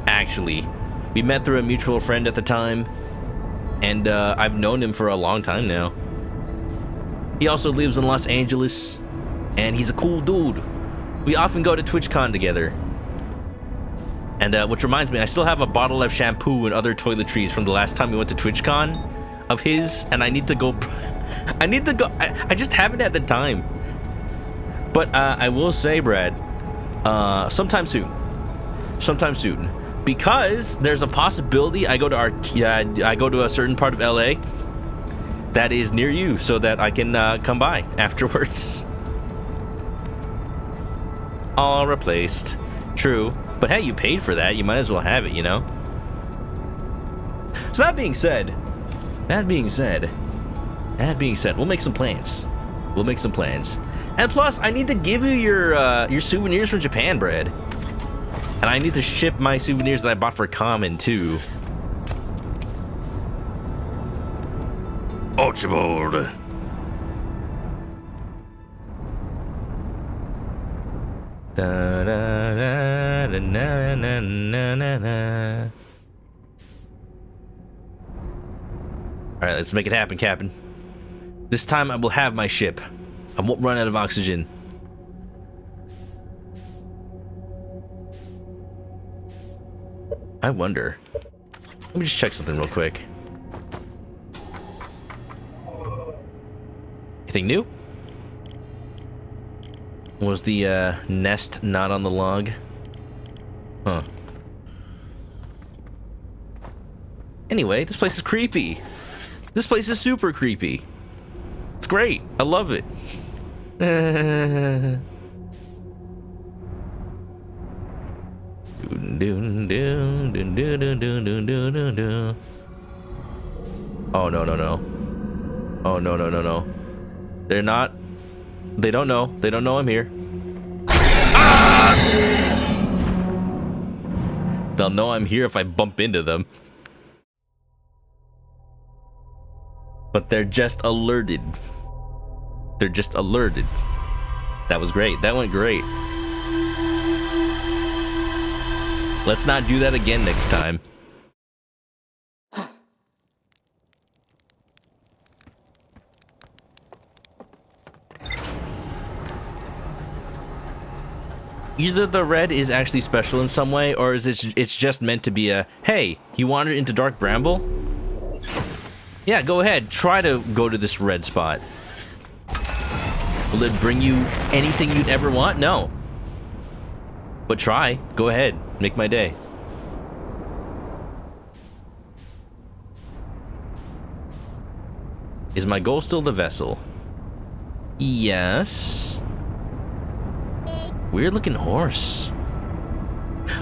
actually. We met through a mutual friend at the time, and I've known him for a long time now. He also lives in Los Angeles, and he's a cool dude. We often go to TwitchCon together. And which reminds me, I still have a bottle of shampoo and other toiletries from the last time we went to TwitchCon of his, and I need to go. I just haven't had the time. But I will say, Brad, sometime soon. Because there's a possibility I go to a certain part of LA that is near you, so that I can come by afterwards. All replaced. True. But hey, you paid for that. You might as well have it, you know? So that being said, we'll make some plans. And plus, I need to give you your souvenirs from Japan, Brad. And I need to ship my souvenirs that I bought for Common, too. Archibald. Da, da, da, da, na, na, na, na, na. Alright, let's make it happen, Captain. This time I will have my ship. I won't run out of oxygen. I wonder. Let me just check something real quick. Anything new? Was the nest not on the log? Huh. Anyway, this place is creepy. This place is super creepy. It's great. I love it. Oh, no. Oh, no. They're not. They don't know. They don't know I'm here. Ah! They'll know I'm here if I bump into them. But they're just alerted. That was great. That went great. Let's not do that again next time. Either the red is actually special in some way, or is it's just meant to be a, hey, you wandered into Dark Bramble? Yeah, go ahead. Try to go to this red spot. Will it bring you anything you'd ever want? No. But try. Go ahead. Make my day. Is my goal still the vessel? Yes. Weird looking horse.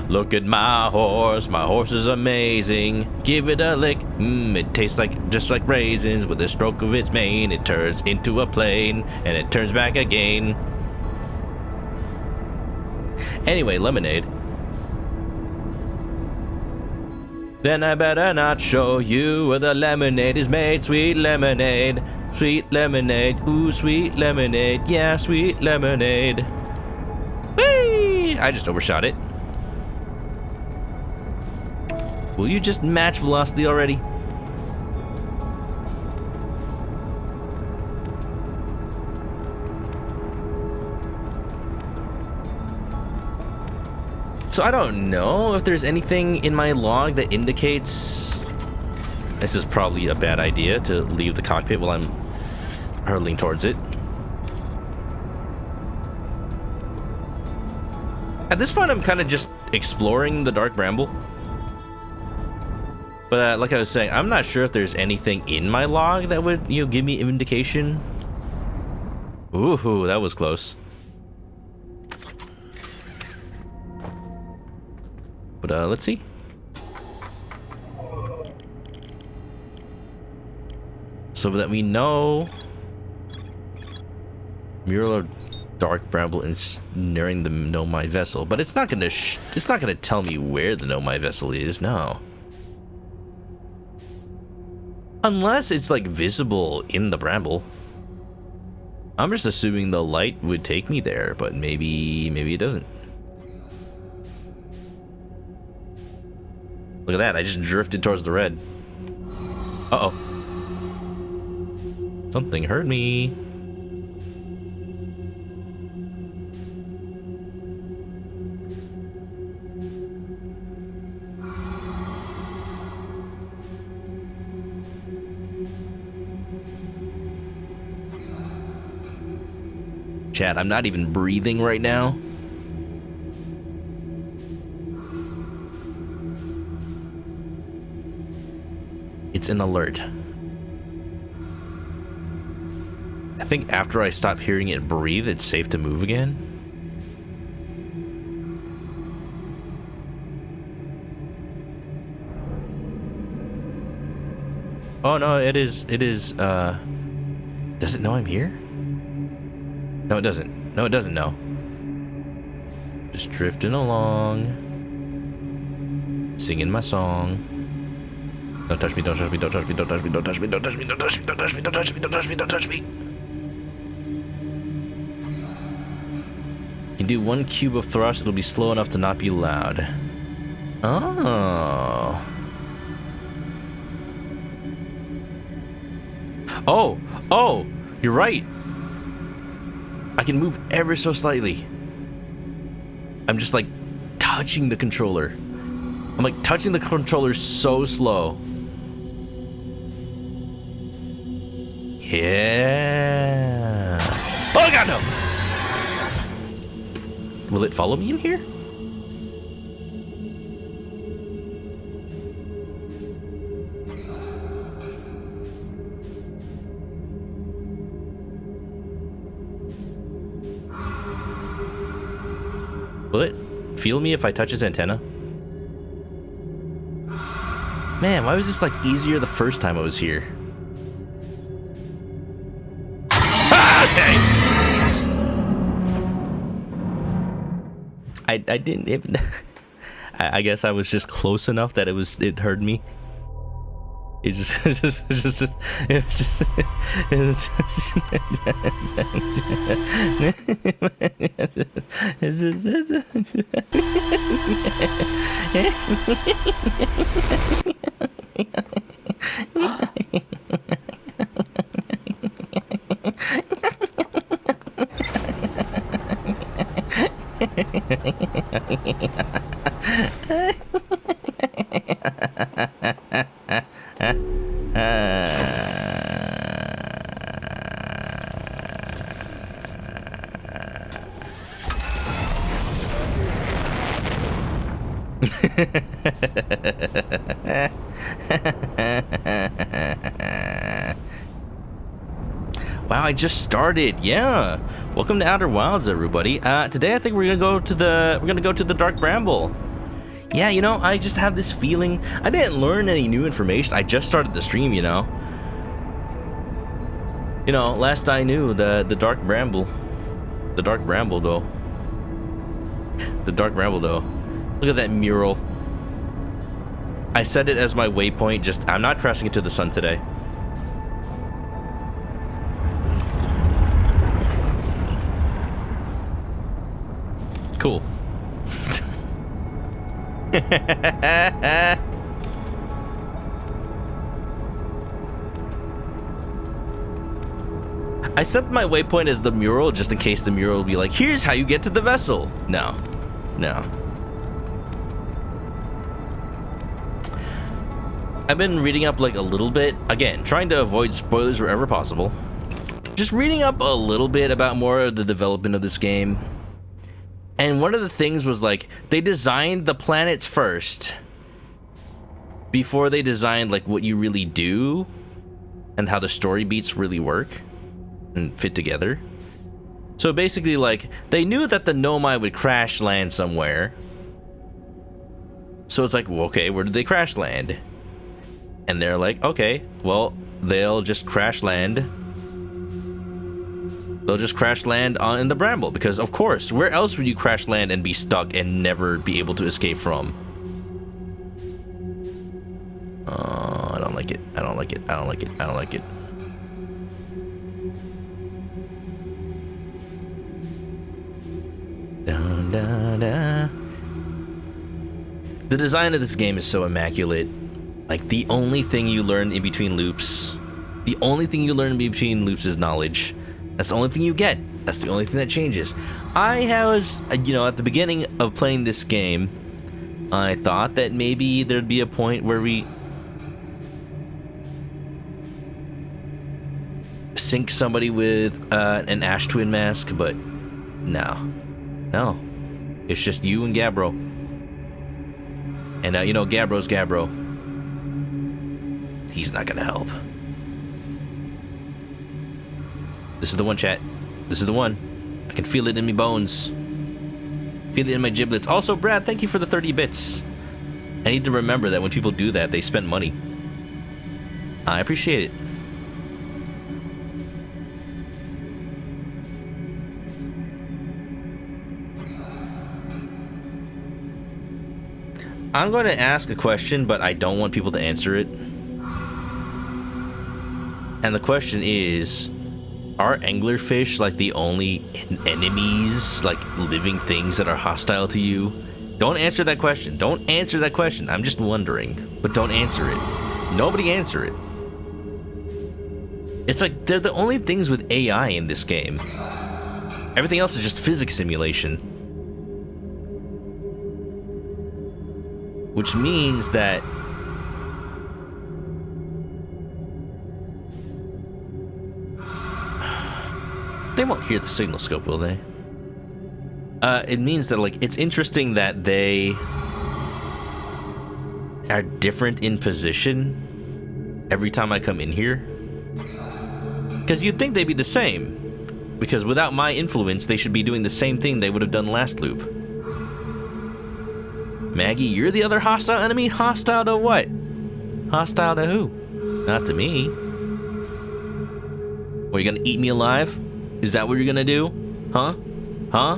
Look at my horse is amazing. Give it a lick, it tastes like just like raisins. With a stroke of its mane, it turns into a plane, and it turns back again. Anyway, lemonade. Then I better not show you where the lemonade is made. Sweet lemonade, ooh, sweet lemonade, yeah, sweet lemonade. Whee! I just overshot it. Will you just match velocity already? So I don't know if there's anything in my log that indicates this is probably a bad idea to leave the cockpit while I'm hurtling towards it. At this point, I'm kind of just exploring the Dark Bramble. But like I was saying, I'm not sure if there's anything in my log that would, you know, give me an indication. Ooh, that was close. But let's see. So that we know, mural of Dark Bramble ensnaring the Nomai vessel, but it's not gonna tell me where the Nomai vessel is. No, unless it's like visible in the bramble. I'm just assuming the light would take me there, but maybe it doesn't. Look at that, I just drifted towards the red. Uh-oh. Something heard me. Chat, I'm not even breathing right now. It's an alert. I think after I stop hearing it breathe, it's safe to move again. Oh no, it is, does it know I'm here? No, it doesn't. No, it doesn't know. Just drifting along. Singing my song. Don't touch me, don't touch me, don't touch me, don't touch me, don't touch me, don't touch me, don't touch me, don't touch me, don't touch me, don't touch me, don't touch me. You can do one cube of thrust, it'll be slow enough to not be loud. Oh. Oh, you're right. I can move ever so slightly. I'm just like touching the controller. I'm like touching the controller so slow. Yeah. Oh god, no. Will it follow me in here? Will it feel me if I touch its antenna? Man, why was this like easier the first time I was here? I didn't even. I guess I was just close enough that it heard me. It Wow, I just started. Yeah. Welcome to Outer Wilds, everybody. Today I think we're gonna go to the Dark Bramble. Yeah, you know, I just have this feeling. I didn't learn any new information. I just started the stream, you know. You know, last I knew, the Dark Bramble. The Dark Bramble, though. The Dark Bramble, though. Look at that mural. I set it as my waypoint, just... I'm not crashing into the sun today. Cool. I set my waypoint as the mural just in case the mural will be like, here's how you get to the vessel. No. No. I've been reading up like a little bit. Again, trying to avoid spoilers wherever possible. Just reading up a little bit about more of the development of this game. And one of the things was like, they designed the planets first before they designed like what you really do and how the story beats really work and fit together. So basically, like, they knew that the Nomai would crash land somewhere. So it's like, well, okay, where did they crash land? And they're like, okay, well, they'll just crash land. They'll just crash land in the Bramble, because of course, where else would you crash land and be stuck and never be able to escape from? I don't like it. I don't like it. I don't like it. I don't like it. Dun, dun, dun. The design of this game is so immaculate. Like, the only thing you learn in between loops, is knowledge. That's the only thing you get. That's the only thing that changes. I was, you know, at the beginning of playing this game, I thought that maybe there'd be a point where we sink somebody with an Ash Twin mask, but no. No. It's just you and Gabbro. And, you know, Gabbro's Gabbro. He's not gonna help. This is the one, chat. This is the one. I can feel it in my bones. Feel it in my giblets. Also, Brad, thank you for the 30 bits. I need to remember that when people do that, they spend money. I appreciate it. I'm going to ask a question, but I don't want people to answer it. And the question is, are anglerfish like the only enemies, like living things that are hostile to you? Don't answer that question. Don't answer that question. I'm just wondering, but don't answer it. Nobody answer it. It's like they're the only things with AI in this game. Everything else is just physics simulation. Which means that they won't hear the signal scope, will they? It means that, like, it's interesting that they are different in position every time I come in here. Because you'd think they'd be the same. Because without my influence, they should be doing the same thing they would have done last loop. Maggie, you're the other hostile enemy? Hostile to what? Hostile to who? Not to me. What, you gonna eat me alive? Is that what you're gonna do? Huh? Huh?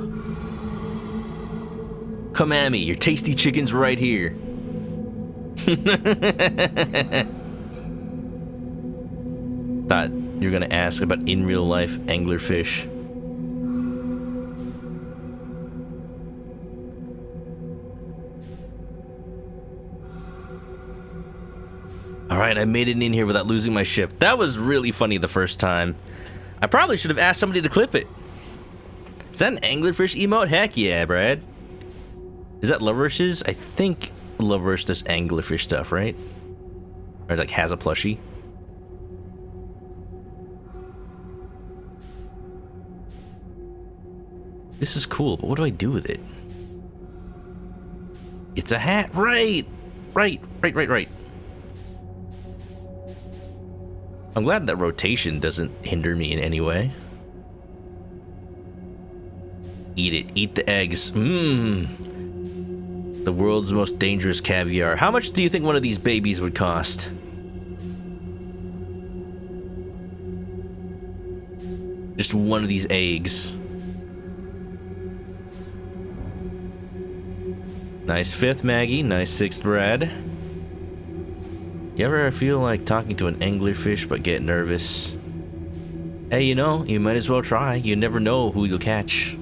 Come at me, your tasty chicken's right here. Thought you were gonna ask about in real life anglerfish. Alright, I made it in here without losing my ship. That was really funny the first time. I probably should have asked somebody to clip it. Is that an anglerfish emote? Heck yeah, Brad. Is that Loverish's? I think Loverish does anglerfish stuff, right? Or like has a plushie. This is cool, but what do I do with it? It's a hat, right? Right. I'm glad that rotation doesn't hinder me in any way. Eat it. Eat the eggs. Mmm. The world's most dangerous caviar. How much do you think one of these babies would cost? Just one of these eggs. Nice 5th Maggie, nice 6th Brad. You ever feel like talking to an anglerfish but get nervous? Hey, you know, you might as well try. You never know who you'll catch.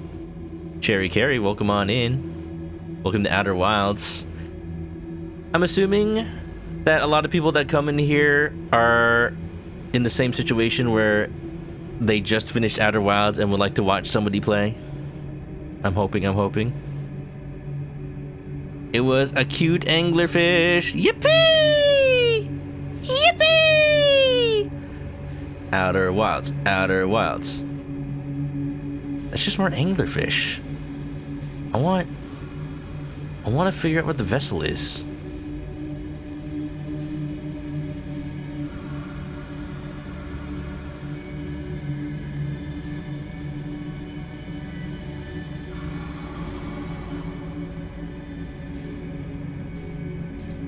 Cherry Carry, welcome on in. Welcome to Outer Wilds. I'm assuming that a lot of people that come in here are in the same situation where they just finished Outer Wilds and would like to watch somebody play. I'm hoping. It was a cute anglerfish. Yippee! Yippee! Outer Wilds, Outer Wilds. That's just more anglerfish. I want to figure out what the vessel is.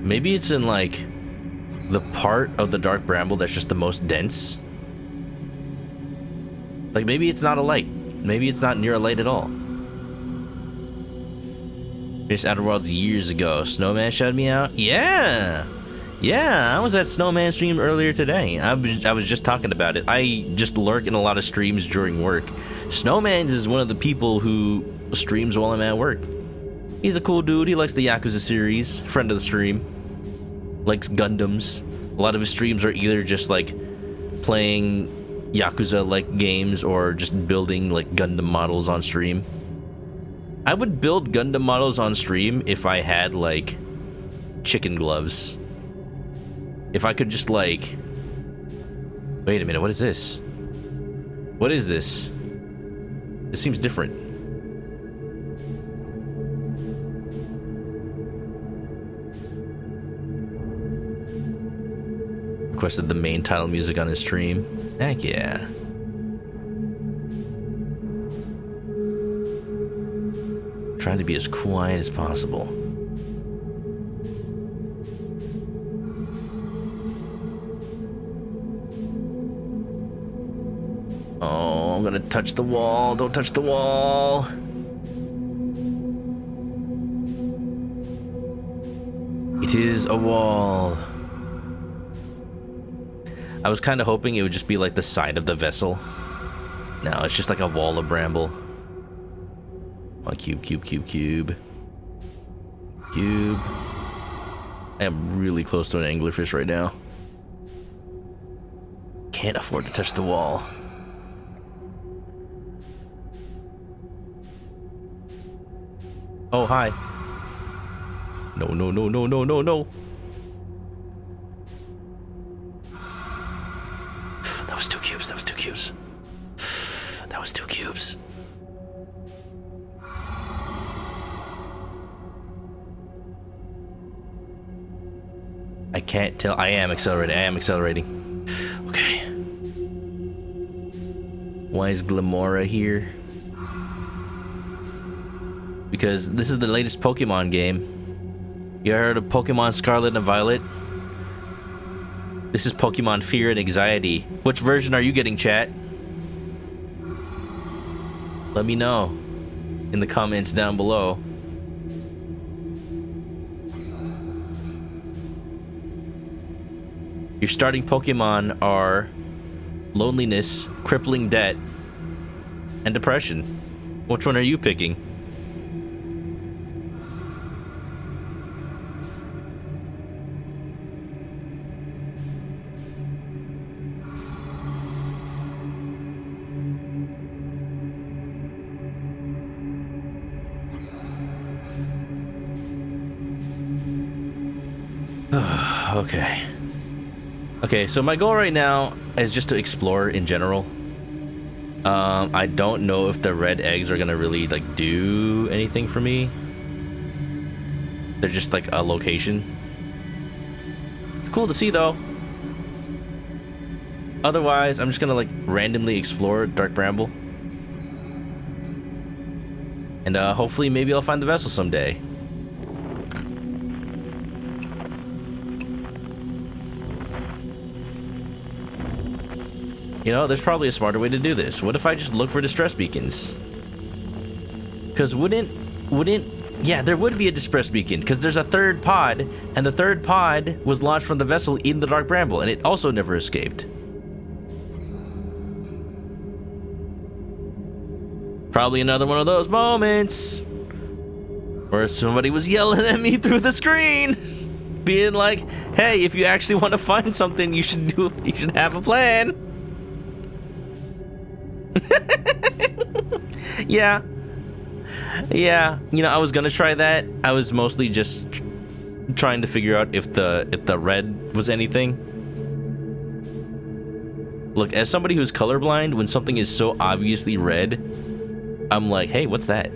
Maybe it's in like the part of the dark bramble that's just the most dense. Like maybe it's not a light. Maybe it's not near a light at all. Finished Outer Worlds years ago. Snowman shouted me out? Yeah! Yeah, I was at Snowman stream earlier today. I was just talking about it. I just lurk in a lot of streams during work. Snowman is one of the people who streams while I'm at work. He's a cool dude. He likes the Yakuza series. Friend of the stream. Likes Gundams. A lot of his streams are either just like playing Yakuza-like games or just building like Gundam models on stream. I would build Gundam models on stream if I had like chicken gloves. If I could just like... Wait a minute, what is this? What is this? This seems different. Requested the main title music on his stream. Heck yeah. Trying to be as quiet as possible. Oh, I'm gonna touch the wall. Don't touch the wall. It is a wall. I was kind of hoping it would just be like the side of the vessel. No, it's just like a wall of bramble. Oh, cube. Cube. I am really close to an anglerfish right now. Can't afford to touch the wall. Oh, hi. No. That was two cubes. I can't tell. I am accelerating. Okay. Why is Glamora here? Because this is the latest Pokemon game. You heard of Pokemon Scarlet and Violet? This is Pokemon Fear and Anxiety. Which version are you getting, chat? Let me know in the comments down below. Your starting Pokemon are loneliness, crippling debt, and depression. Which one are you picking? Okay, so my goal right now is just to explore in general. I don't know if the red eggs are gonna really like do anything for me. They're just like a location. It's cool to see though. Otherwise, I'm just gonna like randomly explore Dark Bramble. And hopefully maybe I'll find the vessel someday. You know, there's probably a smarter way to do this. What if I just look for distress beacons? Because yeah, there would be a distress beacon, because there's a third pod, and the third pod was launched from the vessel in the Dark Bramble, and it also never escaped. Probably another one of those moments where somebody was yelling at me through the screen, being like, hey, if you actually want to find something, you should have a plan. Yeah. Yeah, you know, I was gonna try that. I was mostly just trying to figure out if the red was anything. Look, as somebody who's colorblind, when something is so obviously red, I'm like, hey, what's that?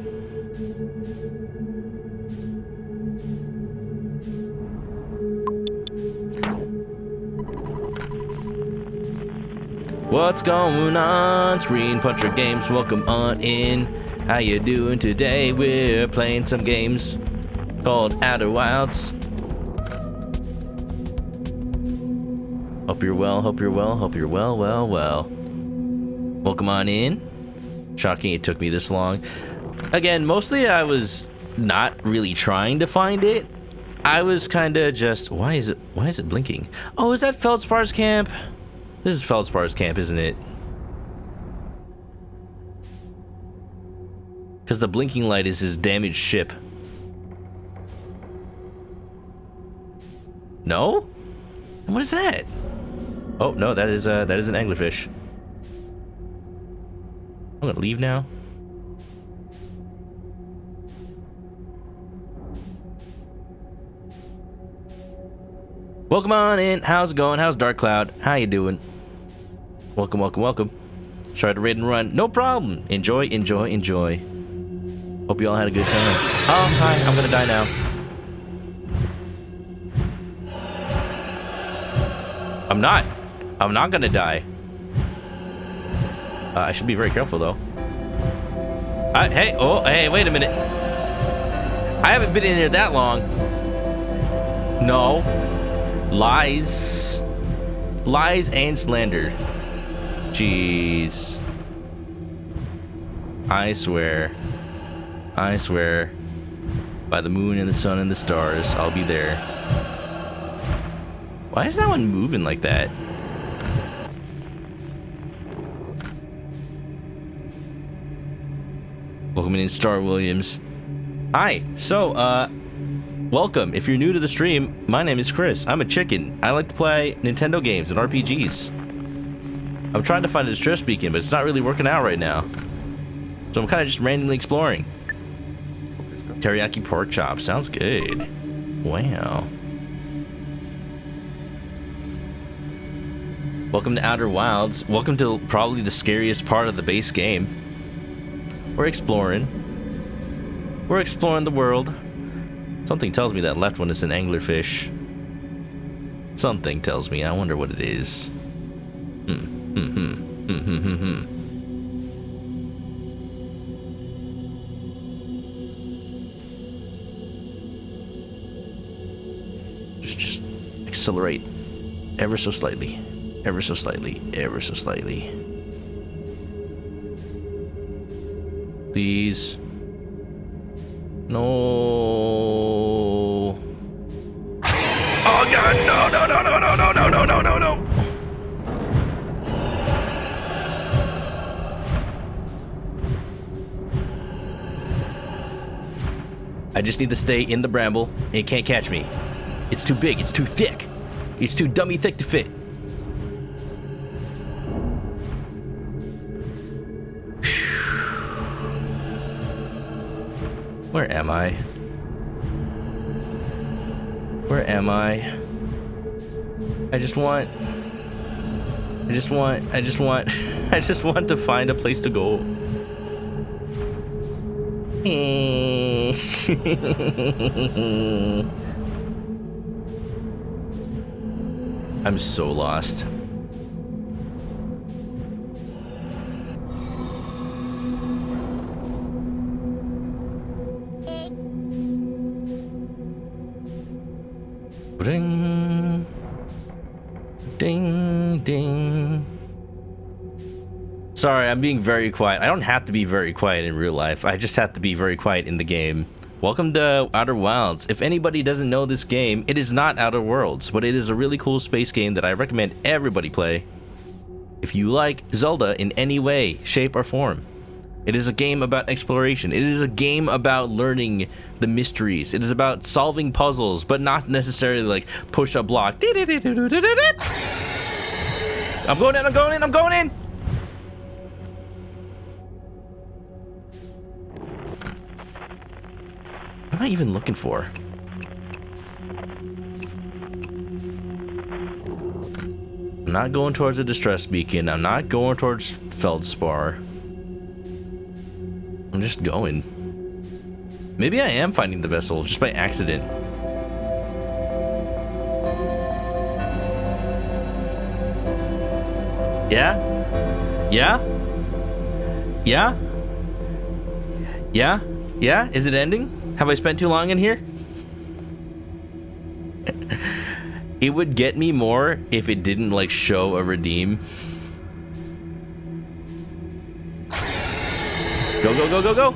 What's going on, Screen Puncher Games? Welcome on in. How you doing today? We're playing some games called Outer Wilds. Hope you're well, hope you're well, hope you're well, well. Welcome on in. Shocking it took me this long. Again, mostly I was not really trying to find it. I was kind of just, why is it blinking? Oh, is that Feldspar's camp? This is Feldspar's camp, isn't it? Because the blinking light is his damaged ship. No? What is that? Oh no, that is an anglerfish. I'm gonna leave now. Welcome on in. How's it going? How's Dark Cloud? How you doing? Welcome, welcome, welcome. Try to raid and run. No problem. Enjoy, enjoy, enjoy. Hope you all had a good time. Oh, hi. I'm gonna die now. I'm not gonna die. I should be very careful, though. Hey, wait a minute. I haven't been in here that long. No. Lies. Lies and slander. Jeez. I swear, by the moon and the sun and the stars, I'll be there. Why is that one moving like that? Welcome in, Star Williams. Hi. So, welcome. If you're new to the stream, my name is Chris. I'm a chicken. I like to play Nintendo games and RPGs. I'm trying to find a distress beacon, but it's not really working out right now. So I'm kind of just randomly exploring. Teriyaki pork chop. Sounds good. Wow. Welcome to Outer Wilds. Welcome to probably the scariest part of the base game. We're exploring. We're exploring the world. Something tells me that left one is an anglerfish. Something tells me. I wonder what it is. Just accelerate ever so slightly. Ever so slightly. Ever so slightly. Please. No. Oh god, no, no, no, no, no, no, no, no, no, no, no. I just need to stay in the bramble. It can't catch me. It's too big, it's too thick. It's too dummy thick to fit. Where am I? Where am I? I just want to find a place to go. I'm so lost. Ding, ding, ding. Sorry, I'm being very quiet. I don't have to be very quiet in real life. I just have to be very quiet in the game. Welcome to Outer Wilds. If anybody doesn't know this game, it is not Outer Worlds, but it is a really cool space game that I recommend everybody play. If you like Zelda in any way, shape, or form. It is a game about exploration. It is a game about learning the mysteries. It is about solving puzzles, but not necessarily like push a block. I'm going in, I'm going in, I'm going in! What am I even looking for? I'm not going towards a distress beacon. I'm not going towards Feldspar. I'm just going. Maybe I am finding the vessel just by accident. Yeah? Yeah? Yeah? Yeah? Yeah? Is it ending? Have I spent too long in here? It would get me more if it didn't like show a redeem. Go, go, go, go, go!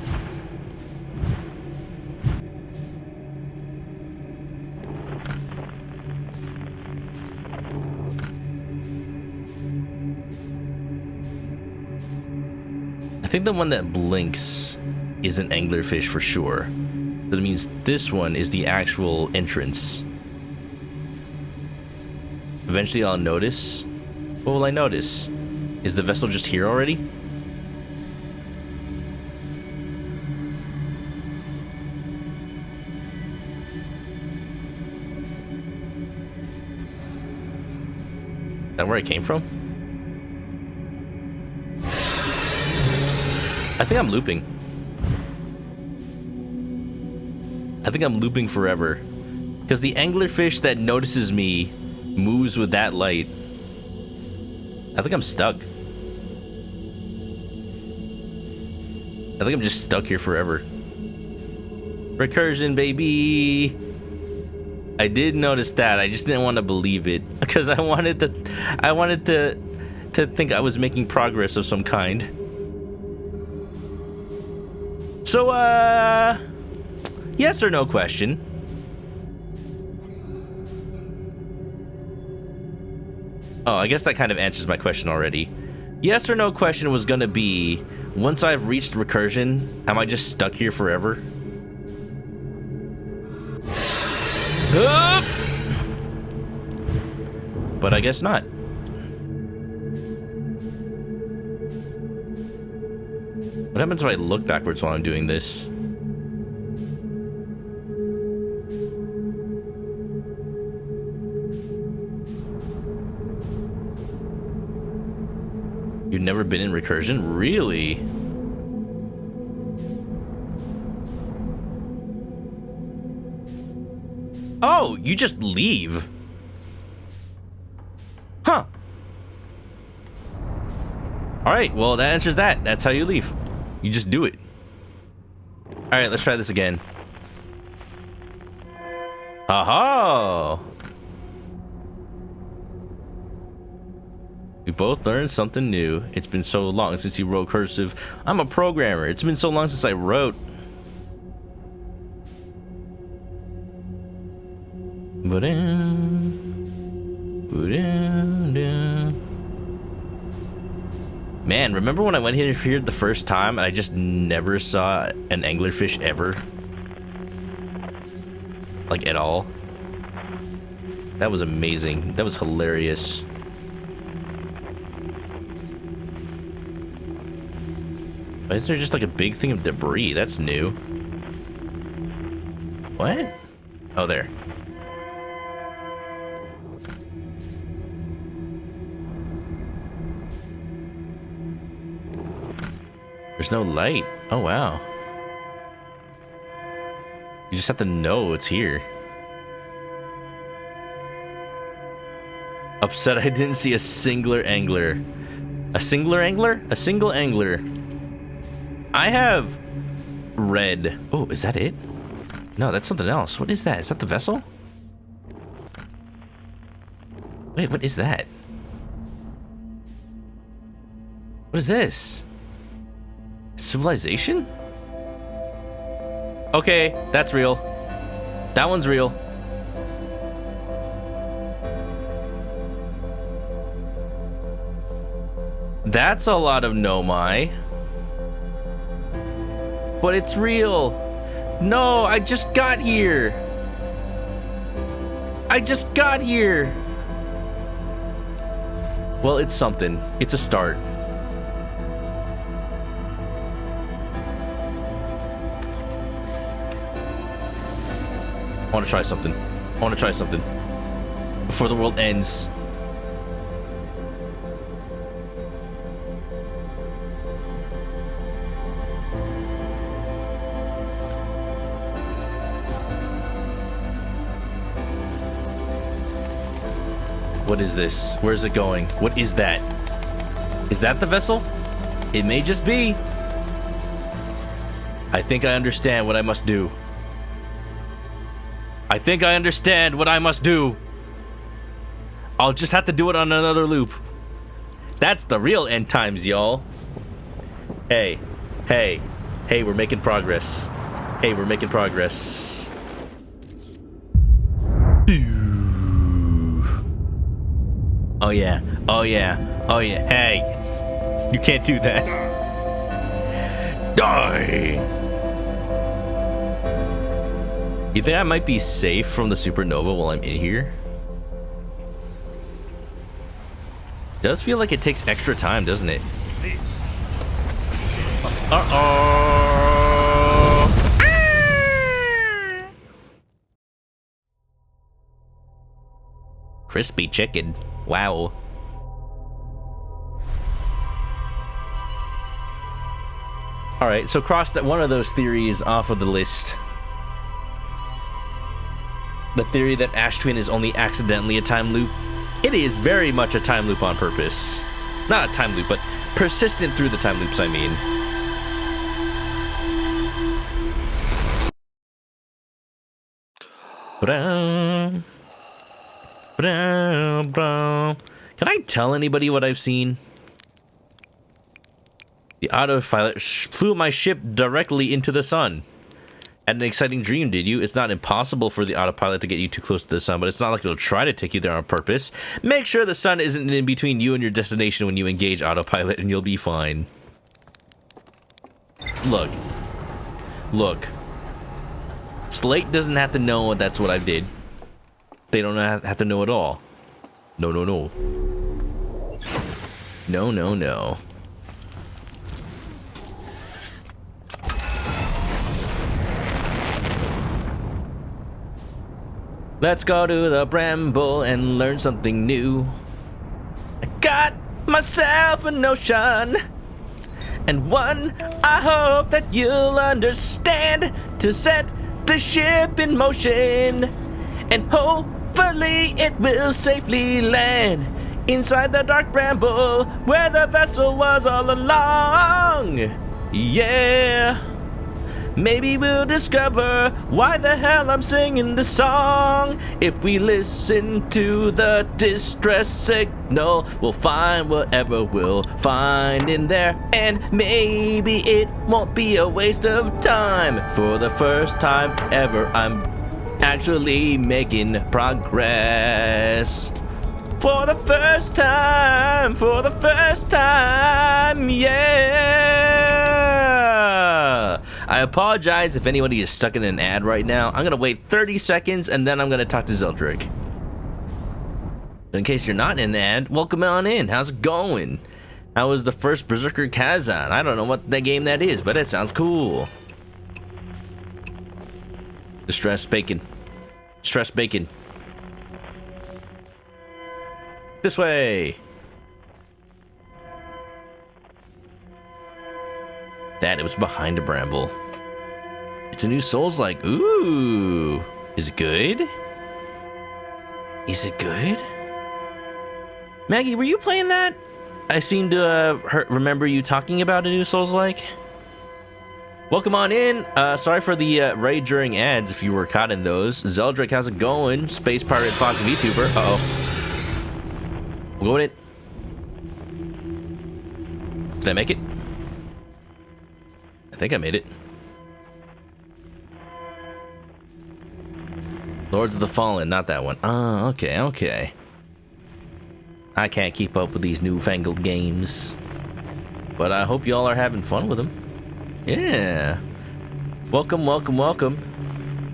I think the one that blinks is an anglerfish for sure. That means this one is the actual entrance. Eventually I'll notice. What will I notice? Is the vessel just here already? Is that where I came from? I think I'm looping. I think I'm looping forever. Because the anglerfish that notices me moves with that light. I think I'm stuck. I think I'm just stuck here forever. Recursion, baby! I did notice that. I just didn't want to believe it. Because I wanted to think I was making progress of some kind. So, yes or no question. Oh, I guess that kind of answers my question already. Yes or no question was gonna be, once I've reached recursion, am I just stuck here forever? But I guess not. What happens if I look backwards while I'm doing this? You've never been in recursion? Really? Oh, you just leave. Huh. Alright, well that answers that. That's how you leave. You just do it. Alright, let's try this again. Aha! We both learned something new. It's been so long since you wrote cursive. I'm a programmer. It's been so long since I wrote. Man, remember when I went here the first time and I just never saw an anglerfish ever? Like, at all? That was amazing. That was hilarious. Why is there just like a big thing of debris? That's new. What? Oh, there. There's no light. Oh, wow. You just have to know it's here. Upset I didn't see a singular angler. A singular angler? A single angler. I have red. Oh, is that it? No, that's something else. What is that? Is that the vessel? Wait, what is that? What What is this? Civilization? Okay, that's real. That one's real. That's a lot of Nomai. But it's real. No, I just got here. I just got here. Well, it's something. It's a start. I want to try something. I want to try something before the world ends. What is this? Where's it going? What is that? Is that the vessel? It may just be. I think I understand what I must do. I think I understand what I must do. I'll just have to do it on another loop. That's the real end times, y'all. Hey, hey, hey, we're making progress. Hey, we're making progress. Oh yeah, oh yeah, oh yeah. Hey, you can't do that. Die. You think I might be safe from the supernova while I'm in here? Does feel like it takes extra time, doesn't it? Uh-oh. Crispy chicken. Wow. Alright, so cross that one of those theories off of the list. The theory that Ash Twin is only accidentally a time loop. It is very much a time loop on purpose. Not a time loop, but persistent through the time loops, I mean. Can I tell anybody what I've seen? The autopilot flew my ship directly into the sun. Had an exciting dream, did you? It's not impossible for the autopilot to get you too close to the sun, but it's not like it'll try to take you there on purpose. Make sure the sun isn't in between you and your destination when you engage autopilot, and you'll be fine. Look. Look. Slate doesn't have to know that's what I did. They don't have to know at all. No, no, no. No, no, no. Let's go to the Bramble and learn something new. I got myself a notion, and one I hope that you'll understand, to set the ship in motion, and hopefully it will safely land inside the dark bramble where the vessel was all along. Yeah. Maybe we'll discover why the hell I'm singing this song. If we listen to the distress signal, we'll find whatever we'll find in there. And maybe it won't be a waste of time. For the first time ever, I'm actually making progress. For the first time, yeah! I apologize if anybody is stuck in an ad right now. I'm gonna wait 30 seconds and then I'm gonna talk to Zeldrick. In case you're not in an ad, welcome on in. How's it going? How was the first Berserker Kazan? I don't know what that game that is, but it sounds cool. Distressed bacon. Stressed bacon. This way. That it was behind a bramble. It's a new Souls-like. Ooh. Is it good? Is it good? Maggie, were you playing that? I seem to remember you talking about a new Souls-like. Welcome on in. Sorry for the raid during ads if you were caught in those. Zeldrick, how's it going? Space Pirate Fox VTuber. Uh-oh. We're going in. Did I make it? I think I made it. Lords of the Fallen, not that one. Oh, okay, okay. I can't keep up with these newfangled games. But I hope y'all are having fun with them. Yeah. Welcome, welcome, welcome.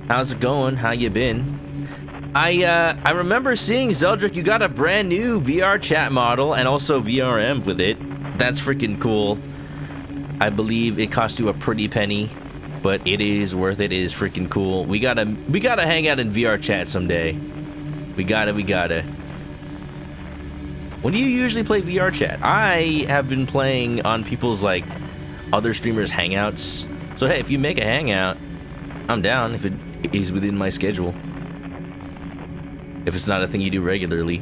How's it going? How you been? I remember seeing, Zeldrick, you got a brand new VR chat model and also VRM with it. That's freaking cool. I believe it cost you a pretty penny, but it is worth it. It is freaking cool. We gotta hang out in VR chat someday. We gotta. When do you usually play VR chat? I have been playing on people's, like, other streamers' hangouts. So hey, if you make a hangout, I'm down if it is within my schedule. If it's not a thing you do regularly.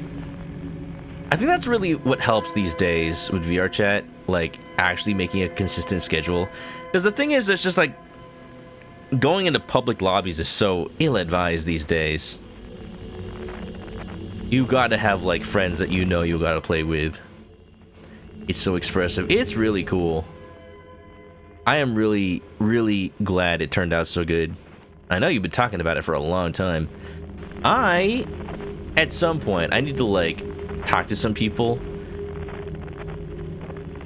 I think that's really what helps these days with VR chat, like actually making a consistent schedule. Because the thing is, it's just like going into public lobbies is so ill-advised these days. You gotta have like friends that you know you gotta play with. It's so expressive. It's really cool. I am really, really glad it turned out so good. I know you've been talking about it for a long time. At some point, I need to, like, talk to some people.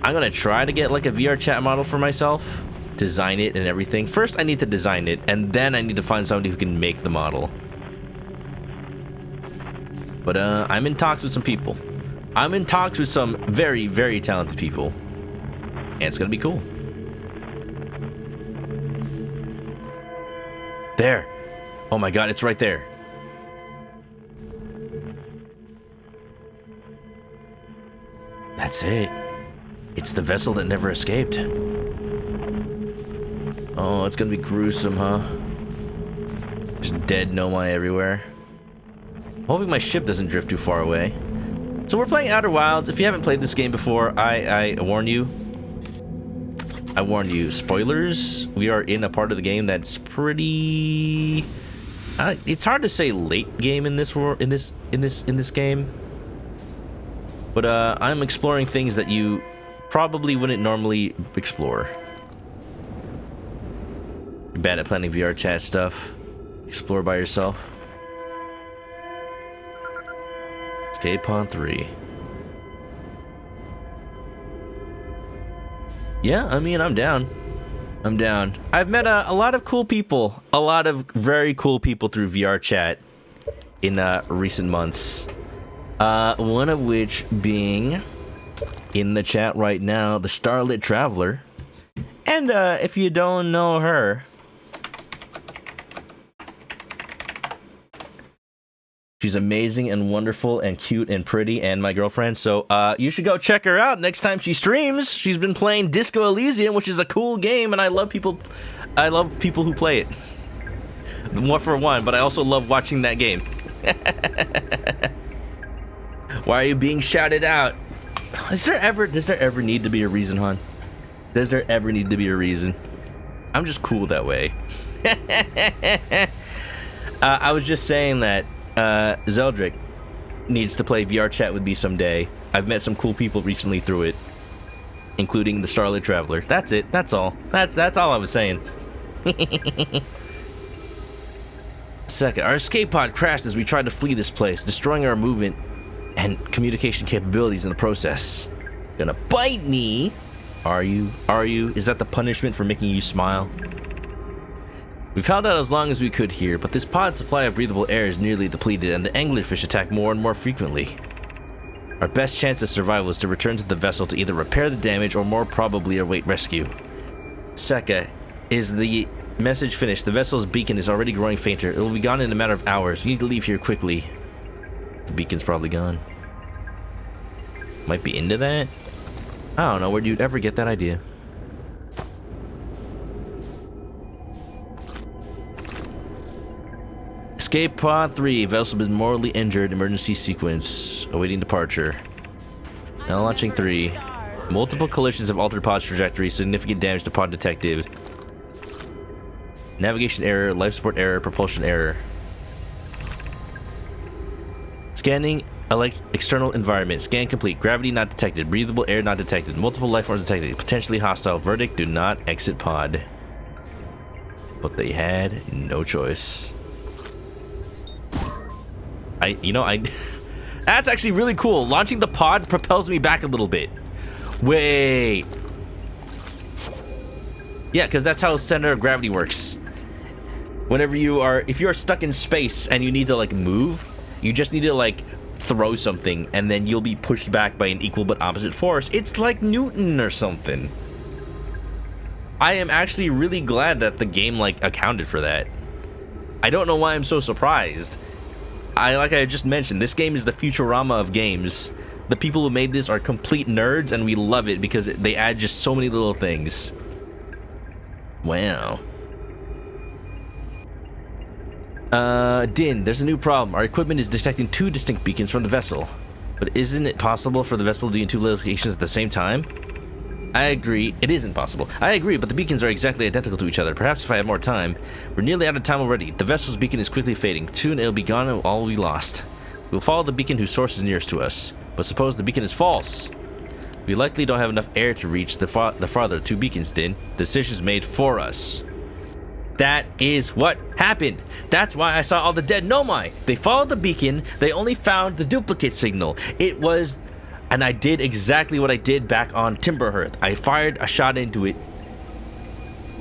I'm gonna try to get, like, a VR chat model for myself. Design it and everything. First, I need to design it, and then I need to find somebody who can make the model. But, I'm in talks with some people. I'm in talks with some very, very talented people. And it's gonna be cool. There. Oh my god, it's right there. That's it. It's the vessel that never escaped. Oh, it's gonna be gruesome, huh? Just dead Nomai everywhere. Hoping my ship doesn't drift too far away. So we're playing Outer Wilds. If you haven't played this game before, I warn you. I warn you. Spoilers. We are in a part of the game that's pretty. It's hard to say late game in this game. But I'm exploring things that you probably wouldn't normally explore. You're bad at planning VR chat stuff. Explore by yourself. Escape Pod 3. Yeah, I mean, I'm down. I'm down. I've met a lot of cool people. A lot of very cool people through VR chat in recent months. One of which being in the chat right now, the Starlit Traveler. And if you don't know her, she's amazing and wonderful and cute and pretty and my girlfriend. So you should go check her out next time she streams. She's been playing Disco Elysium, which is a cool game, and I love people who play it. One for one, but I also love watching that game. Why are you being shouted out? Does there ever need to be a reason, hon? Does there ever need to be a reason? I'm just cool that way. I was just saying that Zeldrick needs to play VR chat with me someday. I've met some cool people recently through it, including the Starlit Traveler. That's it. That's all. That's all I was saying. Second, our escape pod crashed as we tried to flee this place, destroying our movement and communication capabilities in the process. Gonna bite me? Are you? Is that the punishment for making you smile? We've held out as long as we could here, but this pod's supply of breathable air is nearly depleted and the anglerfish attack more and more frequently. Our best chance of survival is to return to the vessel to either repair the damage or more probably await rescue. Seka, is the message finished? The vessel's beacon is already growing fainter. It will be gone in a matter of hours. We need to leave here quickly. The beacon's probably gone. Might be into that? I don't know, where'd you ever get that idea? Escape Pod 3, vessel been mortally injured, emergency sequence, awaiting departure. Now launching 3. Multiple collisions have altered pod's trajectory, significant damage to pod detected. Navigation error, life support error, propulsion error. Scanning External environment. Scan complete. Gravity not detected. Breathable air not detected. Multiple life forms detected. Potentially hostile. Verdict: do not exit pod. But they had no choice. That's actually really cool. Launching the pod propels me back a little bit. Wait. Yeah, because that's how center of gravity works. Whenever if you are stuck in space and you need to like move, you just need to like throw something and then you'll be pushed back by an equal but opposite force. It's like Newton or something. I am actually really glad that the game like accounted for that. I don't know why I'm so surprised. Like I just mentioned, this game is the Futurama of games. The people who made this are complete nerds and we love it because they add just so many little things. Wow. Din, there's a new problem. Our equipment is detecting 2 distinct beacons from the vessel. But isn't it possible for the vessel to be in 2 locations at the same time? I agree. It isn't possible. I agree, but the beacons are exactly identical to each other. Perhaps if I had more time. We're nearly out of time already. The vessel's beacon is quickly fading. Soon it'll be gone and all will be lost. We'll follow the beacon whose source is nearest to us. But suppose the beacon is false. We likely don't have enough air to reach the farther 2 beacons, Din. The decision's made for us. That is what happened. That's why I saw all the dead Nomai. They followed the beacon. They only found the duplicate signal. It was... And I did exactly what I did back on Timberhearth. I fired a shot into it.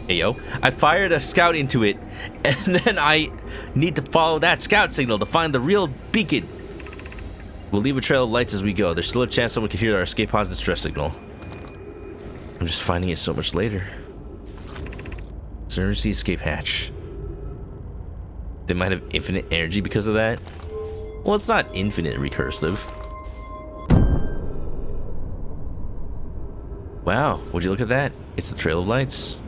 Hey, yo. I fired a scout into it. And then I need to follow that scout signal to find the real beacon. We'll leave a trail of lights as we go. There's still a chance someone could hear our escape pod's distress signal. I'm just finding it so much later. Emergency escape hatch. They might have infinite energy because of that. Well, it's not infinite recursive. Wow, would you look at that? It's the trail of lights.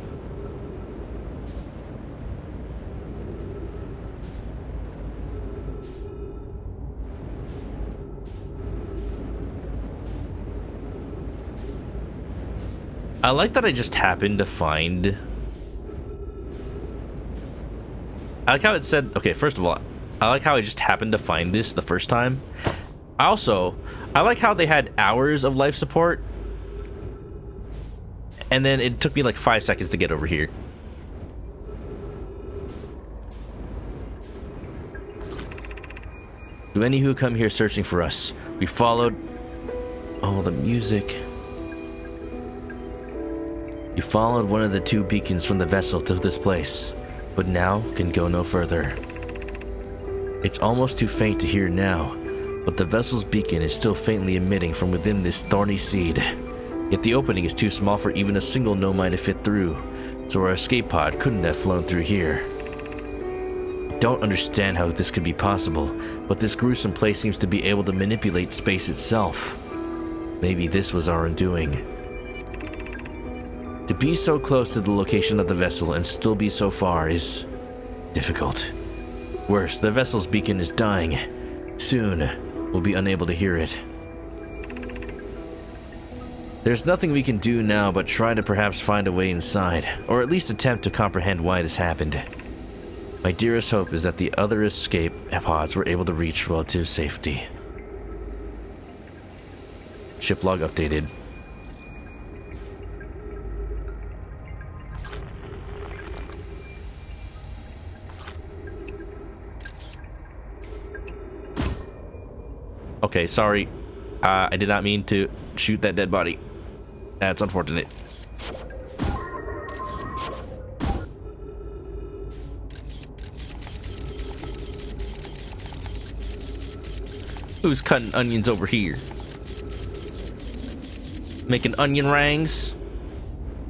I like that I just happened to find... I like how it said, okay, first of all, I like how I just happened to find this the first time. I like how they had hours of life support. And then it took me like 5 seconds to get over here. To any who come here searching for us, we followed... Oh, the music. You followed one of the 2 beacons from the vessel to this place, but now can go no further. It's almost too faint to hear now, but the vessel's beacon is still faintly emitting from within this thorny seed. Yet the opening is too small for even a single Nomai to fit through, so our escape pod couldn't have flown through here. I don't understand how this could be possible, but this gruesome place seems to be able to manipulate space itself. Maybe this was our undoing. To be so close to the location of the vessel and still be so far is difficult. Worse, the vessel's beacon is dying. Soon, we'll be unable to hear it. There's nothing we can do now but try to perhaps find a way inside, or at least attempt to comprehend why this happened. My dearest hope is that the other escape pods were able to reach relative safety. Ship log updated. Okay, sorry. I did not mean to shoot that dead body. That's unfortunate. Who's cutting onions over here? Making onion rings?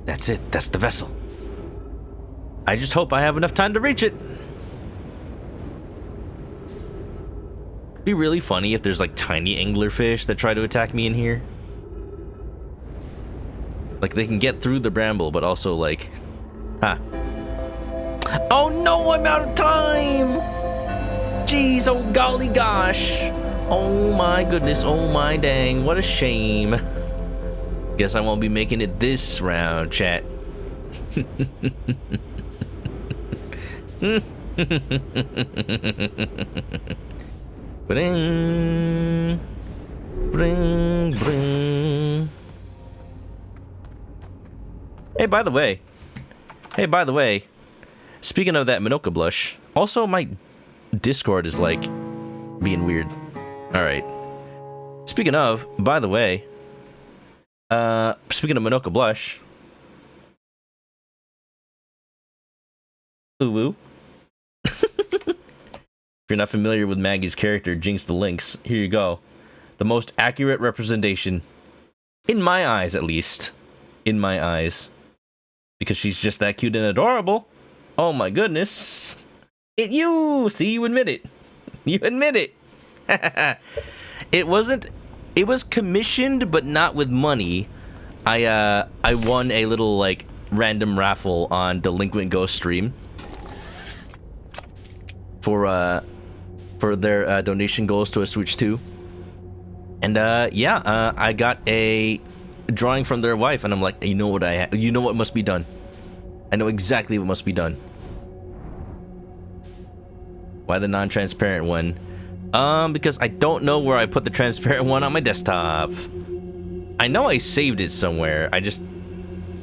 That's it. That's the vessel. I just hope I have enough time to reach it. Be really funny if there's like tiny anglerfish that try to attack me in here. Like they can get through the bramble, but also like, oh no, I'm out of time. Jeez, oh golly gosh. Oh my goodness, oh my dang, what a shame. Guess I won't be making it this round, chat. But by the way. Hey, by the way. Speaking of that Manoka blush, also my Discord is like being weird. Alright. Speaking of, by the way, speaking of Manoka blush. Ooh woo. If you're not familiar with Maggie's character, Jinx the Lynx, here you go. The most accurate representation, in my eyes at least, in my eyes, because she's just that cute and adorable. Oh my goodness. You admit it. You admit it. It was commissioned, but not with money. I won a little, like, random raffle on Delinquent Ghost stream. For their donation goals to a Switch 2. And I got a drawing from their wife, and I'm like, you know what must be done. I know exactly what must be done. Why the non-transparent one? Because I don't know where I put the transparent one on my desktop. I know I saved it somewhere.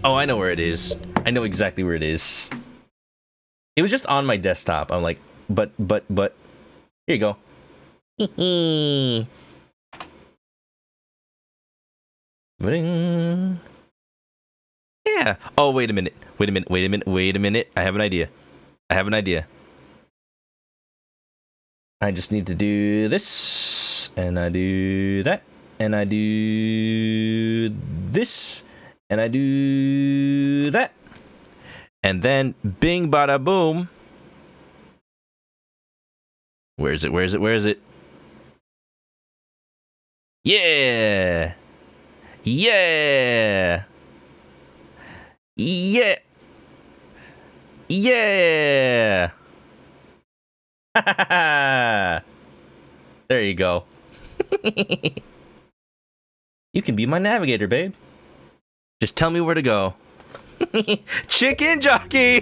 Oh, I know where it is. I know exactly where it is. It was just on my desktop. I'm like, but here you go. Yeah. Oh, wait a minute. I have an idea. I just need to do this, and I do that, and I do this, and I do that. And then bing bada boom. Where is it? Yeah. Yeah. Yeah. Yeah. There you go. You can be my navigator, babe. Just tell me where to go. Chicken jockey.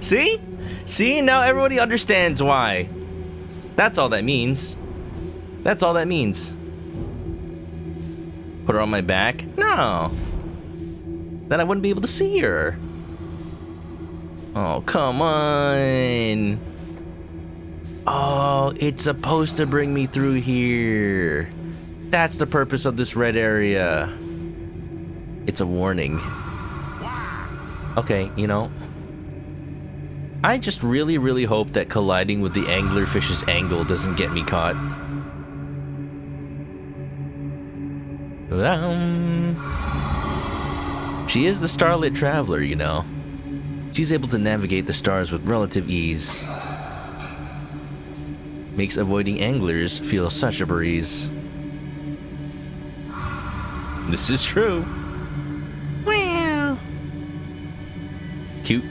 See? See? Now everybody understands why. That's all that means. Put her on my back? No. Then I wouldn't be able to see her. Oh, come on. Oh, it's supposed to bring me through here. That's the purpose of this red area. It's a warning. Okay, you know, I just really, really hope that colliding with the anglerfish's angle doesn't get me caught. She is the starlit traveler, you know. She's able to navigate the stars with relative ease. Makes avoiding anglers feel such a breeze. This is true. Wow. Cute.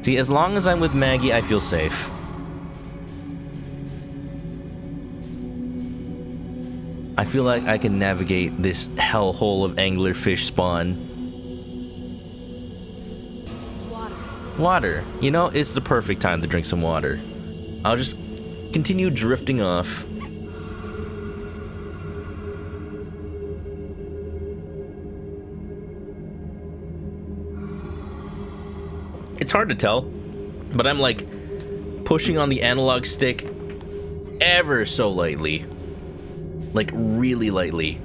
See, as long as I'm with Maggie, I feel safe. I feel like I can navigate this hellhole of anglerfish spawn. Water. You know, it's the perfect time to drink some water. I'll just continue drifting off. It's hard to tell, but I'm like pushing on the analog stick ever so lightly. Like really lightly.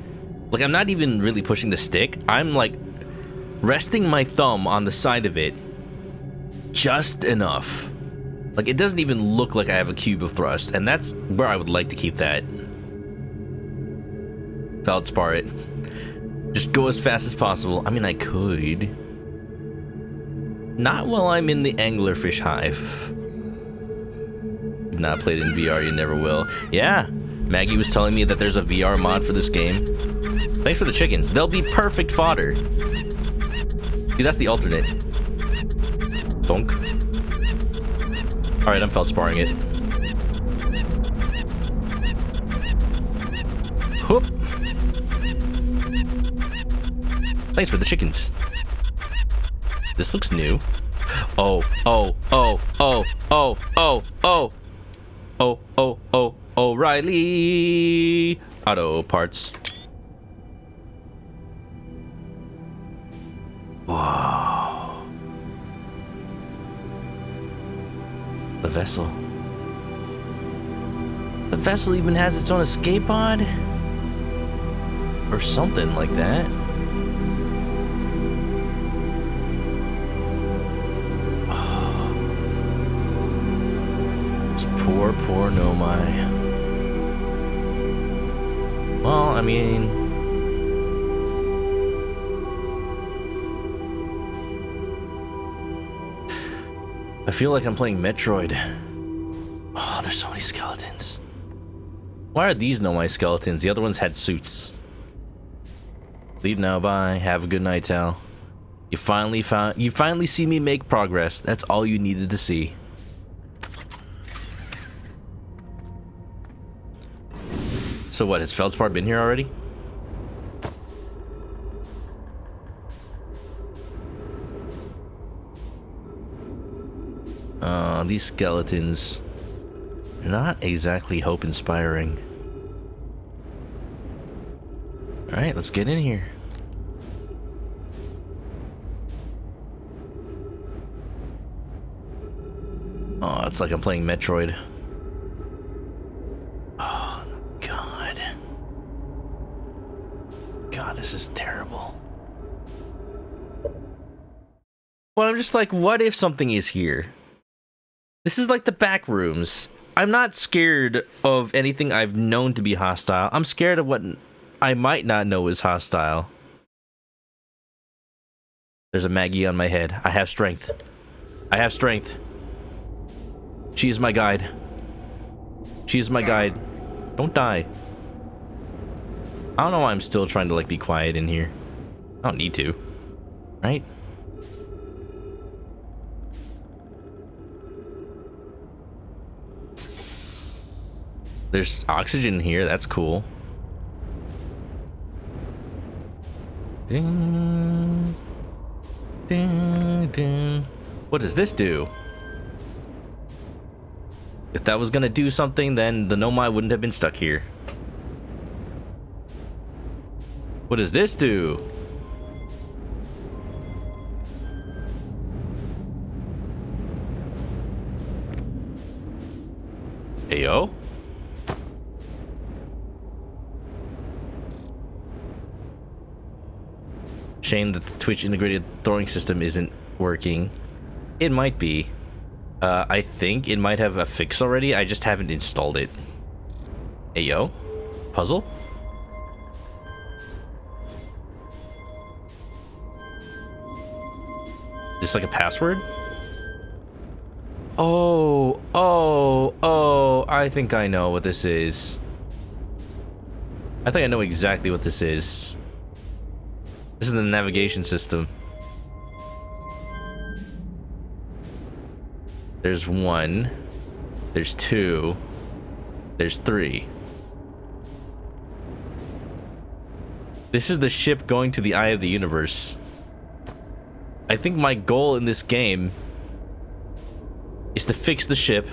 Like I'm not even really pushing the stick. I'm like resting my thumb on the side of it just enough. Like it doesn't even look like I have a cube of thrust, and that's where I would like to keep that. Feldspar it. Just go as fast as possible. I mean, I could. Not while I'm in the anglerfish hive. You've not played in VR, you never will. Yeah, Maggie was telling me that there's a VR mod for this game. Thanks for the chickens. They'll be perfect fodder. See, that's the alternate. Donk. Alright, I'm feldsparring it. Whoop. Thanks for the chickens. This looks new. Oh. O'Reilly Auto Parts. Wow. The vessel. The vessel even has its own escape pod? Or something like that. Poor Nomai. Well, I mean... I feel like I'm playing Metroid. Oh, there's so many skeletons. Why are these Nomai skeletons? The other ones had suits. Leave now, bye. Have a good night, Tal. You finally see me make progress. That's all you needed to see. So what, has Feldspar been here already? These skeletons are not exactly hope-inspiring. Alright, let's get in here. Oh, it's like I'm playing Metroid. God, this is terrible. Well, I'm just like, what if something is here? This is like the back rooms. I'm not scared of anything I've known to be hostile. I'm scared of what I might not know is hostile. There's a Maggie on my head. I have strength. I have strength. She is my guide. She is my guide. Don't die. I don't know why I'm still trying to like be quiet in here. I don't need to, right? There's oxygen here, that's cool. Ding, ding, ding. What does this do? If that was gonna do something, then the Nomai wouldn't have been stuck here. What does this do? Ayo? Shame that the Twitch integrated throwing system isn't working. It might be. I think it might have a fix already. I just haven't installed it. Ayo? Puzzle? Just like a password? Oh, I think I know what this is. I think I know exactly what this is. This is the navigation system. There's 1. There's 2. There's 3. This is the ship going to the eye of the universe. I think my goal in this game is to fix the ship,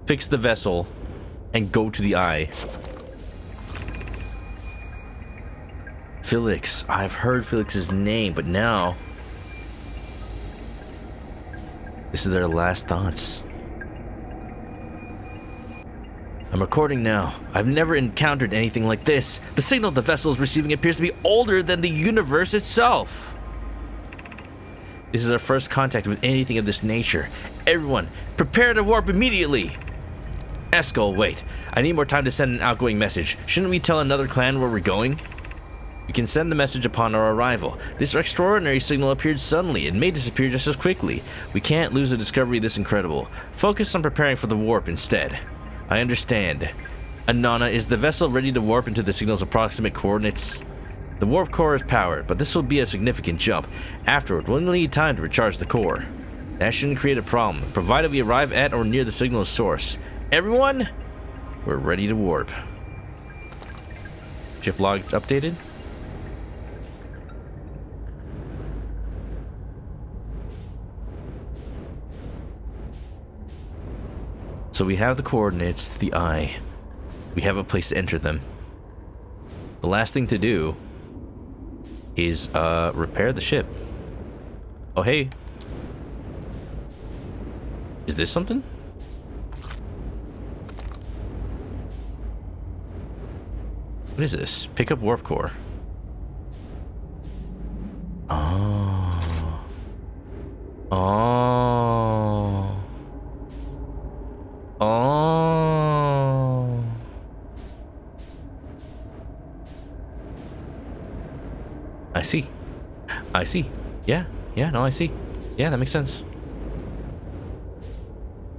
fix the vessel, and go to the eye. Felix. I've heard Felix's name, but now this is their last thoughts. I'm recording now. I've never encountered anything like this. The signal the vessel is receiving appears to be older than the universe itself. This is our first contact with anything of this nature. Everyone, prepare to warp immediately! Eskel, wait. I need more time to send an outgoing message. Shouldn't we tell another clan where we're going? We can send the message upon our arrival. This extraordinary signal appeared suddenly. It may disappear just as quickly. We can't lose a discovery this incredible. Focus on preparing for the warp instead. I understand. Anana, is the vessel ready to warp into the signal's approximate coordinates? The warp core is powered, but this will be a significant jump. Afterward, we'll need time to recharge the core. That shouldn't create a problem, provided we arrive at or near the signal's source. Everyone, we're ready to warp. Ship log updated? So we have the coordinates to the eye. We have a place to enter them. The last thing to do is repair the ship. Oh, hey. Is this something? What is this? Pick up warp core. Oh. Oh. Oh. I see. I see. Yeah. Yeah, no, I see. Yeah, that makes sense.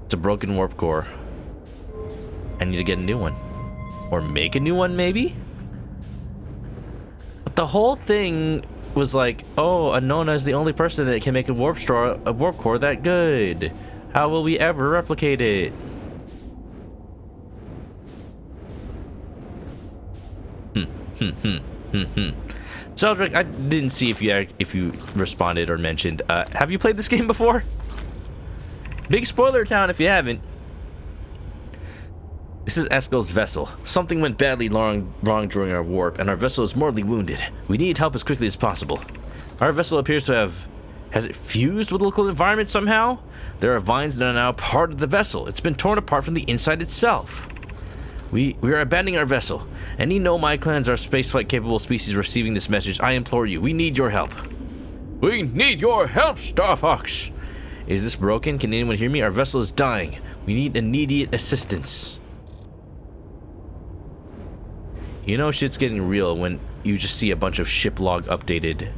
It's a broken warp core. I need to get a new one. Or make a new one, maybe? But the whole thing was like, oh, Anona is the only person that can make a warp core that good. How will we ever replicate it? Zeldrick, I didn't see if you responded or mentioned. Have you played this game before? Big spoiler town if you haven't. This is Eskel's vessel. Something went badly wrong during our warp, and our vessel is mortally wounded. We need help as quickly as possible. Our vessel appears to have... Has it fused with the local environment somehow? There are vines that are now part of the vessel. It's been torn apart from the inside itself. We are abandoning our vessel. Any Nomai clans are spaceflight capable species receiving this message. I implore you, we need your help. We need your help, Starfox! Is this broken? Can anyone hear me? Our vessel is dying. We need immediate assistance. You know shit's getting real when you just see a bunch of ship log updated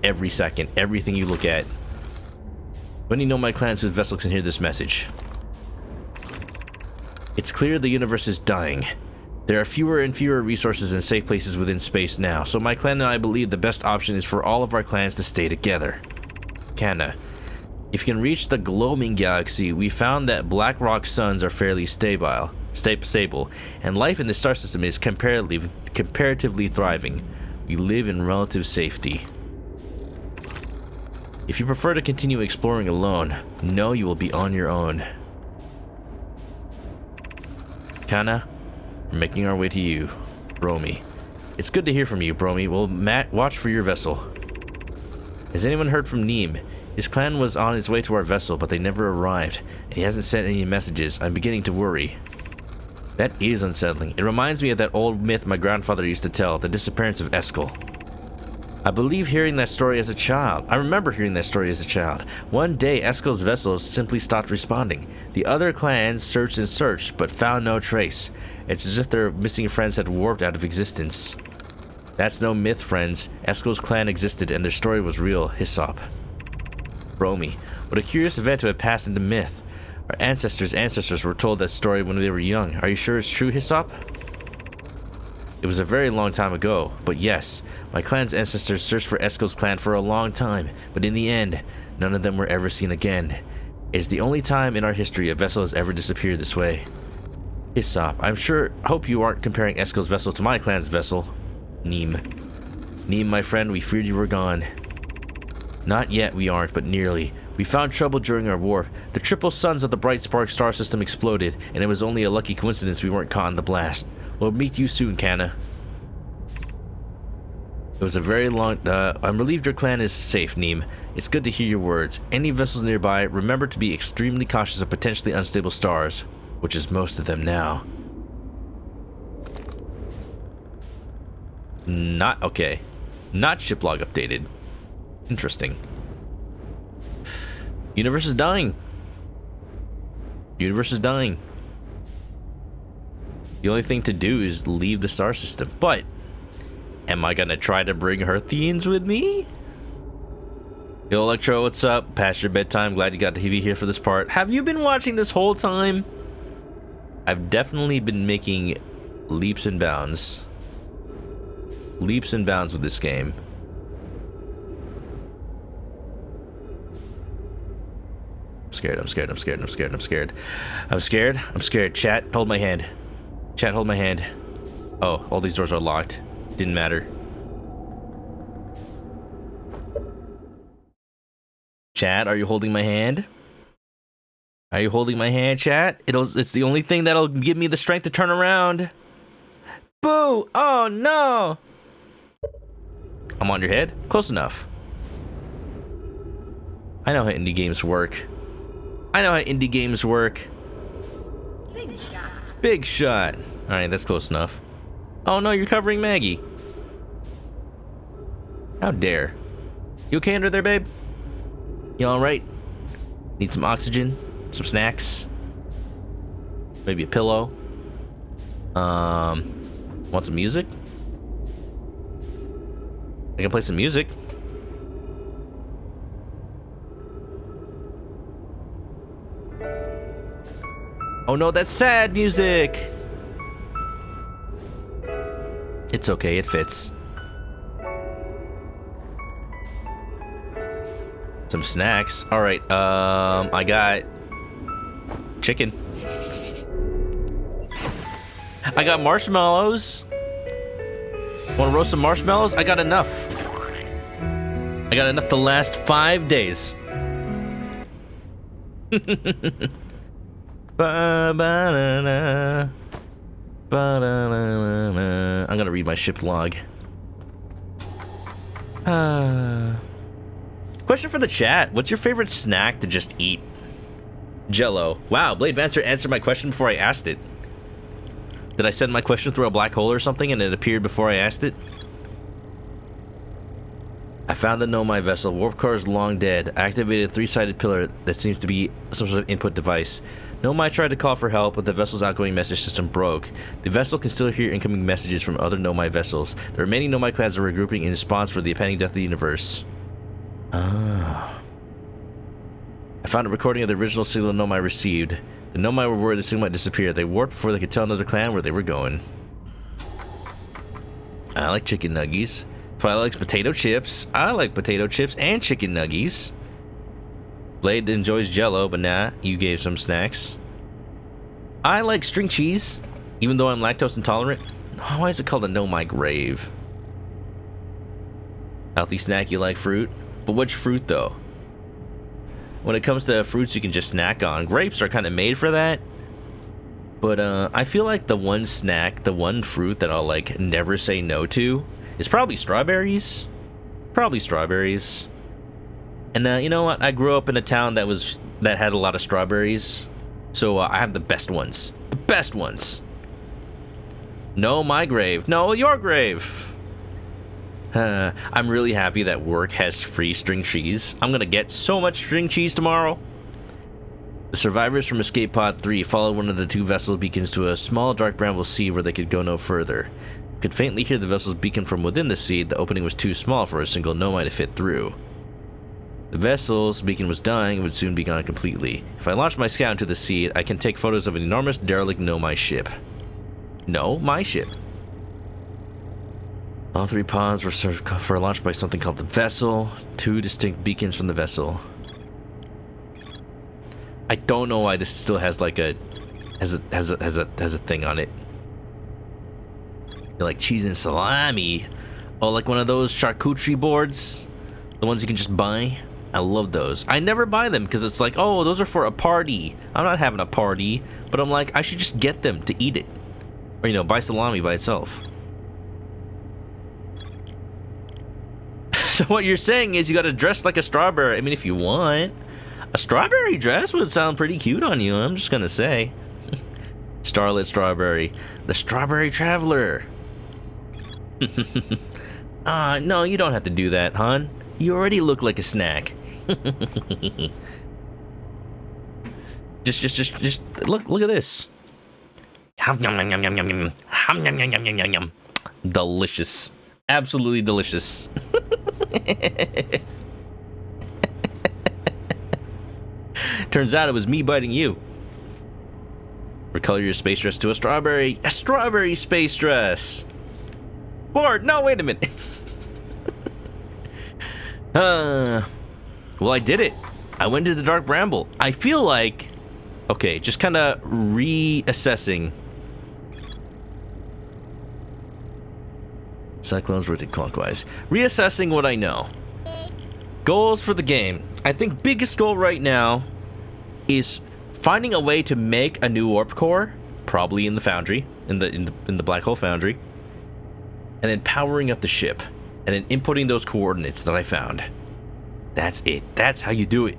every second, everything you look at. When you know my clans whose vessel can hear this message. It's clear the universe is dying. There are fewer and fewer resources and safe places within space now, so my clan and I believe the best option is for all of our clans to stay together. Kana, if you can reach the Gloaming Galaxy, we found that black rock suns are fairly stable, and life in the star system is comparatively thriving. We live in relative safety. If you prefer to continue exploring alone, know you will be on your own. Kana, we're making our way to you. Bromi. It's good to hear from you, Bromi. We'll watch for your vessel. Has anyone heard from Neem? His clan was on its way to our vessel, but they never arrived, and he hasn't sent any messages. I'm beginning to worry. That is unsettling. It reminds me of that old myth my grandfather used to tell, the disappearance of Eskel. I remember hearing that story as a child. One day, Eskel's vessel simply stopped responding. The other clans searched and searched, but found no trace. It's as if their missing friends had warped out of existence. That's no myth, friends. Eskel's clan existed, and their story was real. Hyssop. Bromi. What a curious event to have passed into myth. Our ancestors were told that story when they were young. Are you sure it's true, Hyssop? It was a very long time ago, but yes, my clan's ancestors searched for Eskel's clan for a long time, but in the end, none of them were ever seen again. It's the only time in our history a vessel has ever disappeared this way. Hyssop, hope you aren't comparing Eskel's vessel to my clan's vessel. Neem, my friend, we feared you were gone. Not yet, we aren't, but nearly. We found trouble during our warp. The triple suns of the Bright Spark star system exploded, and it was only a lucky coincidence we weren't caught in the blast. We'll meet you soon, Kana. It was a very long... I'm relieved your clan is safe, Neem. It's good to hear your words. Any vessels nearby, remember to be extremely cautious of potentially unstable stars, which is most of them now. Okay. Not ship log updated. Interesting. Universe is dying. Universe is dying. The only thing to do is leave the star system. But, am I gonna try to bring Hearthians with me? Yo, Electro, what's up? Past your bedtime. Glad you got to be here for this part. Have you been watching this whole time? I've definitely been making leaps and bounds. Leaps and bounds with this game. I'm scared. Chat, hold my hand. Chat, hold my hand. Oh, all these doors are locked. Didn't matter. Chat, are you holding my hand? Are you holding my hand, chat? It's the only thing that'll give me the strength to turn around. Boo! Oh no! I'm on your head? Close enough. I know how indie games work. I know how indie games work. Big shot. Big shot. Alright, that's close enough. Oh no, you're covering Maggie. How dare. You okay under there, babe? You alright? Need some oxygen? Some snacks? Maybe a pillow? Want some music? I can play some music. Oh no, that's sad music! It's okay, it fits. Some snacks. Alright, I got chicken. I got marshmallows. Want to roast some marshmallows? I got enough. I got enough to last 5 days. Ba-ba-da-da. Ba-da-da-da-da. I'm gonna read my ship log. Question for the chat. What's your favorite snack to just eat? Jello. Wow, Blade Vancer answered my question before I asked it. Did I send my question through a black hole or something and it appeared before I asked it? I found the Nomai vessel. Warp core is long dead. I activated a 3-sided pillar that seems to be some sort of input device. Nomai tried to call for help, but the vessel's outgoing message system broke. The vessel can still hear incoming messages from other Nomai vessels. The remaining Nomai clans are regrouping in response for the impending death of the universe. Ah. I found a recording of the original signal Nomai received. The Nomai were worried the signal might disappear. They warped before they could tell another clan where they were going. I like chicken nuggies. Twilight likes potato chips. I like potato chips and chicken nuggies. Blade enjoys Jello, but nah, you gave some snacks. I like string cheese, even though I'm lactose intolerant. Oh, why is it called a Nomai grave? Healthy snack, you like fruit? But which fruit though? When it comes to fruits you can just snack on, grapes are kind of made for that. But I feel like the one snack, the one fruit that I'll like never say no to is probably strawberries. Probably strawberries. And you know what? I grew up in a town that had a lot of strawberries, so I have the best ones. The best ones. No, my grave. No, your grave. I'm really happy that work has free string cheese. I'm gonna get so much string cheese tomorrow. The survivors from Escape Pod 3 followed one of the two vessel beacons to a small dark bramble sea where they could go no further. Could faintly hear the vessel's beacon from within the sea. The opening was too small for a single Nomai to fit through. The vessel's beacon was dying and would soon be gone completely. If I launch my scout into the sea, I can take photos of an enormous derelict Nomai ship. No, my ship. All 3 pods were served for launch by something called the vessel. 2 distinct beacons from the vessel. I don't know why this still has like a thing on it. You're like cheese and salami. Oh, like one of those charcuterie boards, the ones you can just buy. I love those. I never buy them because it's like, oh, those are for a party. I'm not having a party, but I'm like, I should just get them to eat it, or buy salami by itself. So what you're saying is you gotta dress like a strawberry. I mean, if you want. A strawberry dress would sound pretty cute on you, I'm just gonna say. Starlit Strawberry. The Strawberry Traveler. No, you don't have to do that, hon. You already look like a snack. just look at this. Delicious. Absolutely delicious. Turns out it was me biting you. Recolor your space dress to a strawberry space dress. Board, no, wait a minute. Well, I did it. I went to the Dark Bramble. I feel like, okay, just kind of reassessing. Cyclones rotate clockwise. Reassessing what I know. Goals for the game. I think biggest goal right now is finding a way to make a new warp core, probably in the foundry, in the black hole foundry. and then powering up the ship, and then inputting those coordinates that I found. That's it. That's how you do it.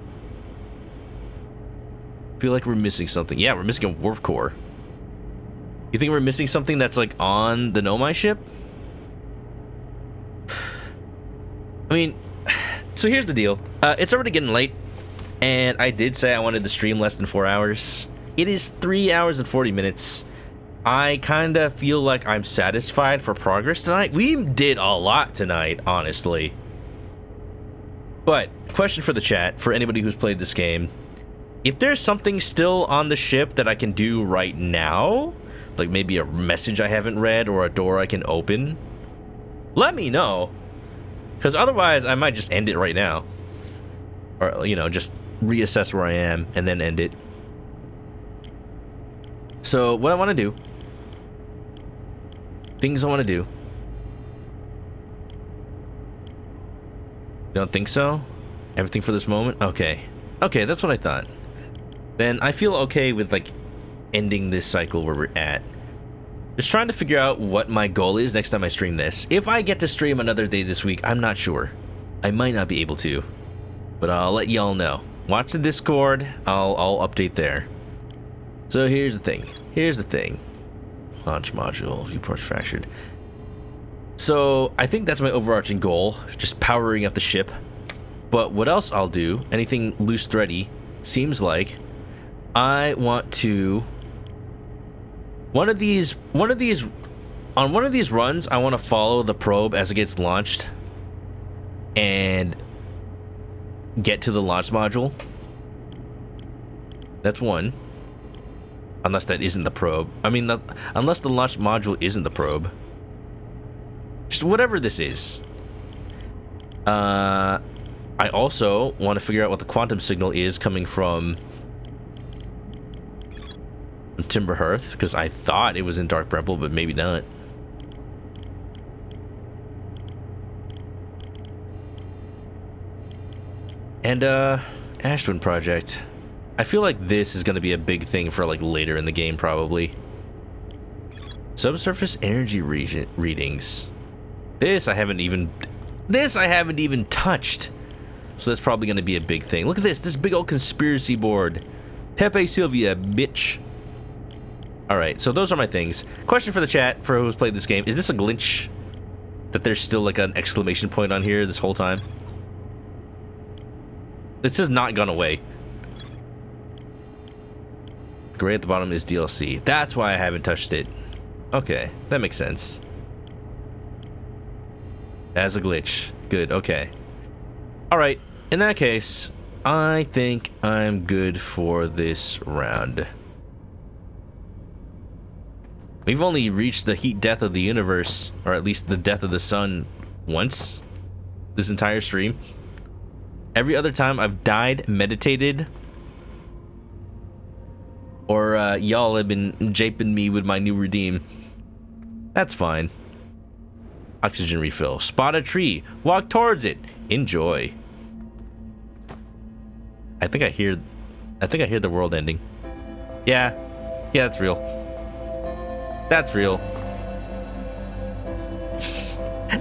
Feel like we're missing something. Yeah, we're missing a warp core. You think we're missing something that's like on the Nomai ship? I mean, so here's the deal. It's already getting late, and I did say I wanted to stream less than 4 hours. It is 3 hours and 40 minutes. I kind of feel like I'm satisfied for progress tonight. We did a lot tonight, honestly. But, question for the chat, for anybody who's played this game. If there's something still on the ship that I can do right now, like maybe a message I haven't read or a door I can open, let me know. Because otherwise, I might just end it right now. Or, you know, just reassess where I am and then end it. So, what I want to do. Things I want to do. Don't think so? Everything for this moment? Okay. Okay, that's what I thought. Then I feel okay with, like, ending this cycle where we're at. Just trying to figure out what my goal is next time I stream this. If I get to stream another day this week, I'm not sure. I might not be able to. But I'll let y'all know. Watch the Discord. I'll update there. So here's the thing. Here's the thing. Launch module. Viewports fractured. So I think that's my overarching goal. Just powering up the ship. But what else I'll do, anything loose thready, seems like I want to... On one of these runs, I want to follow the probe as it gets launched and get to the launch module. That's one. Unless that isn't the probe. I mean, unless the launch module isn't the probe. Just whatever this is. I also want to figure out what the quantum signal is coming from Timber Hearth, because I thought it was in Dark Bramble, but maybe not. And Ashwin Project. I feel like this is going to be a big thing for like later in the game, probably. Subsurface energy readings. This I haven't even touched. So that's probably going to be a big thing. Look at this big old conspiracy board. Pepe Sylvia, bitch. Alright, so those are my things. Question for the chat, for who's played this game. Is this a glitch? That there's still like an exclamation point on here this whole time? It says not gone away. Gray at the bottom is DLC. That's why I haven't touched it. Okay, that makes sense. As a glitch. Good, okay. Alright, in that case, I think I'm good for this round. We've only reached the heat death of the universe, or at least the death of the sun, once this entire stream. Every other time I've died, meditated, or y'all have been japing me with my new redeem. That's fine. Oxygen refill. Spot a tree. Walk towards it. Enjoy. I think I hear the world ending. Yeah, that's real. That's real.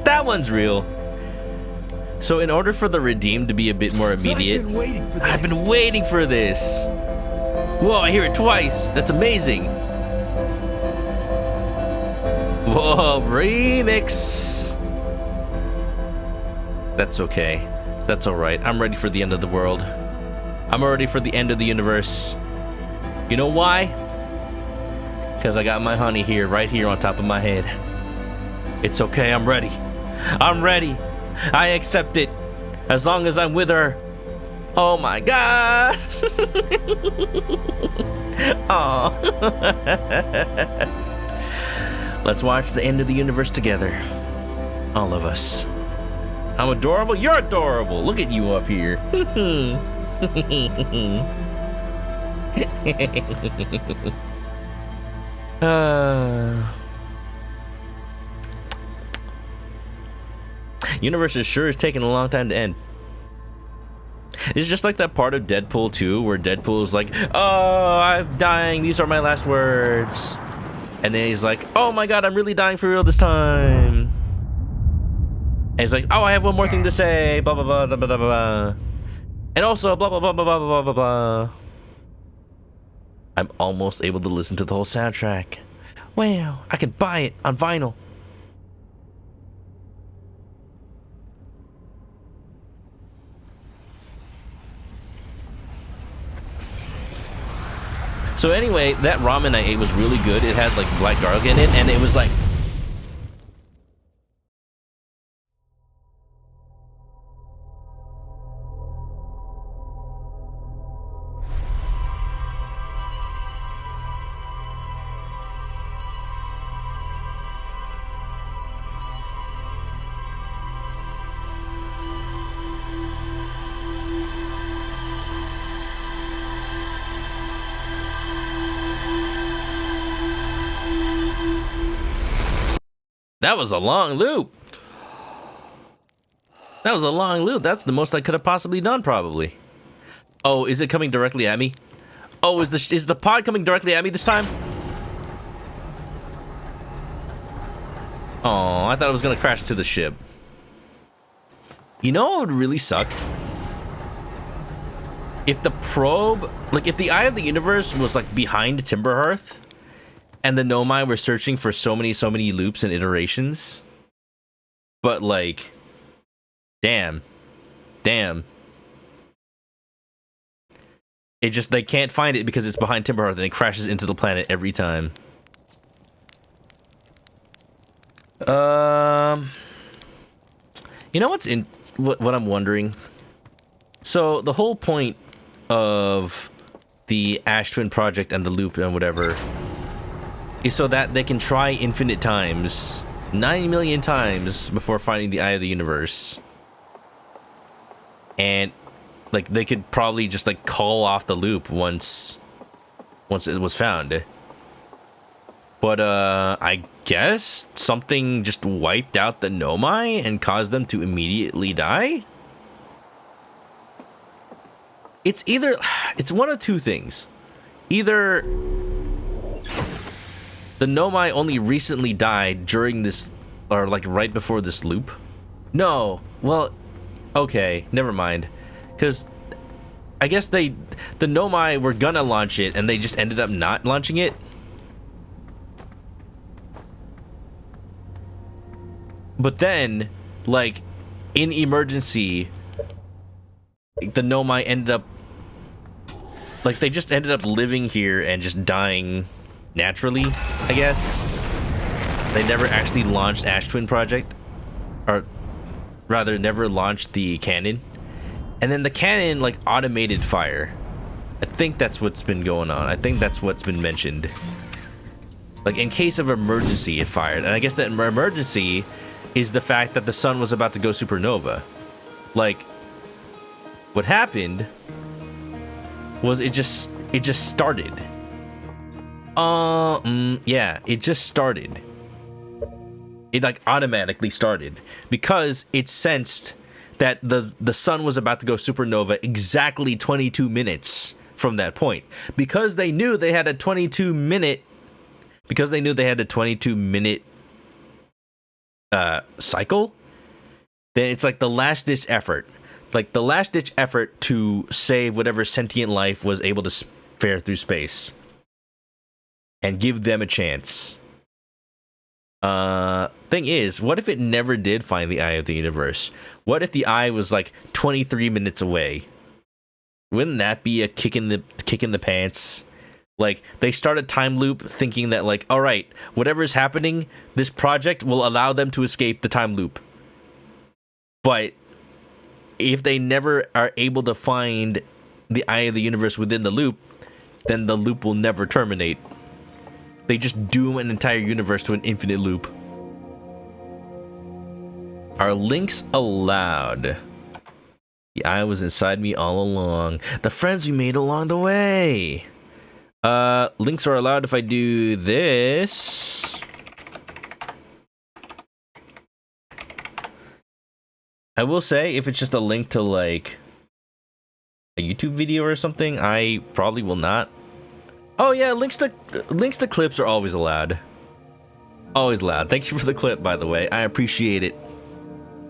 That one's real. So in order for the redeem to be a bit more immediate, I've been waiting for this. Whoa, I hear it twice. That's amazing. Whoa, remix. That's okay. That's alright. I'm ready for the end of the world. I'm ready for the end of the universe. You know why? Because I got my honey here, right here on top of my head. It's okay, I'm ready. I'm ready. I accept it. As long as I'm with her. Oh my god. Aw. Let's watch the end of the universe together. All of us. I'm adorable? You're adorable. Look at you up here. Universe is sure is taking a long time to end. It's just like that part of Deadpool 2 where Deadpool's like, oh, I'm dying, these are my last words. And then he's like, oh my god, I'm really dying for real this time. And he's like, oh, I have one more thing to say, blah, blah, blah, blah, blah, blah, blah. And also, blah, blah, blah, blah, blah, blah, blah, blah. I'm almost able to listen to the whole soundtrack. Wow, I can buy it on vinyl. So anyway, that ramen I ate was really good. It had like black garlic in it, and it was like... That was a long loop. That was a long loop. That's the most I could have possibly done, probably. Oh, is it coming directly at me? Oh, is the pod coming directly at me this time? Oh, I thought it was gonna crash into the ship. You know what would really suck? If the probe, like if the Eye of the Universe was like behind Timberhearth, and the Nomai were searching for so many loops and iterations. But like, damn. It just, they can't find it because it's behind Timberhearth and it crashes into the planet every time. You know what I'm wondering? So the whole point of the Ash Twin project and the loop and whatever is so that they can try infinite times, 9 million times, before finding the Eye of the Universe. And like they could probably just like call off the loop once it was found. But I guess something just wiped out the Nomai and caused them to immediately die? It's one of two things. Either the Nomai only recently died during this, or like right before this loop. No, well, okay, never mind. Because I guess the Nomai were gonna launch it and they just ended up not launching it. But then, like, in emergency, the Nomai ended up, like, they just ended up living here and just dying naturally, I guess. They never actually launched Ash Twin Project, or rather never launched the cannon. And then the cannon like automated fire. I think that's what's been going on. I think that's what's been mentioned. Like in case of emergency it fired. And I guess that emergency is the fact that the sun was about to go supernova. Like what happened was it just started. Yeah, it just started. It like automatically started because it sensed that the sun was about to go supernova exactly 22 minutes from that point. Because they knew they had a 22 minute cycle, then it's like the last ditch effort. Like the last ditch effort to save whatever sentient life was able to fare through space. And give them a chance. Thing is, what if it never did find the Eye of the Universe? What if the eye was like 23 minutes away? Wouldn't that be a kick in the pants? Like they start a time loop thinking that like, all right, whatever is happening, this project will allow them to escape the time loop. But if they never are able to find the Eye of the Universe within the loop, then the loop will never terminate. They just doom an entire universe to an infinite loop. Are links allowed? The eye was inside me all along. The friends we made along the way. Links are allowed if I do this. I will say, if it's just a link to like a YouTube video or something, I probably will not. Oh yeah, links to clips are always allowed. Always allowed. Thank you for the clip, by the way. I appreciate it.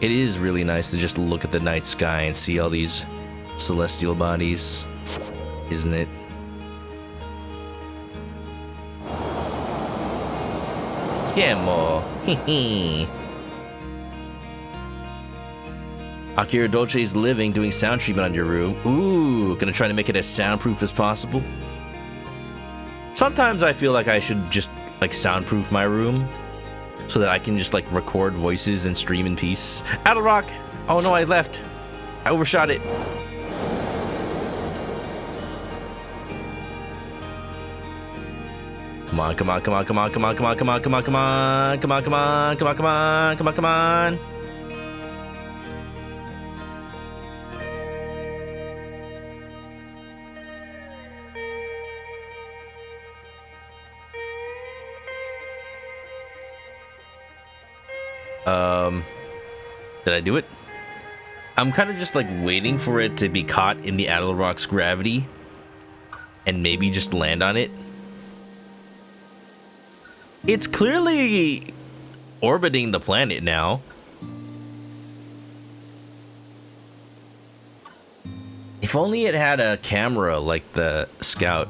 It is really nice to just look at the night sky and see all these celestial bodies, isn't it? Scammo. Hehe. Akira Dolce is living, doing sound treatment on your room. Ooh, gonna try to make it as soundproof as possible. Sometimes I feel like I should just like soundproof my room so that I can just like record voices and stream in peace. Adelrock! Oh no, I left. I overshot it. Come on, come on, come on, come on, come on, come on, come on, come on, come on, come on, come on, come on, come on, come on, come on. Did I do it? I'm kind of just like waiting for it to be caught in the Adelrock's gravity and maybe just land on it. It's clearly orbiting the planet now. If only it had a camera like the Scout.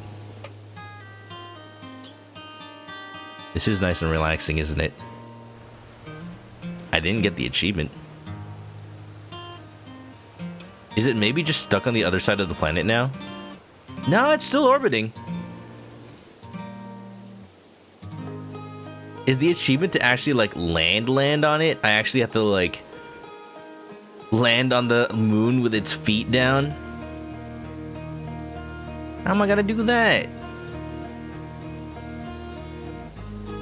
This is nice and relaxing, isn't it? I didn't get the achievement. Is it maybe just stuck on the other side of the planet now? No, it's still orbiting. Is the achievement to actually like land on it? I actually have to like land on the moon with its feet down? How am I gonna do that?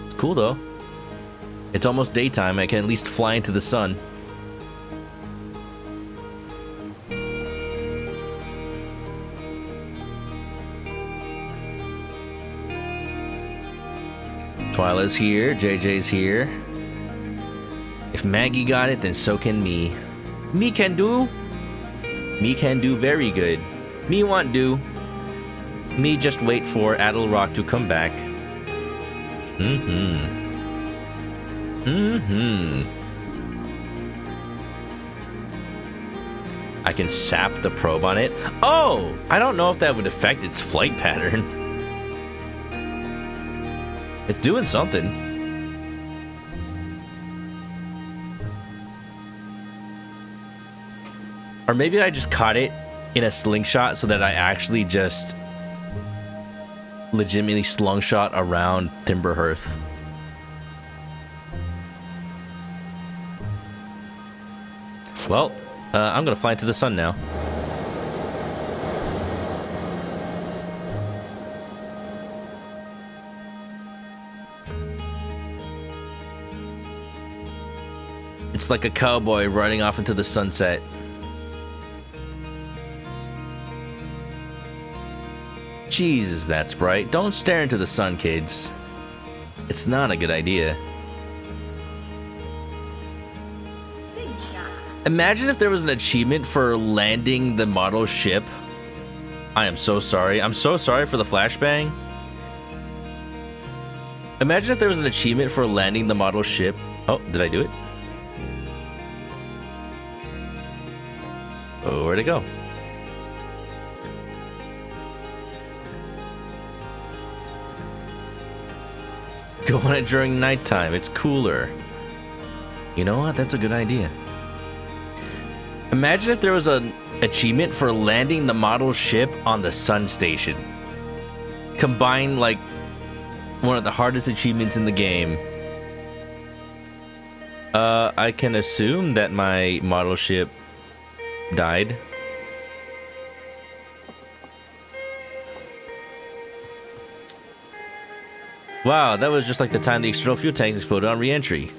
It's cool though. It's almost daytime. I can at least fly into the sun. Twyla's here, JJ's here. If Maggie got it, then so can me. Me can do. Me can do very good. Me want do. Me just wait for Adelrock to come back. I can sap the probe on it. Oh! I don't know if that would affect its flight pattern. It's doing something. Or maybe I just caught it in a slingshot so that I actually just legitimately slungshot around Timberhearth. Well, I'm gonna fly into the sun now. It's like a cowboy riding off into the sunset. Jesus, that's bright. Don't stare into the sun, kids. It's not a good idea. Big shot. Imagine if there was an achievement for landing the model ship. I am so sorry. I'm so sorry for the flashbang. Imagine if there was an achievement for landing the model ship. Oh, did I do it? Oh, where'd it go? Go on it during nighttime. It's cooler. You know what? That's a good idea. Imagine if there was an achievement for landing the model ship on the sun station. Combine like one of the hardest achievements in the game. I can assume that my model ship died. Wow, that was just like the time the external fuel tanks exploded on re-entry.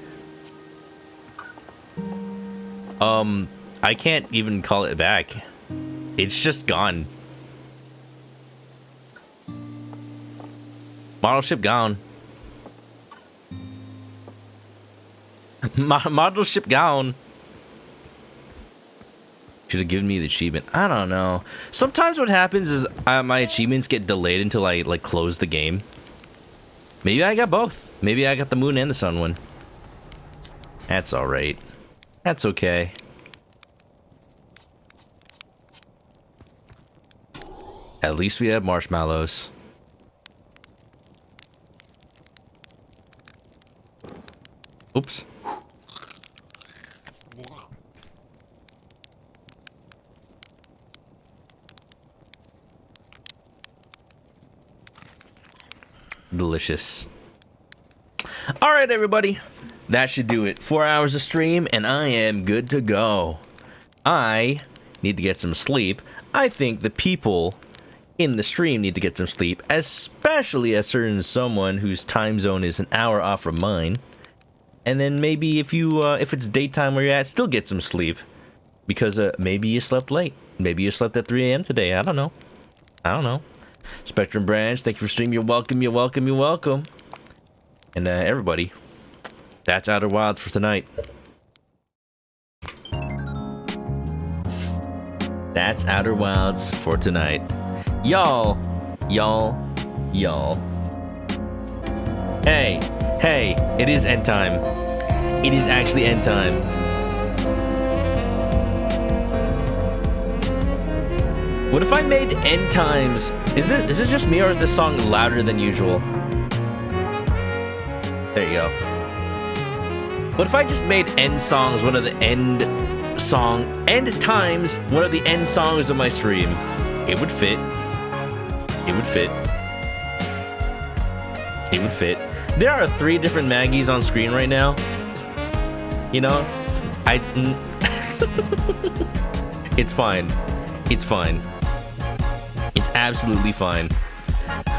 I can't even call it back. It's just gone. Model ship gone. Model ship gone. Should have given me the achievement. I don't know. Sometimes what happens is my achievements get delayed until I like close the game. Maybe I got both. Maybe I got the moon and the sun one. That's all right. That's okay. At least we have marshmallows. Oops. Delicious. All right, everybody. That should do it. 4 hours of stream, and I am good to go. I need to get some sleep. I think the people in the stream need to get some sleep, especially a certain someone whose time zone is an hour off from mine. And then maybe if it's daytime where you're at, still get some sleep. Because maybe you slept late. Maybe you slept at 3 a.m. today. I don't know. Spectrum Branch, thank you for streaming. You're welcome, you're welcome, you're welcome. And everybody, that's Outer Wilds for tonight. That's Outer Wilds for tonight. Y'all. Hey, it is end time. It is actually end time. What if I made end times? Is it just me, or is this song louder than usual? There you go. What if I just made end songs one of the end times one of the end songs of my stream? It would fit. There are 3 different Maggies on screen right now. You know, it's fine. It's absolutely fine.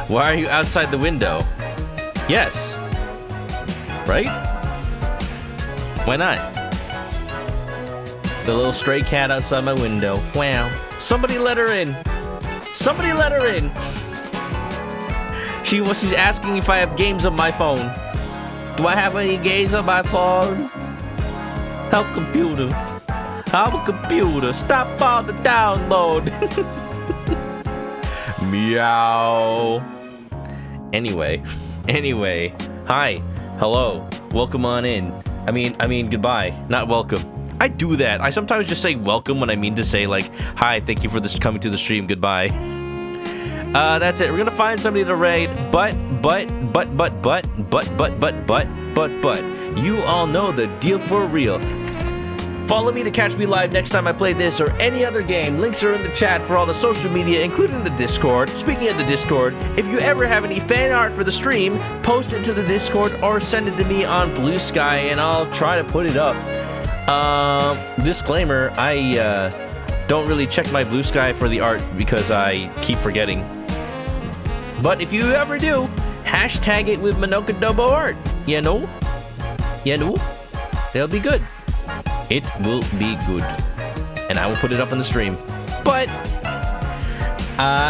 Why are you outside the window? Yes. Right? Why not? The little stray cat outside my window. Wow. Somebody let her in. She's asking if I have games on my phone. Do I have any games on my phone? Help computer. Stop all the download. Meow. Anyway. Hi. Hello. Welcome on in. I mean goodbye. Not welcome. I do that. I sometimes just say welcome when I mean to say like, hi, thank you for this coming to the stream. Goodbye. That's it. We're gonna find somebody to raid, but. You all know the deal for real. Follow me to catch me live next time I play this or any other game. Links are in the chat for all the social media, including the Discord. Speaking of the Discord, if you ever have any fan art for the stream, post it to the Discord or send it to me on Blue Sky and I'll try to put it up. Disclaimer, I don't really check my Blue Sky for the art because I keep forgetting. But if you ever do, hashtag it with ManokAdobo art. You know? They'll be good. It will be good. And I will put it up on the stream. But,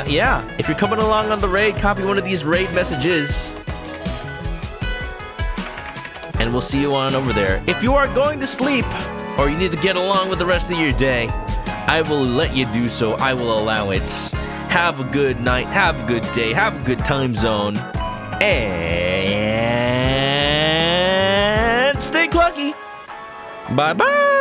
yeah. If you're coming along on the raid, copy one of these raid messages. And we'll see you on over there. If you are going to sleep, or you need to get along with the rest of your day, I will let you do so. I will allow it. Have a good night. Have a good day. Have a good time zone. And stay clucky. Bye-bye.